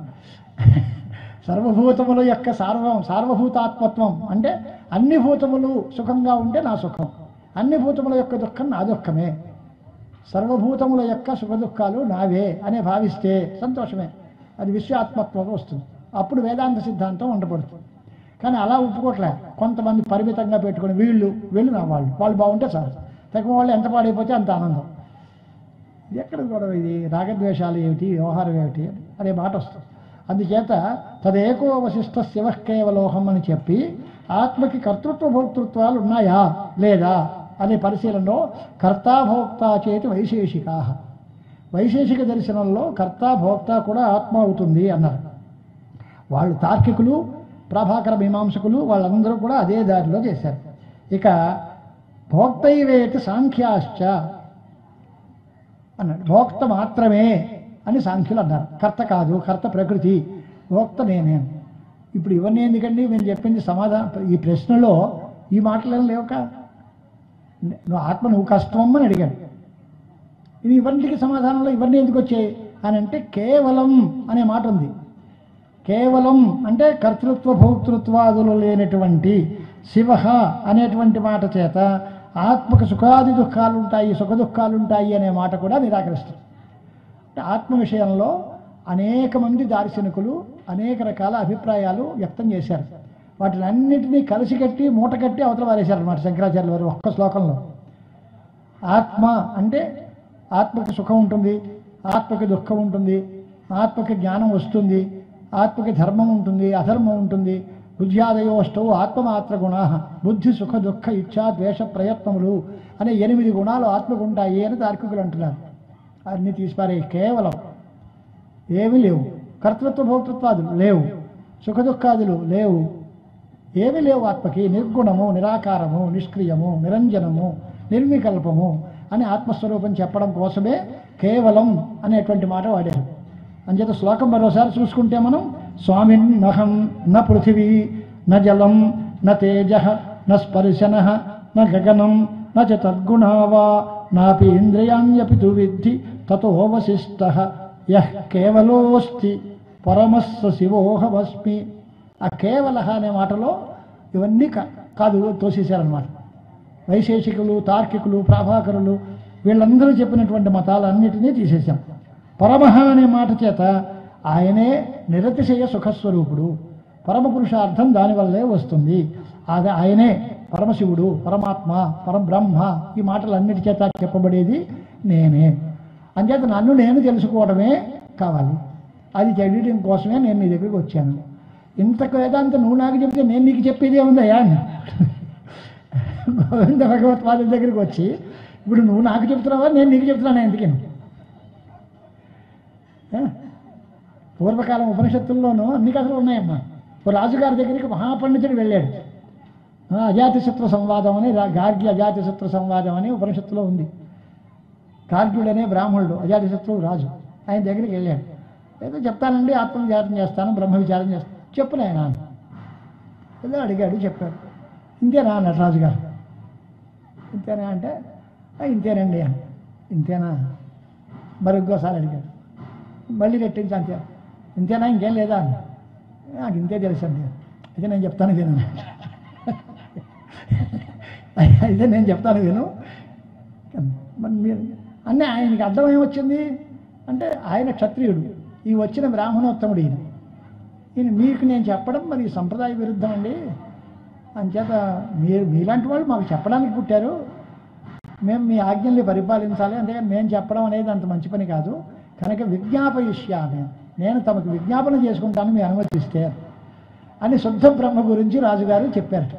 Speaker 2: సర్వభూతముల యొక్క సార్వభూతాత్మత్వం అంటే అన్ని భూతములు సుఖంగా ఉంటే నా సుఖం, అన్ని భూతముల యొక్క దుఃఖం నా దుఃఖమే, సర్వభూతముల యొక్క సుఖ దుఃఖాలు నావే అనే భావిస్తే సంతోషమే. అది విశ్వాత్మత్వం వస్తుంది. అప్పుడు వేదాంత సిద్ధాంతం ఉండబడుతుంది. కానీ అలా ఒప్పుకోవట్లే. కొంతమంది పరిమితంగా పెట్టుకుని వీళ్ళు నా వాళ్ళు బాగుంటే చాలు, తక్కువ వాళ్ళు ఎంత పాడైపోతే అంత ఆనందం. ఇది ఎక్కడ కూడా ఇది రాగద్వేషాలు ఏమిటి, వ్యవహారం ఏమిటి అనే మాట వస్తుంది. అందుచేత తదేకో అవశిష్ట శివ కేవలోహం అని చెప్పి ఆత్మకి కర్తృత్వ భోక్తృత్వాలు ఉన్నాయా లేదా అనే పరిశీలనలో కర్తాభోక్త చేతి వైశేషికా, వైశేషిక దర్శనంలో కర్తాభోక్త కూడా ఆత్మ అవుతుంది అన్నారు వాళ్ళు. తార్కికులు, ప్రభాకర మీమాంసకులు వాళ్ళందరూ కూడా అదే దారిలో చేశారు. ఇక భోక్తైవేతి సాంఖ్యాశ్చ అన్నాడు. భోక్త మాత్రమే అని సాంఖ్యులు అన్నారు. కర్త కాదు, కర్త ప్రకృతి, భోక్త నేనే. ఇప్పుడు ఇవన్నీ ఎందుకండి మేము చెప్పింది సమాధానం? ఈ ప్రశ్నలో ఈ మాటలేం లేవుక. నువ్వు ఆత్మ నువ్వు కష్టం అని అడిగాడు. ఇది ఇవన్నిటికి సమాధానంలో ఇవన్నీ ఎందుకు వచ్చాయి అని అంటే, కేవలం అనే మాట ఉంది. కేవలం అంటే కర్తృత్వ భోక్తృత్వాదులు లేనటువంటి శివ అనేటువంటి మాట చేత ఆత్మకు సుఖాది దుఃఖాలు ఉంటాయి, సుఖ దుఃఖాలు ఉంటాయి అనే మాట కూడా నిరాకరిస్తారు. ఆత్మ విషయంలో అనేక మంది దార్శనికులు అనేక రకాల అభిప్రాయాలు వ్యక్తం చేశారు. వాటిని అన్నిటినీ కలిసికట్టి మూటకట్టి అవతల వారేశారన్నమాట శంకరాచార్యుల వారు ఒక్క శ్లోకంలో. ఆత్మ అంటే ఆత్మకి సుఖం ఉంటుంది, ఆత్మకి దుఃఖం ఉంటుంది, ఆత్మకి జ్ఞానం వస్తుంది, ఆత్మకి ధర్మం ఉంటుంది, అధర్మం ఉంటుంది. బుద్ధ్యాదయోష్టవు ఆత్మమాత్ర గుణా, బుద్ధి సుఖ దుఃఖ ఇచ్ఛా ద్వేష ప్రయత్నములు అనే 8 గుణాలు ఆత్మకు ఉంటాయి అని తార్కికులు అంటున్నారు. అన్నీ తీసిపారే, కేవలం ఏమీ లేవు. కర్తృత్వ భోక్తృత్వాదులు లేవు, సుఖ దుఃఖాదులు లేవు, ఏమీ లేవు. ఆత్మకి నిర్గుణము, నిరాకారము, నిష్క్రియము, నిరంజనము, నిర్వికల్పము అని ఆత్మస్వరూపం చెప్పడం కోసమే కేవలం అనేటువంటి మాట వాడారు. అంచేత శ్లోకం మరోసారి చూసుకుంటే మనం స్వామిన్ నహం న పృథివీ న జలం న తేజ న స్పర్శన న గగనం న చ తద్గుణా వా నాపి ఇంద్రియాణ్యపి తు విద్ధి తతోవశిష్ట యః కేవలోస్తి పరమస్స శివోహమస్మి. ఆ కేవల అనే మాటలో ఇవన్నీ కాదు తోసేశారన్నమాట. వైశేషికులు, తార్కికులు, ప్రాభాకరులు వీళ్ళందరూ చెప్పినటువంటి మతాలన్నిటినీ తీసేశాం. పరమహ అనే మాట చేత ఆయనే నిరతిశయ సుఖస్వరూపుడు, పరమపురుషార్థం దానివల్లే వస్తుంది. అది ఆయనే పరమశివుడు, పరమాత్మ, పరబ్రహ్మ. ఈ మాటలన్నిటి చేత చెప్పబడేది నేనే. అంచేత నన్ను నేను తెలుసుకోవడమే కావాలి. అది తెలియడం కోసమే నేను నీ దగ్గరికి వచ్చాను. ఇంతకు వేదాంత నువ్వు నాకు చెప్తే నేను నీకు చెప్పేదే ఉందయ్యా. గోవింద భగవత్పాదుల దగ్గరికి వచ్చి ఇప్పుడు నువ్వు నాకు చెప్తున్నావా, నేను నీకు చెప్తున్నాను ఎందుకని? పూర్వకాలం ఉపనిషత్తుల్లోనూ అన్ని కథలు ఉన్నాయమ్మా. ఓ రాజుగారి దగ్గరికి మహాపండితుడు వెళ్ళాడు. అజాతిశత్రు సంవాదం అని, గార్గి అజాతిశత్రు సంవాదం అని ఉపనిషత్తులో ఉంది. గార్గ్యుడనే బ్రాహ్మణుడు, అజాతిశత్రువు రాజు. ఆయన దగ్గరికి వెళ్ళాడు. ఏదో చెప్తానండి, ఆత్మ విచారం చేస్తాను, బ్రహ్మ విచారం చేస్తాను, చెప్పు నాయన ఏదో అడిగాడు, చెప్పాడు. ఇంతేనా అన్నాడు రాజుగారు. ఇంతేనా అంటే ఇంతేనండి అని. ఇంతేనా? మరి ఇంకోసారి అడిగాడు. మళ్ళీ రెట్టించి అంతే. ఇంతేనా, ఇంకేం లేదా అని. నాకు ఇంతే తెలుసండి. అయితే నేను చెప్తాను విను. అయితే నేను చెప్తాను విను. మీరు అన్నీ ఆయనకి అర్థం ఏమొచ్చింది అంటే ఆయన క్షత్రియుడు, ఈ వచ్చిన బ్రాహ్మణోత్తముడు ఈయన మీకు నేను చెప్పడం మరి సంప్రదాయ విరుద్ధం అండి. అంచేత మీలాంటి వాళ్ళు మాకు చెప్పడానికి పుట్టారు, మేము మీ ఆజ్ఞల్ని పరిపాలించాలి, అంతేగాని మేము చెప్పడం అనేది అంత మంచి పని కాదు. కనుక విజ్ఞాపయిష్యామి, నేను తమకు విజ్ఞాపన చేసుకుంటాను మీ అనుమతిస్తే అని శుద్ధ బ్రహ్మ గురించి రాజుగారు చెప్పారట.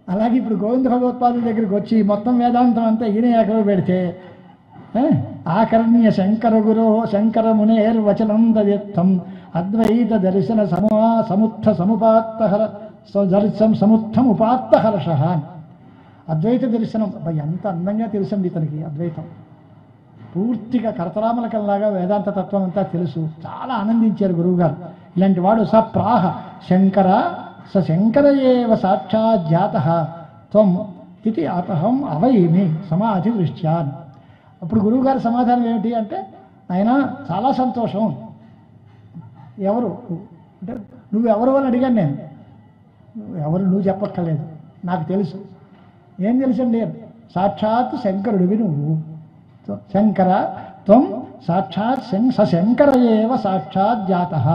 Speaker 2: అలాగే ఇప్పుడు గోవింద భగవత్పాదుల దగ్గరికి వచ్చి మొత్తం వేదాంతం అంతా ఈయన ఎక్కడ పెడితే ఆకర్ణ్య శంకర గురో శంకర మునేర్వచనం దత్తం అద్వైత దర్శన సముత్థ సముపాత్తహర సముత్థముపాత్త హర్ష. అద్వైత దర్శనం ఎంత అందంగా తెలుసండి ఇతనికి. అద్వైతం పూర్తిగా కరతరామలకంలాగా వేదాంత తత్వం అంతా తెలుసు. చాలా ఆనందించారు గురువుగారు. ఇలాంటి వాడు సప్రాహ శంకర స శంకర ఏవ సాక్షాత్ జాతః త్వం ఇది అతహం అవైమి సమాధి దృష్ట్యా. అప్పుడు గురువుగారి సమాధానం ఏమిటి అంటే, ఆయన చాలా సంతోషం. ఎవరు అంటే నువ్వెవరు అని అడిగాను నేను. ఎవరు నువ్వు చెప్పక్కర్లేదు, నాకు తెలుసు. ఏం తెలుసండి? సాక్షాత్ శంకరుడివి నువ్వు. శంకర త్వం సాక్షాత్ సశంకర ఏవ సాక్షాత్ జాతః.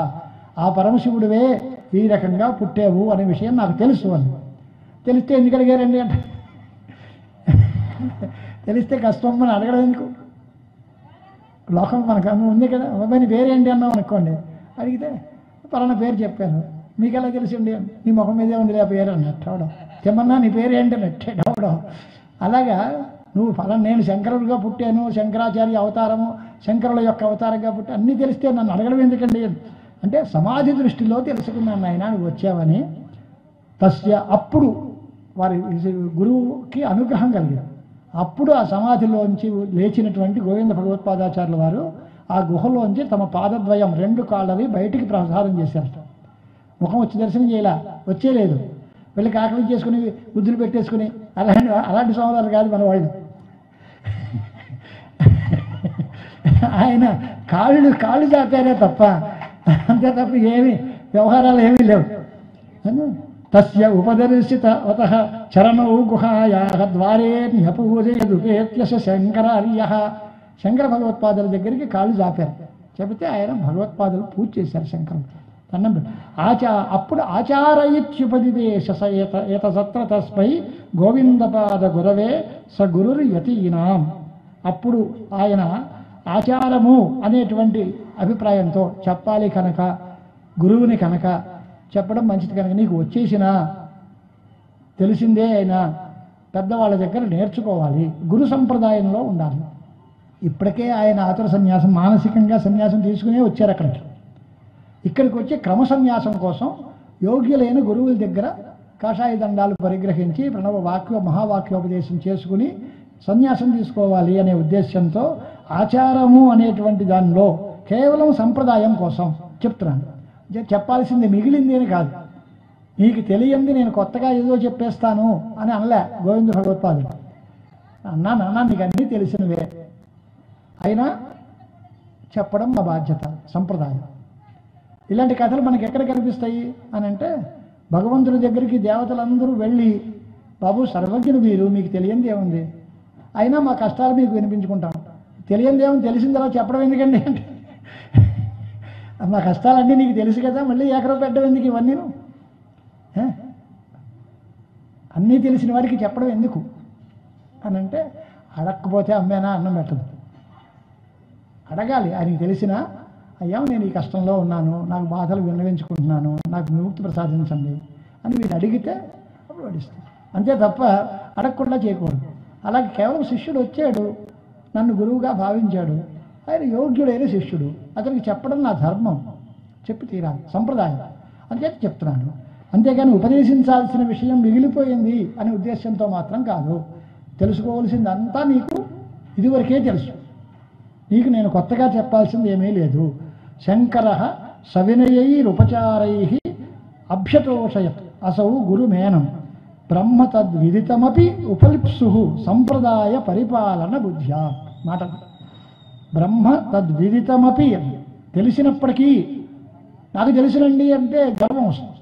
Speaker 2: ఆ పరమశివుడివే ఈ రకంగా పుట్టావు అనే విషయం నాకు తెలుసు అని. తెలిస్తే ఎందుకు అడిగారండి అంటే, తెలిస్తే కష్టం అని అడగడం ఎందుకు? లోకం మనకు ఉంది కదా. అబ్బాయి పేరేంటి అన్నాం అనుకోండి, అడిగితే పలానా పేరు చెప్పాను, మీకు ఎలా తెలిసిండి? నీ ముఖం మీదే ఉంది ఆ పేరు అన్నట్టు అవడం. తెమ్మన్నా నీ పేరు ఏంటి అన్నట్టే అవడం. అలాగా నువ్వు ఫలం నేను శంకరుడిగా పుట్టాను, శంకరాచార్య అవతారము, శంకరుల యొక్క అవతారంగా పుట్టి అన్నీ తెలిస్తే నన్ను అడగడం ఎందుకండి అంటే, సమాధి దృష్టిలో తెలుసుకున్నాను ఆయన నువ్వు వచ్చావని. తస్య అప్పుడు వారి గురువుకి అనుగ్రహం కలిగింది. అప్పుడు ఆ సమాధిలోంచి లేచినటువంటి గోవింద భగవత్పాదాచార్యుల వారు ఆ గుహలోంచి తమ పాదద్వయం 2 కాళ్ళవి బయటికి ప్రసారం చేశారట. ముఖం వచ్చి దర్శనం చేయలా, వచ్చేలేదు. వెళ్ళి కాకలి చేసుకుని బుద్ధులు పెట్టేసుకుని అలాంటి స్వామివారు కాదు మన వాళ్ళు. ఆయన కాళ్ళు చాపారే తప్ప, అంతే తప్ప ఏమి వ్యవహారాలు ఏమీ లేవు. తస్య ఉపదర్శితవతః చరణౌ గుహాయాః ద్వారేణ్యపూజయదుపేత్యస శంకరార్యః. శంకర భగవత్పాదుల దగ్గరికి కాళ్ళు చాపారు. చెబితే ఆయన భగవత్పాదులు పూజ చేశారు. శంకరుడు దండం పెట్టి అప్పుడు ఆచారయిత్యుపదిదేశ ఏతసత్ర తస్మై గోవిందపాద గురవే స గురుర్ యతీనాం. అప్పుడు ఆయన ఆచారము అనేటువంటి అభిప్రాయంతో చెప్పాలి కనుక, గురువుని కనుక చెప్పడం మంచిది కనుక, నీకు వచ్చేసినా తెలిసిందే అయినా పెద్దవాళ్ళ దగ్గర నేర్చుకోవాలి, గురు సంప్రదాయంలో ఉండాలి. ఇప్పటికే ఆయన ఆతుర సన్యాసం, మానసికంగా సన్యాసం తీసుకునే వచ్చారు అక్కడికి. ఇక్కడికి వచ్చి క్రమ సన్యాసం కోసం యోగ్యులైన గురువుల దగ్గర కాషాయ దండాలు పరిగ్రహించి ప్రణవ మహావాక్యోపదేశం చేసుకుని సన్యాసం తీసుకోవాలి అనే ఉద్దేశంతో ఆచారము అనేటువంటి దానిలో కేవలం సంప్రదాయం కోసం చెప్తున్నాను. చెప్పాల్సింది మిగిలింది అని కాదు. నీకు తెలియంది నేను కొత్తగా ఏదో చెప్పేస్తాను అని అనలే గోవింద భగవత్పాదుడు. నాన్న నీకు అన్నీ తెలిసినవే, అయినా చెప్పడం మా బాధ్యత, సంప్రదాయం. ఇలాంటి కథలు మనకి ఎక్కడ కనిపిస్తాయి అని అంటే, భగవంతుడి దగ్గరికి దేవతలందరూ వెళ్ళి, బాబు సర్వజ్ఞులు మీరు, మీకు తెలియంది ఏముంది, అయినా మా కష్టాలు మీకు వినిపించుకుంటాం. తెలియంది ఏముంది, తెలిసిన తర్వాత చెప్పడం ఎందుకండి అంటే, మా కష్టాలన్నీ నీకు తెలుసు కదా, మళ్ళీ ఏకరవ పెట్టడం ఎందుకు ఇవన్నీ, అన్నీ తెలిసిన వాడికి చెప్పడం ఎందుకు అని అంటే, అడగకపోతే అమ్మేనా అన్నం పెట్టదు. అడగాలి. ఆయనకి తెలిసినా, అయ్యా నేను ఈ కష్టంలో ఉన్నాను, నాకు బాధలు విన్నవించుకుంటున్నాను, నాకు విముక్తి ప్రసాదించండి అని వీడు అడిగితే అప్పుడు వడిస్తాను. అంతే తప్ప అడగకుండా చేయకూడదు. అలాగే కేవలం శిష్యుడు వచ్చాడు, నన్ను గురువుగా భావించాడు, ఆయన యోగ్యుడైన శిష్యుడు, అతనికి చెప్పడం నా ధర్మం, చెప్పి తీరాలి, సంప్రదాయం. అంతే చెప్తున్నాను. అంతేగాని ఉపదేశించాల్సిన విషయం మిగిలిపోయింది అనే ఉద్దేశంతో మాత్రం కాదు. తెలుసుకోవాల్సిందంతా నీకు ఇదివరకే తెలుసు, నీకు నేను కొత్తగా చెప్పాల్సింది ఏమీ లేదు. శంకర సవినయైరుపచారై అభ్యతోషయత్ అసౌ గురుమేనం బ్రహ్మ తద్విదితమపి ఉపలిప్సు సంప్రదాయ పరిపాలన బుద్ధ్యా. మాట బ్రహ్మ తద్విదితమపి, తెలిసినప్పటికీ నాకు తెలిసినండి అంటే గర్వం వస్తుంది.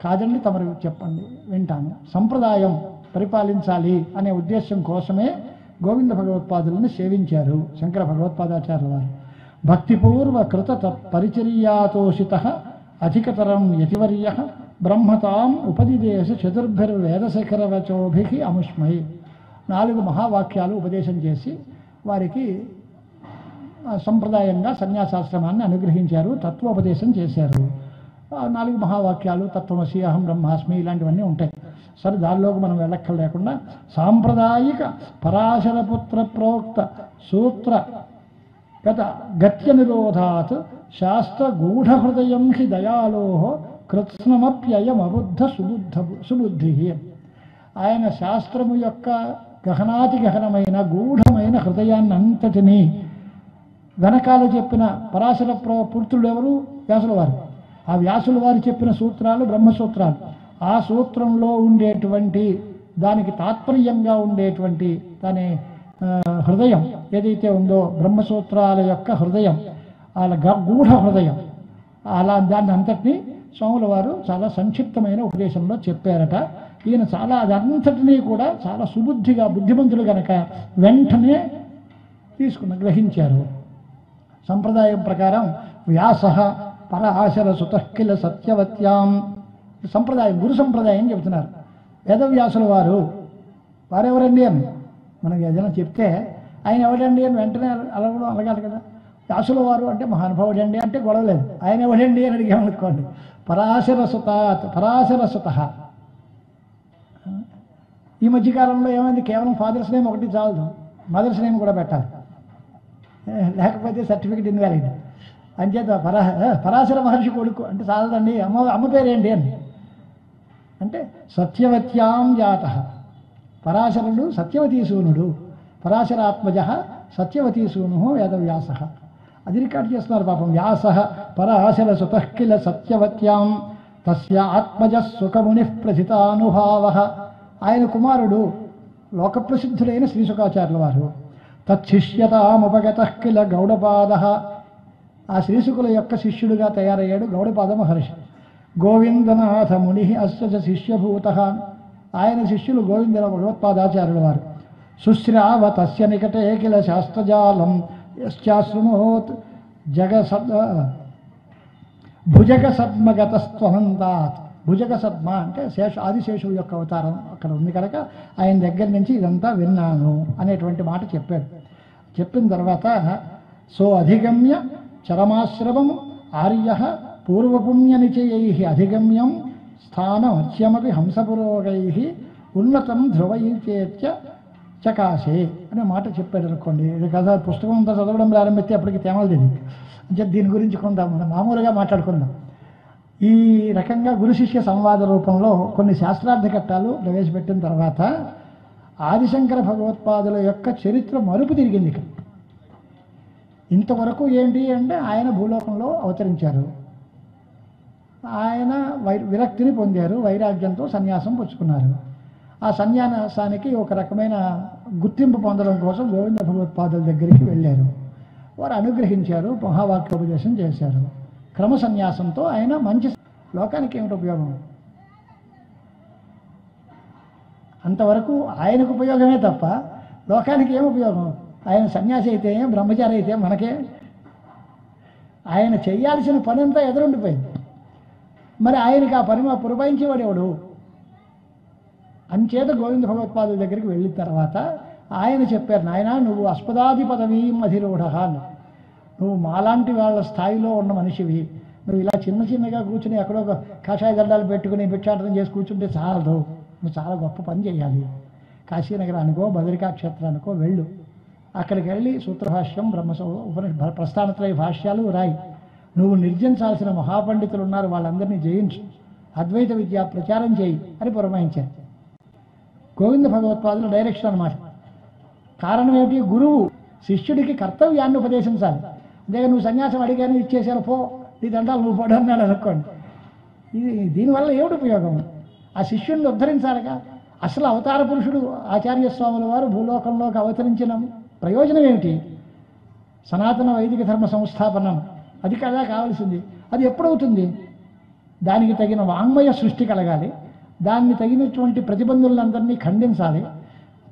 Speaker 2: కాదండి తమరు చెప్పండి వింటాను, సంప్రదాయం పరిపాలించాలి అనే ఉద్దేశం కోసమే గోవింద భగవత్పాదులను సేవించారు శంకర భగవత్పాదాచార్యుల వారు. భక్తిపూర్వ కృత పరిచర్యాతోషిత అధికతరం యతివర్య బ్రహ్మతాం ఉపదిదేశ చతుర్భిర్వేదశిఖరవచోభి అముష్మై. 4 మహావాక్యాలు ఉపదేశం చేసి వారికి సంప్రదాయంగా సన్యాసాశ్రమాన్ని అనుగ్రహించారు, తత్వోపదేశం చేశారు. 4 మహావాక్యాలు తత్వమసి, అహం బ్రహ్మాస్మి, ఇలాంటివన్నీ ఉంటాయి. సరే, దానిలోకి మనం వెళ్ళక్కర్లేకుండా సాంప్రదాయిక పరాశరపుత్ర ప్రోక్త సూత్ర గత్య నిరోధాత్ శాస్త్ర గూఢహృదయం హి దయాలో కృత్స్నమప్యయమబుద్ధ సుబుద్ధి. ఆయన శాస్త్రము యొక్క గహనాతి గహనమైన గూఢమైన హృదయాన్ని అంతటినీ వెనకాల చెప్పిన పరాశర పుత్రుడు ఎవరు? వ్యాసుల వారు. ఆ వ్యాసుల వారు చెప్పిన సూత్రాలు బ్రహ్మసూత్రాలు. ఆ సూత్రంలో ఉండేటువంటి దానికి తాత్పర్యంగా ఉండేటువంటి దాని హృదయం ఏదైతే ఉందో, బ్రహ్మసూత్రాల యొక్క హృదయం, అలా గూఢ హృదయం, అలా దాన్ని అంతటినీ స్వాముల వారు చాలా సంక్షిప్తమైన ఉపదేశంలో చెప్పారట. ఈయన చాలా అదంతటినీ కూడా చాలా సుబుద్ధిగా, బుద్ధిమంతులు గనక వెంటనే గ్రహించారు. సంప్రదాయం ప్రకారం వ్యాస పరాశర సుతఃకిల సత్యవత్యాం. సంప్రదాయం, గురు సంప్రదాయం చెబుతున్నారు. వేదవ్యాసుల వారు, వారెవరండి అని మనకి ఏదైనా చెప్తే ఆయన ఎవడండి అని వెంటనే అలగాలి కదా. వ్యాసుల వారు అంటే మహానుభావుడు అండి అంటే గొడవలేదు. ఆయన ఎవడండి అని అడిగామనుకోండి, పరాశర సుత. ఈ మధ్యకాలంలో ఏమైంది, కేవలం ఫాదర్స్ నేమ్ ఒకటి చాలదు, మదర్స్ నేమ్ కూడా పెట్టాలి, లేకపోతే సర్టిఫికెట్ ఇన్వాలిడ్. అంచేత పరాశర మహర్షి కొడుకు అంటే చాలదండి, అమ్మ పేరేంటి అని అంటే సత్యవత్యాం జాత. పరాశరుడు సత్యవతీసూనుడు, పరాశరాత్మజ సత్యవతీసూను వేదవ్యాస. అది రికార్డు చేస్తున్నారు పాపం. వ్యాస పరాశర సుతఃకిల సత్యవత్యాం తస్య ఆత్మజ సుఖముని ప్రథితానుభావ. ఆయన కుమారుడు లోకప్రసిద్ధుడైన శ్రీశుకాచార్యుల వారు. తచ్చిష్యతాముపగత కిల గౌడపాద. ఆ శ్రీశుకుల యొక్క శిష్యుడిగా తయారయ్యాడు గౌడపాద మహర్షి. గోవిందనాథ ముని అస్య శిష్యభూత, ఆయన శిష్యులు గోవింద భగవత్పాదాచార్యుల వారు. శుశ్రావ తస్య నికటే కిల శాస్త్రజాలం యశ్చాశృణోత్ భుజగ సద్మగతస్త్వనంతాత్. భుజగ సద్మ అంటే ఆదిశేషువు యొక్క అవతారం అక్కడ ఉంది కనుక ఆయన దగ్గర నుంచి ఇదంతా విన్నాను అనేటువంటి మాట చెప్పాడు. చెప్పిన తర్వాత సో అధిగమ్య చరమాశ్రమం ఆర్య పూర్వపుణ్య నిచయై అధిగమ్యం స్థానమత్యమపి హంసపురోగై ఉన్నతం ధ్రువైచేత్య చకాశే అనే మాట చెప్పాడు అనుకోండి. ఇది కథ పుస్తకం అంతా చదవడం ప్రారంభిస్తే అప్పటికి తేమలు తెలియదు. అంటే దీని గురించి కొంత మామూలుగా మాట్లాడుకుందాం. ఈ రకంగా గురు శిష్య సంవాద రూపంలో కొన్ని శాస్త్రార్థ ఘట్టాలు ప్రవేశపెట్టిన తర్వాత ఆదిశంకర భగవత్పాదుల యొక్క చరిత్ర మరుపు తిరిగింది. ఇక్కడ ఇంతవరకు ఏంటి అంటే ఆయన భూలోకంలో అవతరించారు, ఆయన విరక్తిని పొందారు, వైరాగ్యంతో సన్యాసం పుచ్చుకున్నారు. ఆ సన్యాసానికి ఒక రకమైన గుర్తింపు పొందడం కోసం గోవింద భగవత్పాదుల దగ్గరికి వెళ్ళారు. వారు అనుగ్రహించారు, మహావాక్యోపదేశం చేశారు. క్రమ సన్యాసంతో ఆయన మంచి లోకానికి ఏమిటి ఉపయోగం? అంతవరకు ఆయనకు ఉపయోగమే తప్ప లోకానికి ఏం ఉపయోగం? ఆయన సన్యాసి అయితే ఏం, బ్రహ్మచారి అయితే మనకే. ఆయన చేయాల్సిన పని అంతా ఎదురుండిపోయింది. మరి ఆయనకి ఆ పని పురపాయించేవాడు ఎవడు? అంచేత గోవింద భగవత్పాదుల దగ్గరికి వెళ్ళిన తర్వాత ఆయన చెప్పారు, నాయన నువ్వు అస్పదాది పదవీం అధిరూఢ, నువ్వు మాలాంటి వాళ్ళ స్థాయిలో ఉన్న మనిషివి. నువ్వు ఇలా చిన్నగా కూర్చుని ఎక్కడో కాషాయ దండాలు పెట్టుకుని భిక్షాటనం చేసి కూర్చుంటే చాలదు. నువ్వు చాలా గొప్ప పని చేయాలి. కాశీనగరానికో బదరికా క్షేత్రానికో వెళ్ళు. అక్కడికి వెళ్ళి సూత్రభాష్యం ప్రస్థానత్రయ భాష్యాలు రాయి. నువ్వు నిర్జించాల్సిన మహాపండితులు ఉన్నారు, వాళ్ళందరినీ జయించు, అద్వైత విద్య ప్రచారం చేయి అని పురమాయించారు. గోవింద భగవత్పాదుల డైరెక్షన్ అన్నమాట. కారణం ఏమిటి? గురువు శిష్యుడికి కర్తవ్యాన్ని ఉపదేశించాలి. అంతేగా నువ్వు సన్యాసం అడిగాను ఇచ్చేసాను పో, నీ దండాలు నువ్వు పడు అన్నాడు అనుకోండి. దీనివల్ల ఏమిటి ఉపయోగం? ఆ శిష్యుడిని ఉద్ధరించాలిగా. అసలు అవతార పురుషుడు ఆచార్య స్వాముల వారు భూలోకంలోకి అవతరించిన ప్రయోజనం ఏమిటి? సనాతన వైదిక ధర్మ సంస్థాపనం. అది కదా కావాల్సింది. అది ఎప్పుడవుతుంది? దానికి తగిన వాంగ్మయ సృష్టి కలగాలి, దాన్ని తగినటువంటి ప్రతిబంధులందరినీ ఖండించాలి,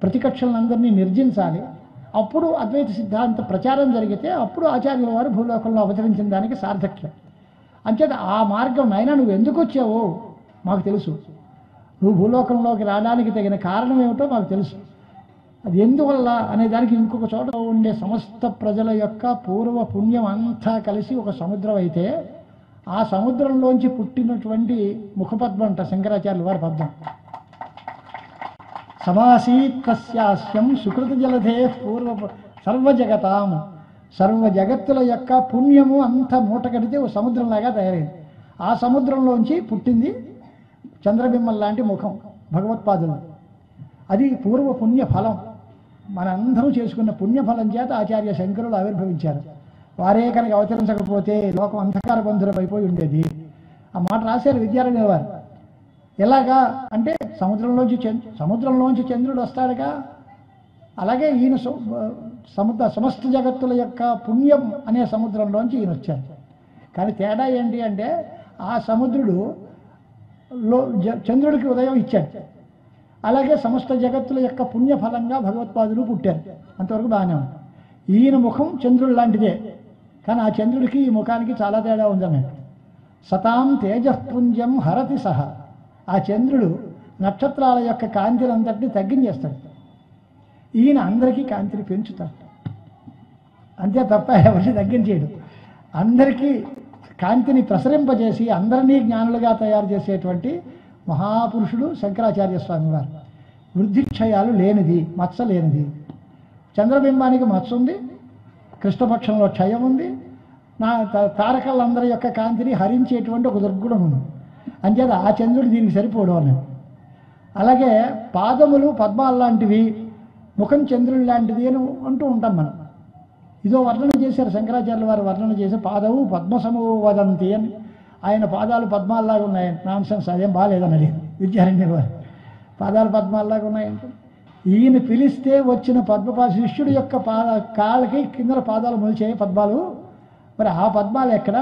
Speaker 2: ప్రతికక్షలందరినీ నిర్జించాలి. అప్పుడు అద్వైత సిద్ధాంత ప్రచారం జరిగితే అప్పుడు ఆచార్యుల వారు భూలోకంలో అవతరించిన దానికి సార్థక్యం. అంచేత ఆ మార్గం, నాయనా నువ్వు ఎందుకు వచ్చావో మాకు తెలుసు, నువ్వు భూలోకంలోకి రావడానికి తగిన కారణం ఏమిటో మాకు తెలుసు, అది ఎందువల్ల అనే దానికి ఇంకొక చోట ఉండే సమస్త ప్రజల యొక్క పూర్వ పుణ్యం అంతా కలిసి ఒక సముద్రం అయితే ఆ సముద్రంలోంచి పుట్టినటువంటి ముఖపద్మం అంట శంకరాచార్యుల వారి పద్మం. సమాసీత్స్యాస్యం సుకృత జలధే పూర్వ సర్వజగతాం. సర్వ జగత్తుల యొక్క పుణ్యము అంతా మూట కడితే ఓ సముద్రంలాగా తయారైంది. ఆ సముద్రంలోంచి పుట్టింది చంద్రబింబం లాంటి ముఖం భగవత్పాదులు. అది పూర్వ పుణ్య ఫలం. మనందరూ చేసుకున్న పుణ్యఫలం చేత ఆచార్య శంకరులు ఆవిర్భవించారు. వారే కనుక అవతరించకపోతే లోకం అంధకార బంధురమైపోయి ఉండేది. ఆ మాట రాశారు విద్యారణ్యుల వారు. ఎలాగా అంటే సముద్రంలోంచి చంద్రుడు వస్తాడుగా, అలాగే ఈయన సమస్త జగత్తుల యొక్క పుణ్యం అనే సముద్రంలోంచి ఈయన వచ్చారు. కానీ తేడా ఏంటి అంటే ఆ సముద్రుడు చంద్రుడికి ఉదయం ఇచ్చాడు, అలాగే సమస్త జగత్తుల యొక్క పుణ్యఫలంగా భగవత్పాదులు పుట్టారు. అంతవరకు బాగానే ఉంది. ఈయన ముఖం చంద్రుడు లాంటిదే, కానీ ఆ చంద్రుడికి ఈ ముఖానికి చాలా తేడా ఉందన్నట్టు. సతాం తేజపుంజం హరతి సహ. ఆ చంద్రుడు నక్షత్రాల యొక్క కాంతినంతటిని తగ్గించేస్తాడు, ఈయన అందరికీ కాంతిని పెంచుతాడు. అంతే తప్ప ఎవరిని తగ్గించేయడు. అందరికీ కాంతిని ప్రసరింపజేసి అందరినీ జ్ఞానులుగా తయారు చేసేటువంటి మహాపురుషుడు శంకరాచార్య స్వామి వారు. వృద్ధిక్షయాలు లేనిది, మత్స లేనిది. చంద్రబింబానికి మత్స ఉంది, కృష్ణపక్షంలో క్షయం ఉంది, తారకలందరి యొక్క కాంతిని హరించేటువంటి ఒక దుర్గుణం ఉంది. అంచేత ఆ చంద్రుడు దీనికి సరిపోవడం అన్నాడు. అలాగే పాదములు పద్మాలు లాంటివి, ముఖం చంద్రుడు లాంటిది అని అంటూ ఉంటాం మనం. ఇదో వర్ణన చేశారు శంకరాచార్యుల వారు. వర్ణన చేసి పాదవు పద్మసమో వదంతి అని. ఆయన పాదాలు పద్మాల్లాగా ఉన్నాయని. నాన్ సెన్స్, అదేం బాగాలేదని అడిగారు విద్యారణ్యుల వారు. పాదాలు పద్మాల్లాగా ఉన్నాయంటే ఈయన పిలిస్తే వచ్చిన శిష్యుడి యొక్క కాళ్ళకి కింద పాదాలు మొలిచాయి పద్మాలు. మరి ఆ పద్మాలు ఎక్కడ,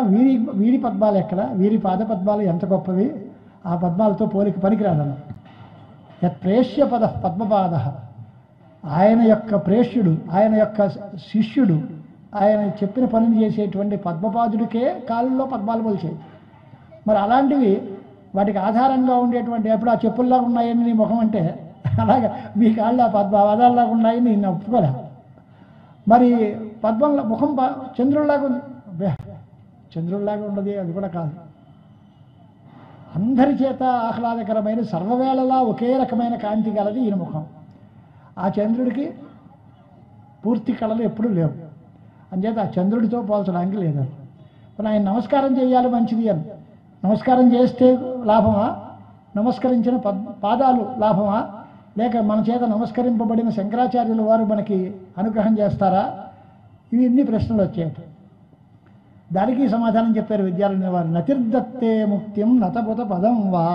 Speaker 2: వీరి పద్మాలు ఎక్కడ, వీరి పాద పద్మాలు ఎంత గొప్పవి, ఆ పద్మాలతో పోలిక పనికిరాదన్న. యత్ ప్రేష్య పద పద్మపాద, ఆయన యొక్క ప్రేష్యుడు, ఆయన యొక్క శిష్యుడు, ఆయన చెప్పిన పనులు చేసేటువంటి పద్మపాదుడికే కాళ్ళలో పద్మాలు మొలిచాయి. మరి అలాంటివి వాటికి ఆధారంగా ఉండేటువంటి, ఎప్పుడు ఆ చెప్పుల్లాగా ఉన్నాయని నీ ముఖం అంటే, అలాగా మీ కాళ్ళు ఆ పద్మపాదాల్లాగా ఉన్నాయని నేను ఒప్పుకోలే. మరి పద్మంలో ముఖం చంద్రుల్లాగా ఉంది, చంద్రుల్లాగా ఉండదు, అది కూడా కాదు. అందరి చేత ఆహ్లాదకరమైన సర్వవేళలా ఒకే రకమైన కాంతి గలది ఈయన ముఖం. ఆ చంద్రుడికి పూర్తి కళలు ఎప్పుడూ లేవు, అంచేత ఆ చంద్రుడితో పోల్చడానికి లేదు. మరి ఆయన నమస్కారం చేయాలి మంచిది అని, నమస్కారం చేస్తే లాభమా, నమస్కరించిన పాదాలు లాభమా, లేక మన చేత నమస్కరింపబడిన శంకరాచార్యుల వారు మనకి అనుగ్రహం చేస్తారా, ఇవి ఇన్ని ప్రశ్నలు వచ్చాయి. దానికి సమాధానం చెప్పారు విద్యారణ్య వారు. నతిర్దత్తే ముక్తిం నతపుత పదం వా,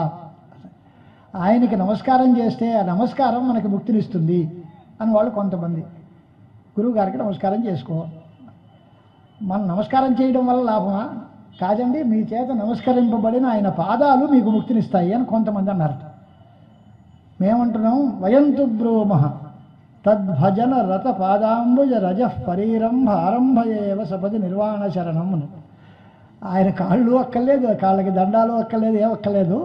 Speaker 2: ఆయనకి నమస్కారం చేస్తే ఆ నమస్కారం మనకి ముక్తినిస్తుంది అని వాళ్ళు కొంతమంది. గురువు గారికి నమస్కారం చేసుకో, మనం నమస్కారం చేయడం వల్ల లాభమా, కాదండి మీ చేత నమస్కరింపబడిన ఆయన పాదాలు మీకు ముక్తినిస్తాయి అని కొంతమంది అన్నారు. మేమంటున్నాం వయంతు బ్రూమః తద్భజన రత పాదాంబుజ రజ పరీరంభ ఆరంభయేవ సపది నిర్వాణ శరణం. ఆయన కాళ్ళు అక్కర్లేదు, కాళ్ళకి దండాలు అక్కర్లేదు, ఏ అక్కర్లేదు.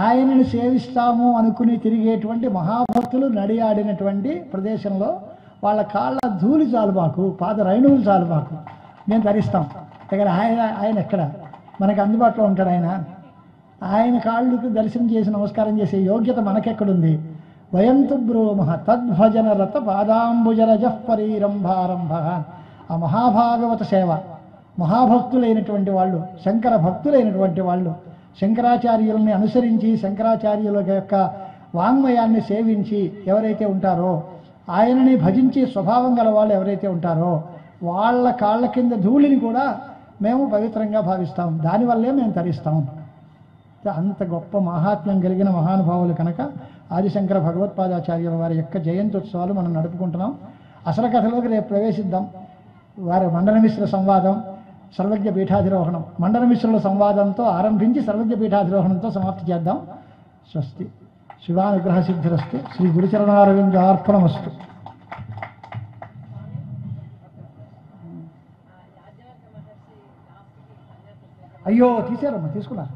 Speaker 2: ఆయనని సేవిస్తాము అనుకుని తిరిగేటువంటి మహాభక్తులు నడియాడినటువంటి ప్రదేశంలో వాళ్ళ కాళ్ళ ధూళి చాలు మాకు, పాద రైణువులు చాలు మాకు, మేము ధరిస్తాం. దగ్గర ఆయన ఎక్కడ మనకి అందుబాటులో ఉంటాడు? ఆయన కాళ్ళకి దర్శనం చేసి నమస్కారం చేసే యోగ్యత మనకెక్కడుంది? వయంతు బ్రూమః తద్భజన రత పాదాంబుజరజ పరీరంభారంభ. ఆ మహాభాగవత సేవ, మహాభక్తులైనటువంటి వాళ్ళు, శంకర భక్తులైనటువంటి వాళ్ళు, శంకరాచార్యుల్ని అనుసరించి శంకరాచార్యుల యొక్క వాంగ్మయాన్ని సేవించి ఎవరైతే ఉంటారో, ఆయనని భజించే స్వభావం గల వాళ్ళు ఎవరైతే ఉంటారో వాళ్ళ కాళ్ళ కింద ధూళిని కూడా మేము పవిత్రంగా భావిస్తాం, దానివల్లే మేము తరిస్తాం. అంత గొప్ప మహాత్మ్యం కలిగిన మహానుభావులు కనుక ఆదిశంకర భగవత్పాదాచార్యుల వారి యొక్క జయంత్యుత్సవాలు మనం నడుపుకుంటున్నాం. అసలు కథలోకి రేపు ప్రవేశిద్దాం. వారి మండనమిశ్ర సంవాదం, సర్వజ్ఞ పీఠాధిరోహణం, మండనమిశ్రుల సంవాదంతో ఆరంభించి సర్వజ్ఞ పీఠాధిరోహణంతో సమాప్తి చేద్దాం. స్వస్తి. శివానుగ్రహ సిద్ధిరస్తు. శ్రీ గురుచరణారవిందార్పణమస్తు. అయ్యో తీశారమ్మా, తీసుకున్నారు.